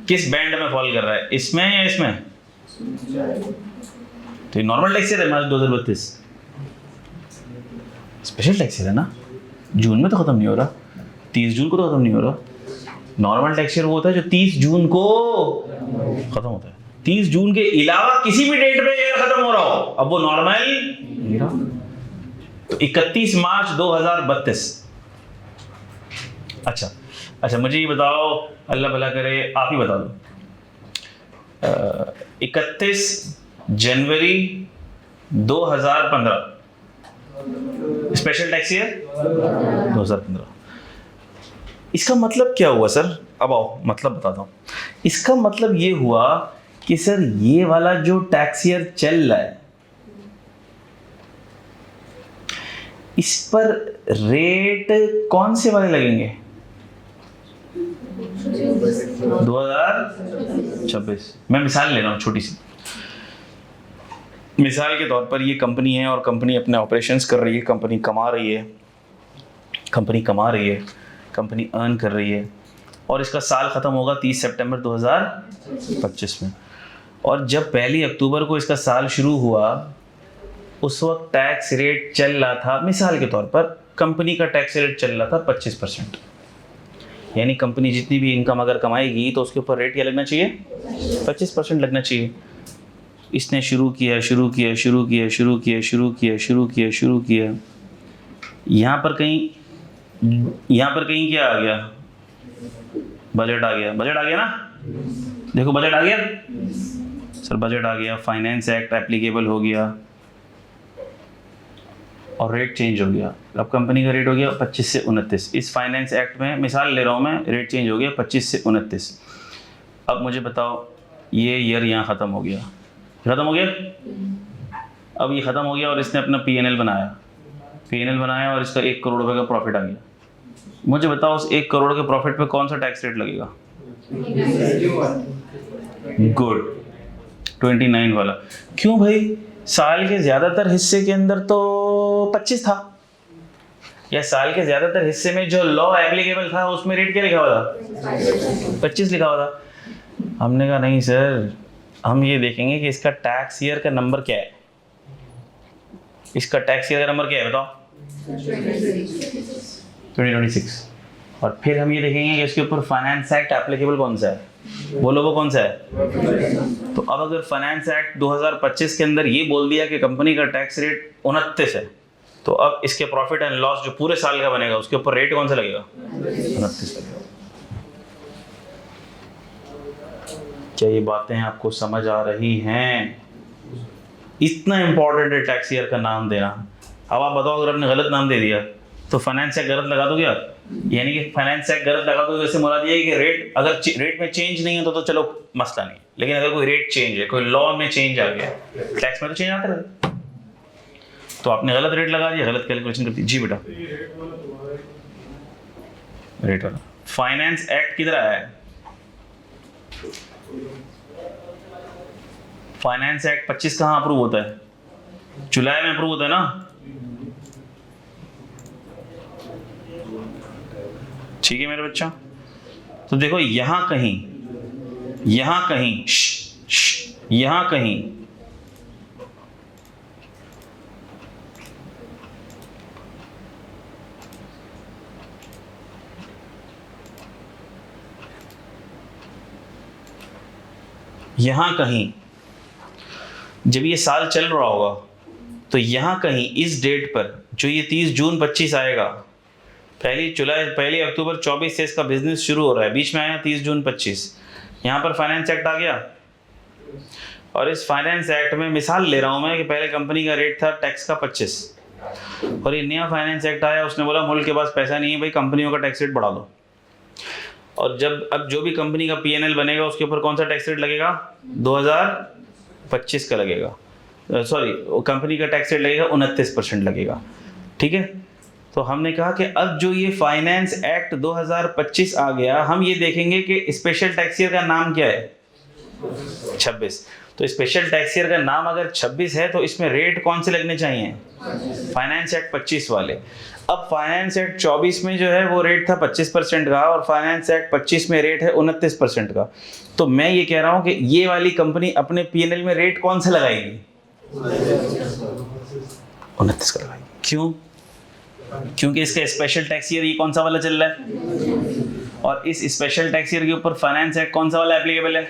किस बैंड में फॉल कर रहा है, इसमें या इसमें? तो ये नॉर्मल टैक्स ईयर है मार्च 2032, स्पेशल टैक्स ईयर है ना? जून में तो खत्म नहीं हो रहा, 30 जून को तो खत्म नहीं हो रहा। नॉर्मल टैक्स ईयर वो होता है जो 30 जून को खत्म होता है। 30 जून के अलावा किसी भी डेट पे ईयर खत्म हो रहा हो, अब वो नॉर्मल नहीं रहा। तो 31 मार्च 2032। अच्छा मुझे ये बताओ, अल्लाह भला करे आप ही बता दो, 31 जनवरी 2015 स्पेशल टैक्स ईयर 2015। इसका मतलब क्या हुआ सर? अब आओ मतलब बताता हूँ। इसका मतलब ये हुआ कि सर ये वाला जो टैक्स ईयर चल रहा है इस पर रेट कौन से वाले लगेंगे? 2026। मैं मिसाल ले रहा हूँ छोटी सी। मिसाल के तौर पर ये कंपनी है और कंपनी अपने ऑपरेशंस कर रही है, कंपनी कमा रही है, कंपनी अर्न कर रही है, और इसका साल ख़त्म होगा 30 सितंबर 2025 में। और जब 1 अक्टूबर को इसका साल शुरू हुआ उस वक्त टैक्स रेट चल रहा था, मिसाल के तौर पर कंपनी का टैक्स रेट चल रहा था 25%। यानी कंपनी जितनी भी इनकम अगर कमाएगी तो उसके ऊपर रेट क्या लगना चाहिए? 25% लगना चाहिए। इसने शुरू किया। यहाँ पर कहीं क्या आ गया? बजट आ गया ना? देखो बजट आ गया सर, बजट आ गया, फाइनेंस एक्ट एप्लीकेबल हो गया और रेट चेंज हो गया। अब कंपनी का रेट हो गया 25 से 29। इस फाइनेंस एक्ट में मिसाल ले रहा हूँ मैं, रेट चेंज हो गया 25 से 29। अब मुझे बताओ, ये ईयर यहाँ ख़त्म हो गया। अब ये ख़त्म हो गया और इसने अपना P&L बनाया और इसका 1 करोड़ रुपए का प्रॉफिट आ गया। मुझे बताओ उस 1 करोड़ के प्रॉफिट पे कौन सा टैक्स रेट लगेगा? गुड, 29 वाला। क्यों भाई? साल के ज़्यादातर हिस्से के अंदर तो 25 था, या साल के ज़्यादातर हिस्से में जो लॉ एप्लीकेबल था उसमें रेट क्या लिखा हुआ था? 25 लिखा हुआ था। हमने कहा नहीं सर, हम ये देखेंगे कि इसका टैक्स ईयर का नंबर क्या है। इसका टैक्स ईयर का नंबर क्या है बताओ? 2026। और फिर हम ये देखेंगे कि इसके ऊपर फाइनेंस एक्ट एप्लीकेबल कौन सा है। बोलो वो कौन सा है? तो अब अगर फाइनेंस एक्ट 2025 के अंदर ये बोल दिया कि कंपनी का टैक्स रेट 29 है, तो अब इसके प्रॉफिट एंड लॉस जो पूरे साल का बनेगा उसके ऊपर रेट कौन सा लगेगा? 29 लगेगा। क्या ये बातें आपको समझ आ रही हैं? इतना इंपॉर्टेंट है टैक्स ईयर का नाम देना। अब आप बताओ, अगर आपने गलत नाम दे दिया तो फाइनेंस एक्ट गलत लगा दोगे आप? यानी कि फाइनेंस एक्ट गलत लगा दोगे, इससे मुराद ये है कि रेट अगर रेट में चेंज नहीं है तो चलो मसला नहीं, लेकिन अगर कोई रेट चेंज है, कोई लॉ में चेंज आ गया, टैक्स में तो चेंज आता रहता, तो आपने गलत रेट लगा दिया, गलत कैलकुलेशन कर दी। जी बेटा, रेट वाला फाइनेंस एक्ट किधर आया है? फाइनेंस एक्ट 25 कहाँ अप्रूव होता है? जुलाई में अप्रूव होता है ना? ठीक है मेरे बच्चा। तो देखो यहां कहीं यहां कहीं जब ये साल चल रहा होगा तो यहां कहीं इस डेट पर जो ये 30 जून 25 आएगा, पहली अक्टूबर 24 से इसका बिजनेस शुरू हो रहा है, बीच में आया 30 जून 25, यहाँ पर फाइनेंस एक्ट आ गया। और इस फाइनेंस एक्ट में मिसाल ले रहा हूँ मैं कि पहले कंपनी का रेट था टैक्स का 25, और ये नया फाइनेंस एक्ट आया, उसने बोला मुल्क के पास पैसा नहीं है भाई, कंपनियों का टैक्स रेट बढ़ा दो। और अब जो भी कंपनी का P&L बनेगा उसके ऊपर कौन सा टैक्स रेट लगेगा? 2025 का लगेगा, सॉरी कंपनी का टैक्स रेट लगेगा 29% लगेगा। ठीक है, तो हमने कहा कि अब जो ये फाइनेंस एक्ट 2025 आ गया, हम ये देखेंगे कि स्पेशल टैक्स ईयर का नाम क्या है? 26। तो स्पेशल टैक्स ईयर का नाम अगर 26 है तो इसमें रेट कौन से लगने चाहिए? फाइनेंस एक्ट 25 वाले। अब फाइनेंस एक्ट 24 में जो है वो रेट था 25% का, और फाइनेंस एक्ट 25 में रेट है 29% का। तो मैं ये कह रहा हूँ कि ये वाली कंपनी अपने P&L में रेट कौन सा लगाएगी? 29 का लगाएगी। क्यों? क्योंकि इसका स्पेशल टैक्स ईयर ये कौन सा वाला चल रहा है, और इस स्पेशल टैक्स ईयर के ऊपर फाइनेंस एक्ट कौन सा वाला एप्लीकेबल है।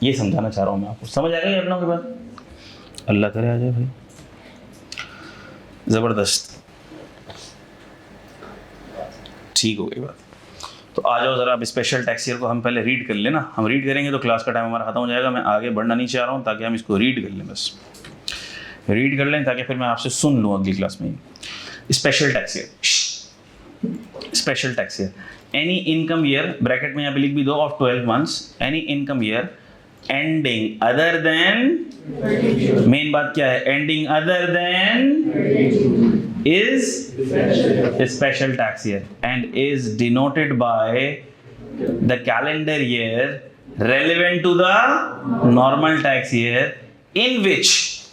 ये समझाना चाह रहा हूं मैं आपको। समझ आ गई अपनों के बाद? अल्लाह करे आ जाए भाई, जबरदस्त, ठीक हो गई बात। तो आ जाओ जरा, अब स्पेशल टैक्स ईयर को हम पहले रीड कर लेना। हम रीड करेंगे तो क्लास का टाइम हमारा खत्म हो जाएगा। मैं आगे बढ़ना नहीं चाह रहा हूँ ताकि हम इसको रीड कर लें, बस रीड कर लें ताकि फिर मैं आपसे सुन लूँ अगली क्लास में। Special tax year, special tax year, any income year, bracket में यहाँ पे लिख भी दो, of 12 months, any income year ending other than, main बात क्या है? Ending other than is a special tax year and is denoted by the calendar year relevant to the normal tax year in which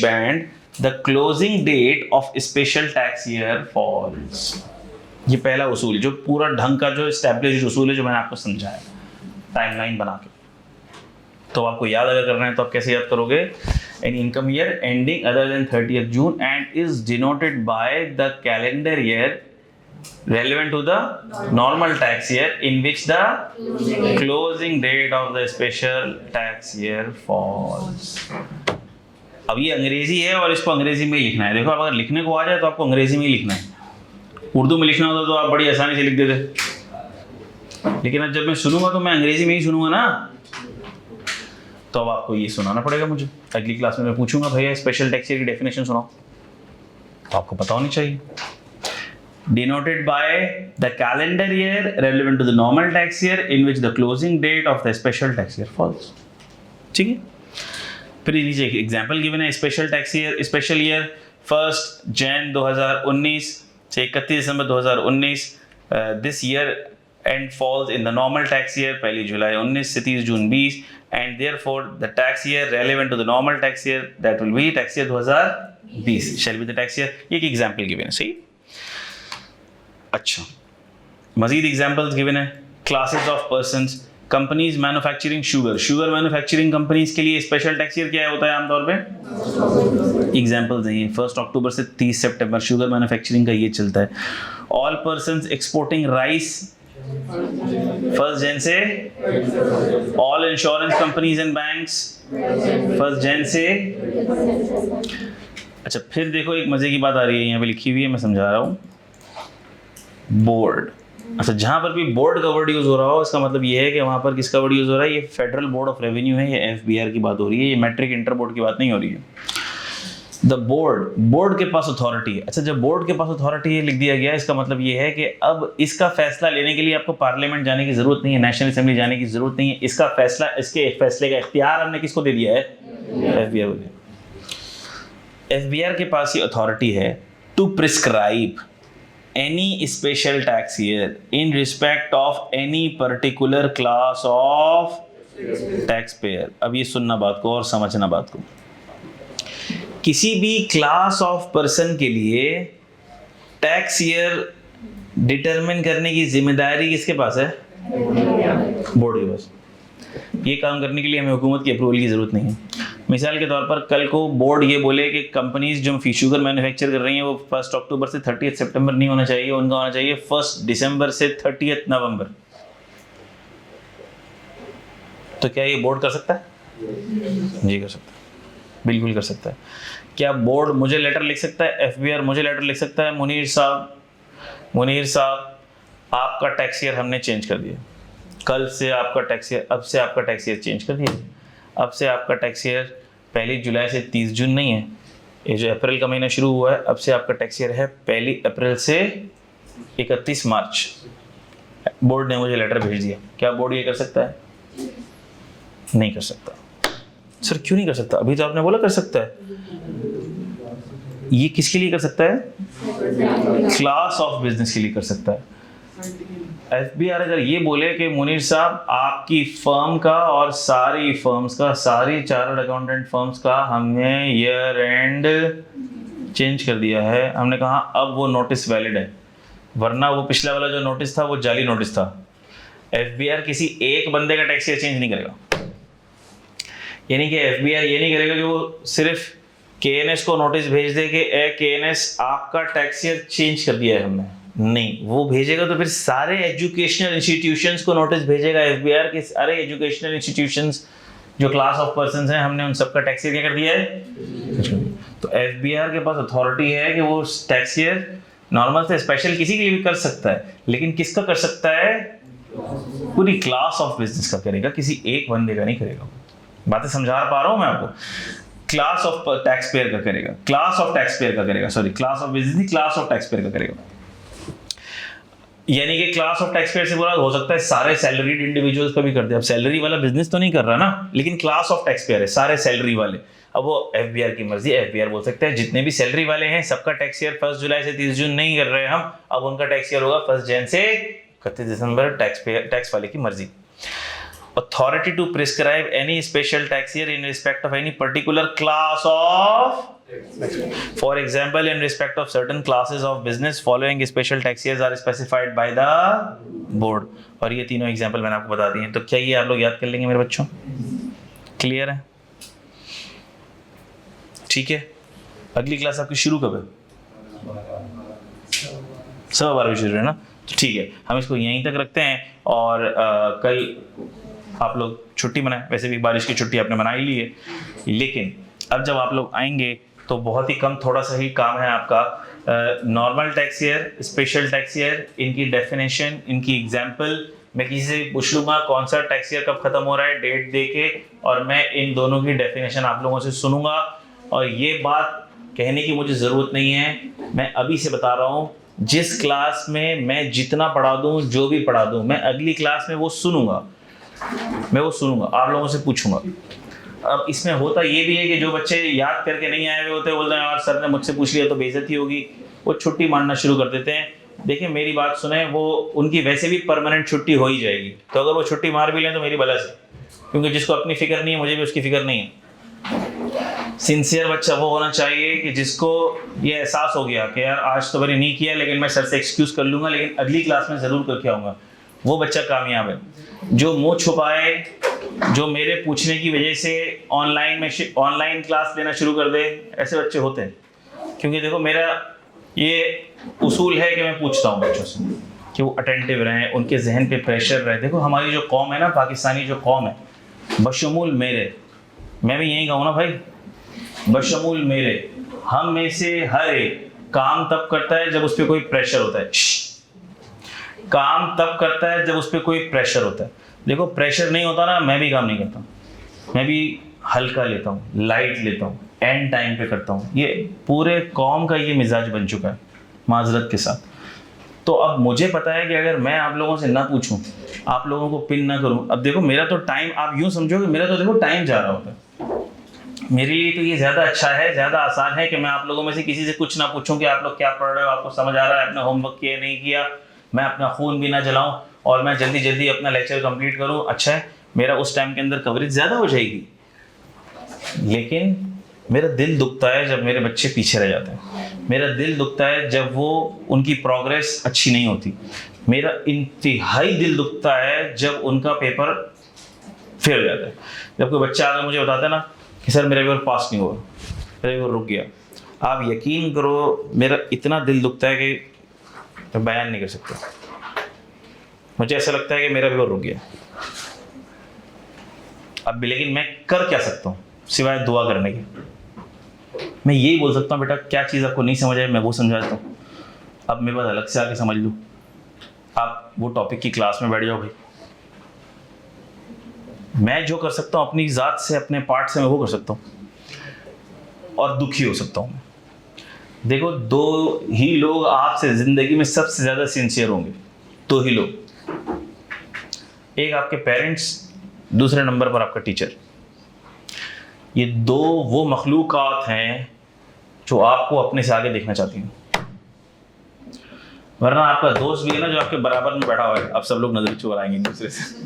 band the closing date of special tax year falls। ये पहला उसूल जो पूरा ढंग का जो established उसूल है जो मैंने आपको समझाया टाइमलाइन बना के। तो आपको याद अगर करना है तो आप कैसे याद करोगे? An income year ending other than 30th June and is denoted by the calendar year relevant to the normal tax year in which the closing date of the special tax year falls. अब ये अंग्रेजी है और इसको अंग्रेजी में ही लिखना है। देखो, अब अगर लिखने को आ जाए तो आपको अंग्रेजी में ही लिखना है। उर्दू में लिखना होता तो आप बड़ी आसानी से लिख देते, लेकिन अब जब मैं सुनूंगा तो मैं अंग्रेजी में ही सुनूंगा ना, तो अब आपको ये सुनाना पड़ेगा मुझे। अगली क्लास में मैं पूछूंगा, भैया स्पेशल टैक्स ईयर की डेफिनेशन सुनाओ, तो आपको पता होनी चाहिए। Denoted by the calendar year relevant to the normal tax year in which the closing date of the special tax year falls. ठीक है। फिर नीचे एक एग्जाम्पल गिवन है, special tax year, special year 1 Jan 2019 से 31 दिसंबर 2019। This year end falls in the normal tax year 1 जुलाई 19 से 30 जून 20, and therefore the tax year relevant to the normal tax year that will be tax year 2020 shall be the tax year. ये एक example given है, सही। अच्छा, मजीद examples given है। Classes of persons, companies manufacturing sugar, sugar manufacturing companies के लिए special tax year क्या होता है आमतौर पे? एग्जाम्पल्स है ये, 1 अक्टूबर से 30 सितंबर शुगर मैन्युफैक्चरिंग का ये चलता है। ऑल पर्सन्स एक्सपोर्टिंग राइस 1 जन से, all insurance companies and banks 1 जन से। अच्छा, फिर देखो एक मजे की बात आ रही है, यहाँ पे लिखी हुई है, मैं समझा रहा हूँ। बोर्ड, अच्छा, जहां पर भी बोर्ड का वर्ड यूज हो रहा हो, इसका मतलब ये है कि वहां पर किसका वर्ड यूज हो रहा है? ये फेडरल बोर्ड ऑफ रेवेन्यू है, ये एफबीआर की बात हो रही है, ये मैट्रिक इंटर बोर्ड की बात नहीं हो रही है। द बोर्ड, बोर्ड के पास अथॉरिटी है। अच्छा, जब बोर्ड के पास अथॉरिटी है लिख दिया गया, इसका मतलब ये है कि अब इसका फैसला लेने के लिए आपको पार्लियामेंट जाने की जरूरत नहीं है, नेशनल असेंबली जाने की जरूरत नहीं है। इसका फैसला, इसके फैसले का इख्तियार हमने किसको दे दिया है? एफबीआर को दिया। एफबीआर के पास ये अथॉरिटी है to prescribe any special tax year in respect of any particular class of taxpayer। अब ये सुनना बात को और समझना बात को। किसी भी क्लास ऑफ पर्सन के लिए टैक्स ईयर डिटरमिन करने की जिम्मेदारी किसके पास है? बोर्ड के पास। ये काम करने के लिए हमें हुकूमत की अप्रूवल की जरूरत नहीं है। मिसाल के तौर पर कल को बोर्ड ये बोले कि कंपनीज जो शुगर मैन्युफैक्चर कर रही हैं वो 1 अक्टूबर से 30 सितंबर नहीं होना चाहिए, उनका होना चाहिए 1 दिसंबर से 30 नवंबर, तो क्या ये बोर्ड कर सकता है? जी कर सकता है, बिल्कुल कर सकता है। क्या बोर्ड मुझे लेटर लिख सकता है? एफबीआर मुझे लेटर लिख सकता है, मुनीर साहब आपका टैक्स ईयर हमने चेंज कर दिया, कल से आपका टैक्स ईयर, अब से आपका टैक्स ईयर चेंज कर दिया, अब से आपका टैक्स ईयर 1 जुलाई से 30 जून नहीं है, ये जो अप्रैल का महीना शुरू हुआ है, अब से आपका टैक्स ईयर है 1 अप्रैल से 31 मार्च। बोर्ड ने मुझे लेटर भेज दिया, क्या बोर्ड ये कर सकता है? नहीं कर सकता। सर क्यों नहीं कर सकता? अभी तो आपने बोला कर सकता है। ये किसके लिए कर सकता है? क्लास ऑफ बिजनेस के लिए कर सकता है। एफबीआर अगर ये बोले कि मुनीर साहब आपकी फर्म का और सारी फर्म्स का, सारी चार्टर्ड अकाउंटेंट फर्म्स का हमने ईयर एंड चेंज कर दिया है, हमने कहा अब वो नोटिस वैलिड है, वरना वो पिछला वाला जो नोटिस था वो जाली नोटिस था। एफबीआर किसी एक बंदे का टैक्स ईयर चेंज नहीं करेगा। यानी कि एफबीआर ये नहीं करेगा कि वो सिर्फ केएनएस को नोटिस भेज दे कि केएनएस आपका टैक्स ईयर चेंज कर दिया है हमने, नहीं, वो भेजेगा तो फिर सारे एजुकेशनल इंस्टीट्यूशंस को नोटिस भेजेगा एफबीआर के, सारे एजुकेशनल इंस्टीट्यूशंस जो क्लास ऑफ पर्संस हैं हमने उन सबका टैक्स ईयर क्या कर दिया है। तो एफबीआर के पास अथॉरिटी है कि वो टैक्स ईयर नॉर्मल से स्पेशल किसी के लिए भी कर सकता है, लेकिन किसका कर सकता है? पूरी क्लास ऑफ बिजनेस का करेगा, किसी एक बंदे का नहीं करेगा। बातें समझा पा रहा हूं मैं आपको? क्लास ऑफ टैक्स पेयर का करेगा, क्लास ऑफ टैक्स पेयर का करेगा, सॉरी क्लास ऑफ बिजनेस नहीं, क्लास ऑफ टैक्स पेयर का करेगा। यानी कि क्लास ऑफ टैक्स पेयर से बोला हो सकता है सारे सैलरीड इंडिविजुअल्स का भी कर दे। अब सैलरी वाला बिजनेस तो नहीं कर रहा ना, लेकिन क्लास ऑफ टैक्स पेयर है, सारे सैलरी वाले। अब वो एफबीआर की मर्जी, एफबीआर बोल सकता है जितने भी सैलरी वाले हैं सबका टैक्स ईयर 1 जुलाई से 30 जून नहीं कर रहे हम, अब उनका टैक्स ईयर होगा 1 जन से 31 दिसंबर, टैक्स वाले की मर्जी। Authority to prescribe any special tax year in respect of any particular class of, for example, in respect of certain classes of business, following special tax years are specified by the board। और ये तीनों example मैंने आपको बता दिए हैं, तो क्या ये आप लोग याद कर लेंगे मेरे बच्चों? क्लियर है? ठीक है। अगली क्लास आपकी शुरू कब है? 12:15 शुरू है ना, तो ठीक है, हम इसको यहीं तक रखते हैं। और कल आप लोग छुट्टी मनाएं, वैसे भी बारिश की छुट्टी आपने मना ही ली है, लेकिन अब जब आप लोग आएंगे तो बहुत ही कम, थोड़ा सा ही काम है आपका। Normal tax year, special tax year, इनकी डेफिनेशन, इनकी एग्जाम्पल, मैं किसी से पूछ लूँगा कौन सा टैक्स ईयर कब खत्म हो रहा है, डेट दे के, और मैं इन दोनों की डेफिनेशन आप लोगों से सुनूंगा। और ये बात कहने की मुझे ज़रूरत नहीं है, मैं अभी से बता रहा हूँ, जिस क्लास में मैं जितना पढ़ा दूँ, जो भी पढ़ा दूँ, मैं अगली क्लास में वो सुनूंगा, मैं वो सुनूंगा, आप लोगों से पूछूंगा। अब इसमें होता ये भी है कि जो बच्चे याद करके नहीं आए हुए होते, बोलते हैं यार सर ने मुझसे पूछ लिया तो बेइज्जती होगी, वो छुट्टी मारना शुरू कर देते हैं। देखिए मेरी बात सुने, वो उनकी वैसे भी परमानेंट छुट्टी हो ही जाएगी, तो अगर वो छुट्टी मार भी लें तो मेरी भला से, क्योंकि जिसको अपनी फिक्र नहीं है, मुझे भी उसकी फिक्र नहीं है। सिंसियर बच्चा वो होना चाहिए कि जिसको ये एहसास हो गया कि यार आज तो मैंने नहीं किया, लेकिन मैं सर से एक्सक्यूज़ कर लूँगा, लेकिन अगली क्लास में ज़रूर करके आऊँगा, वो बच्चा कामयाब है। जो मुँह छुपाए, जो मेरे पूछने की वजह से ऑनलाइन क्लास लेना शुरू कर दे, ऐसे बच्चे होते हैं। क्योंकि देखो मेरा ये उसूल है कि मैं पूछता हूँ बच्चों से कि वो अटेंटिव रहें, उनके जहन पे प्रेशर रहे। देखो हमारी जो कौम है ना, पाकिस्तानी जो कौम है, बशमूल मेरे, मैं भी यही कहूँ ना भाई, बशमूल मेरे, हम में से हर एक काम तब करता है जब उस पर कोई प्रेशर होता है। काम तब करता है जब उस पर कोई प्रेशर होता है। देखो प्रेशर नहीं होता ना, मैं भी काम नहीं करता, मैं भी हल्का लेता हूँ, लाइट लेता हूँ, एंड टाइम पे करता हूँ। ये पूरे कौम का ये मिजाज बन चुका है, माजरत के साथ। तो अब मुझे पता है कि अगर मैं आप लोगों से ना पूछूं, आप लोगों को पिन ना करूं, अब देखो मेरा तो टाइम, आप यूं समझो कि मेरा तो देखो टाइम जा रहा होता है। मेरे लिए तो ये ज़्यादा अच्छा है, ज़्यादा आसान है कि मैं आप लोगों में से किसी से कुछ ना पूछूं कि आप लोग क्या पढ़ रहे हो, आपको समझ आ रहा है, आपने होमवर्क किया नहीं किया, मैं अपना खून भी ना जलाऊं और मैं जल्दी जल्दी अपना लेक्चर कंप्लीट करूं। अच्छा है, मेरा उस टाइम के अंदर कवरेज ज़्यादा हो जाएगी, लेकिन मेरा दिल दुखता है जब मेरे बच्चे पीछे रह जाते हैं, मेरा दिल दुखता है जब वो उनकी प्रोग्रेस अच्छी नहीं होती, मेरा इंतहाई दिल दुखता है जब उनका पेपर फेल हो जाता है। जब कोई बच्चा आकर मुझे बताता है ना कि सर मेरा पेपर पास नहीं हुआ, मेरा पेपर रुक गया, आप यकीन करो मेरा इतना दिल दुखता है कि मैं बयान नहीं कर सकता। मुझे ऐसा लगता है कि मेरा पेपर रुक गया। अब भी लेकिन मैं कर क्या सकता हूँ सिवाय दुआ करने के? मैं यही बोल सकता हूँ बेटा क्या चीज़ आपको नहीं समझ आए मैं वो समझा देता हूँ, अब मेरे पास अलग से आके समझ लो, आप वो टॉपिक की क्लास में बैठ जाओ भाई। मैं जो कर सकता हूँ अपनी ज़ात से, अपने पार्ट से, मैं वो कर सकता हूँ और दुखी हो सकता हूँ। देखो दो ही लोग आपसे ज़िंदगी में सबसे ज़्यादा सिंसियर होंगे, दो ही लोग, एक आपके पेरेंट्स, दूसरे नंबर पर आपका टीचर। ये दो वो मखलूक़ात हैं जो आपको अपने से आगे देखना चाहती हैं। वरना आपका दोस्त भी है ना जो आपके बराबर में बैठा हुआ है, अब सब लोग नजर चुराएंगे एक दूसरे से,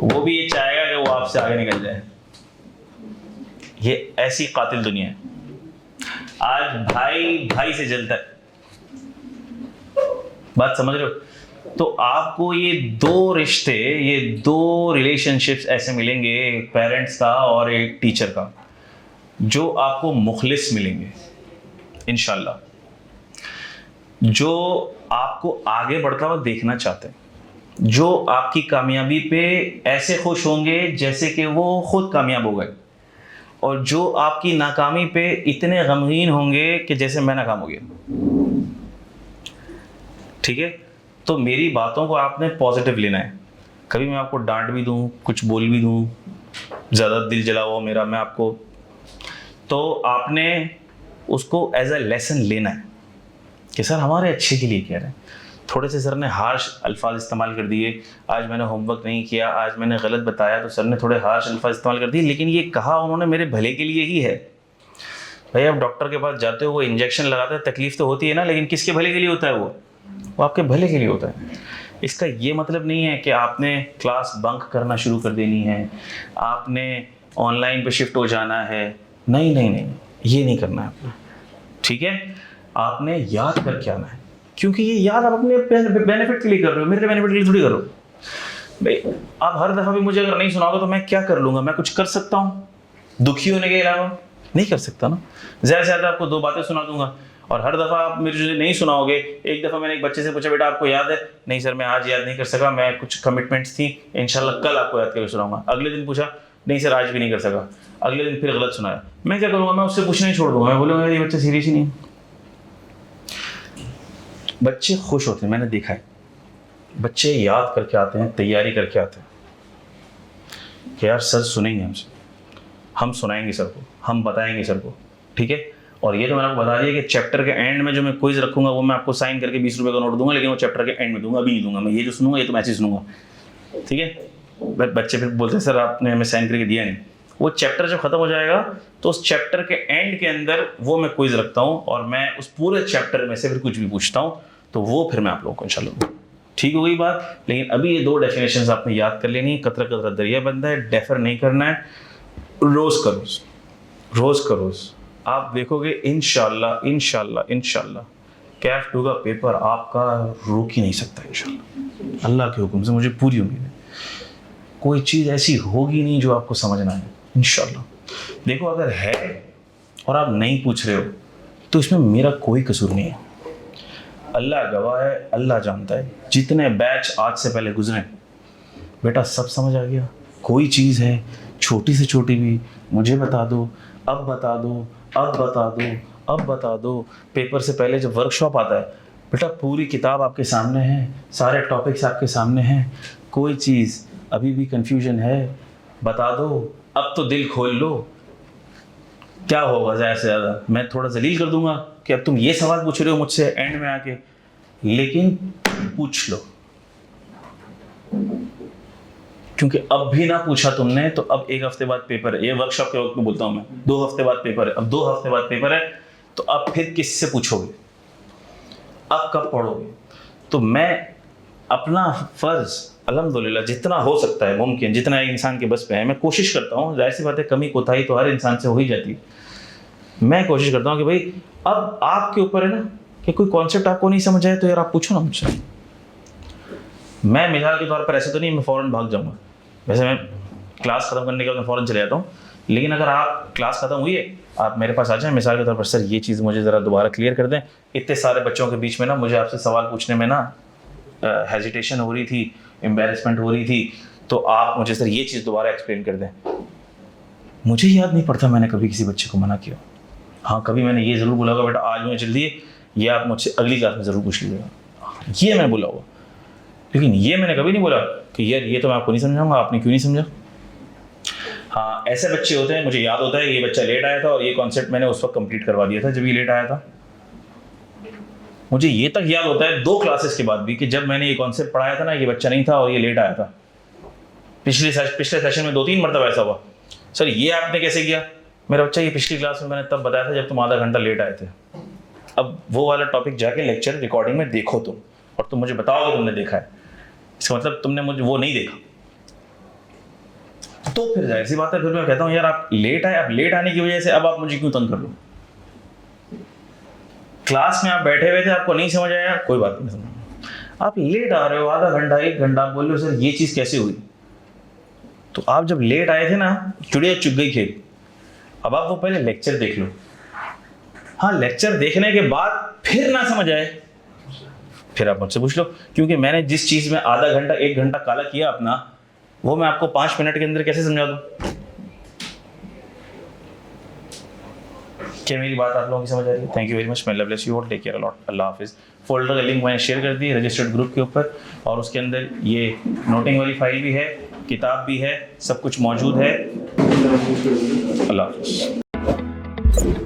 वो भी ये चाहेगा कि वो आपसे आगे निकल जाए। ये ऐसी कातिल दुनिया है। आज भाई भाई से जलता है, बात समझ रहे हो? तो आपको ये दो रिश्ते, ये दो रिलेशनशिप्स ऐसे मिलेंगे, एक पेरेंट्स का और एक टीचर का, जो आपको मुखलिस मिलेंगे इंशाल्लाह, जो आपको आगे बढ़ता हुआ देखना चाहते हैं, जो आपकी कामयाबी पे ऐसे खुश होंगे जैसे कि वो खुद कामयाब हो गए, और जो आपकी नाकामी पे इतने गमगीन होंगे कि जैसे मैं नाकाम हो गया। ठीक है, तो मेरी बातों को आपने पॉजिटिव लेना है। कभी मैं आपको डांट भी दूं, कुछ बोल भी दूं, ज़्यादा दिल जला हुआ मेरा मैं आपको, तो आपने उसको एज अ लेसन लेना है कि सर हमारे अच्छे के लिए कह रहे हैं। थोड़े से सर ने हार्श अल्फाज इस्तेमाल कर दिए, आज मैंने होमवर्क नहीं किया, आज मैंने गलत बताया तो सर ने थोड़े हार्श अल्फाज इस्तेमाल कर दिए, लेकिन ये कहा उन्होंने मेरे भले के लिए ही है। भाई आप डॉक्टर के पास जाते हो, वो इंजेक्शन लगाता है, तकलीफ तो होती है ना, लेकिन किसके भले के लिए होता है? वो आपके भले के लिए होता है। इसका ये मतलब नहीं है कि आपने क्लास बंक करना शुरू कर देनी है, आपने ऑनलाइन पे शिफ्ट हो जाना है, नहीं नहीं नहीं, ये नहीं करना है आपने। ठीक है, आपने याद करके आना है, क्योंकि ये याद आप अपने बेनिफिट के लिए कर रहे हो, मेरे बेनिफिट के लिए थोड़ी कर रहे हो। भाई आप हर दफ़ा भी मुझे अगर नहीं सुनाओगे तो मैं क्या कर लूँगा? मैं कुछ कर सकता हूँ दुखी होने के अलावा? नहीं कर सकता ना। ज़्यादा से ज़्यादा आपको दो बातें सुना दूंगा, और हर दफ़ा आप मेरे जो नहीं सुनाओगे, एक दफ़ा मैंने एक बच्चे से पूछा बेटा आपको याद है, नहीं सर मैं आज याद नहीं कर सका, मैं कुछ कमिटमेंट्स थी, इंशाल्लाह कल आपको याद करके सुनाऊंगा। अगले दिन पूछा, नहीं सर आज भी नहीं कर सका, अगले दिन फिर गलत सुनाया। मैं क्या करूँगा, मैं उससे पूछना ही छोड़ दूंगा, मैं बोलूँगा ये बच्चा सीरियस ही नहीं है। बच्चे खुश होते हैं, मैंने देखा है, बच्चे याद करके आते हैं, तैयारी करके आते हैं कि यार सर सुनेंगे हमसे, हम सुनाएंगे सर को, हम बताएंगे सर को, ठीक है। और ये तो मैंने आपको बता दिया कि चैप्टर के एंड में जो मैं क्विज रखूंगा वो मैं आपको साइन करके 20 रुपये का नोट दूंगा, लेकिन वो चैप्टर के एंड में दूंगा, अभी नहीं दूंगा। मैं ये जो सुनूंगा ये तो मैसेज सुनूंगा, ठीक है। बच्चे फिर बोलते हैं सर आपने हमें साइन करके दिया नहीं। वो चैप्टर जब खत्म हो जाएगा तो उस चैप्टर के एंड के अंदर वो मैं क्विज रखता हूँ और मैं उस पूरे चैप्टर में से फिर कुछ भी पूछता हूँ, तो वो फिर मैं आप लोगों को इंशाल्लाह ठीक हो गई बात। लेकिन अभी ये 2 डेफिनेशंस आपने याद कर लेनी है। कतरा कतरा दरिया बनता है, डेफर नहीं करना है, रोज़ का रोज़, रोज़ का रोज़ आप देखोगे इंशाल्लाह इंशाल्लाह इंशाल्लाह कैफ 2 का पेपर आपका रोक ही नहीं सकता इंशाल्लाह, अल्लाह के हुक्म से मुझे पूरी उम्मीद है। कोई चीज़ ऐसी होगी नहीं जो आपको समझना है इंशाल्लाह। देखो अगर है और आप नहीं पूछ रहे हो तो इसमें मेरा कोई कसूर नहीं है, अल्लाह गवाह है, अल्लाह जानता है। जितने बैच आज से पहले गुजरे बेटा सब समझ आ गया। कोई चीज़ है छोटी से छोटी भी मुझे बता दो, अब बता दो, अब बता दो, अब बता दो। पेपर से पहले जब वर्कशॉप आता है बेटा पूरी किताब आपके सामने है, सारे टॉपिक्स आपके सामने हैं। कोई चीज़ अभी भी कंफ्यूजन है बता दो, अब तो दिल खोल लो। क्या होगा ज़्यादा से ज़्यादा मैं थोड़ा जलील कर दूंगा कि अब तुम ये सवाल पूछ रहे हो मुझसे एंड में आके, लेकिन पूछ लो, क्योंकि अब भी ना पूछा तुमने तो अब 1 हफ्ते बाद पेपर है। ये वर्कशॉप के वक्त में बोलता हूँ मैं, 2 हफ्ते बाद पेपर है, अब 2 हफ्ते बाद पेपर है, तो अब फिर किससे पूछोगे, अब कब पढ़ोगे। तो मैं अपना फ़र्ज़ अल्हम्दुलिल्लाह जितना हो सकता है मुमकिन, जितना एक इंसान के बस पे है मैं कोशिश करता हूँ। जाहिर सी बात है कमी कोताही तो हर इंसान से हो ही जाती है। मैं कोशिश करता हूँ कि भाई अब आपके ऊपर है ना कि कोई कॉन्सेप्ट आपको नहीं समझ आए तो यार आप पूछो ना मुझसे। मैं मिसाल के तौर पर ऐसे तो नहीं मैं फ़ौरन भाग जाऊँगा, वैसे मैं क्लास ख़त्म करने के बाद मैं फ़ौरन चले जाता हूँ। लेकिन अगर आप क्लास ख़त्म हुई है आप मेरे पास आ जाएं मिसाल के तौर पर, सर ये चीज़ मुझे ज़रा दोबारा क्लियर कर दें, इतने सारे बच्चों के बीच में ना मुझे आपसे सवाल पूछने में ना हेजिटेशन हो रही थी, एम्बेरसमेंट हो रही थी, तो आप मुझे सर ये चीज़ दोबारा एक्सप्लेन कर दें। मुझे याद नहीं पड़ता मैंने कभी किसी बच्चे को मना किया। हाँ कभी मैंने ये ज़रूर बोला होगा बेटा आज मुझे जल्दी है, ये आप मुझसे अगली क्लास में ज़रूर पूछ लीजिएगा, ये मैं बोला होगा। लेकिन ये मैंने कभी नहीं बोला कि यार ये तो मैं आपको नहीं समझाऊंगा, आपने क्यों नहीं समझा। हाँ ऐसे बच्चे होते हैं, मुझे याद होता है ये बच्चा लेट आया था और ये कॉन्सेप्ट मैंने उस वक्त कंप्लीट करवा दिया था जब ये लेट आया था। मुझे ये तक याद होता है 2 क्लासेस के बाद भी कि जब मैंने ये कॉन्सेप्ट पढ़ाया था ना ये बच्चा नहीं था और ये लेट आया था। पिछले सेशन में 2-3 मरतबा ऐसा हुआ, सर ये आपने कैसे किया, मेरा बच्चा ये पिछली क्लास में मैंने तब बताया था जब तुम आधा घंटा लेट आए थे। अब वो वाला टॉपिक जाके लेक्चर रिकॉर्डिंग में देखो तुम, और तुम मुझे बताओगे तुमने देखा है, इसका मतलब तुमने मुझे वो नहीं देखा। तो फिर जाहिर सी बात है फिर मैं कहता हूँ यार आप लेट आए, अब लेट आने की वजह से अब आप मुझे क्यों तंग कर लो। क्लास में आप बैठे हुए थे आपको नहीं समझ आया, कोई बात नहीं समझ, आप लेट आ रहे हो आधा घंटा 1 घंटा, आप बोल रहे हो सर ये चीज़ कैसे हुई। तो आप जब लेट आए थे ना चिड़िया चुग गई खेत, अब आप वो पहले लेक्चर देख लो। हाँ लेक्चर देखने के बाद फिर ना समझ आए फिर आप मुझसे पूछ लो, क्योंकि मैंने जिस चीज़ में आधा घंटा 1 घंटा काला किया अपना वो मैं आपको 5 मिनट के अंदर कैसे समझा दूँ। क्या मेरी बात आप लोगों की समझ आ रही है। थैंक यू वेरी मच, मैं love bless you all, take care a lot, अल्लाह हाफिज़। फोल्डर का लिंक मैंने शेयर कर दी रजिस्टर्ड ग्रुप के ऊपर, और उसके अंदर ये नोटिंग वाली फाइल भी है, किताब भी है, सब कुछ मौजूद है। अल्लाह हाफिज़।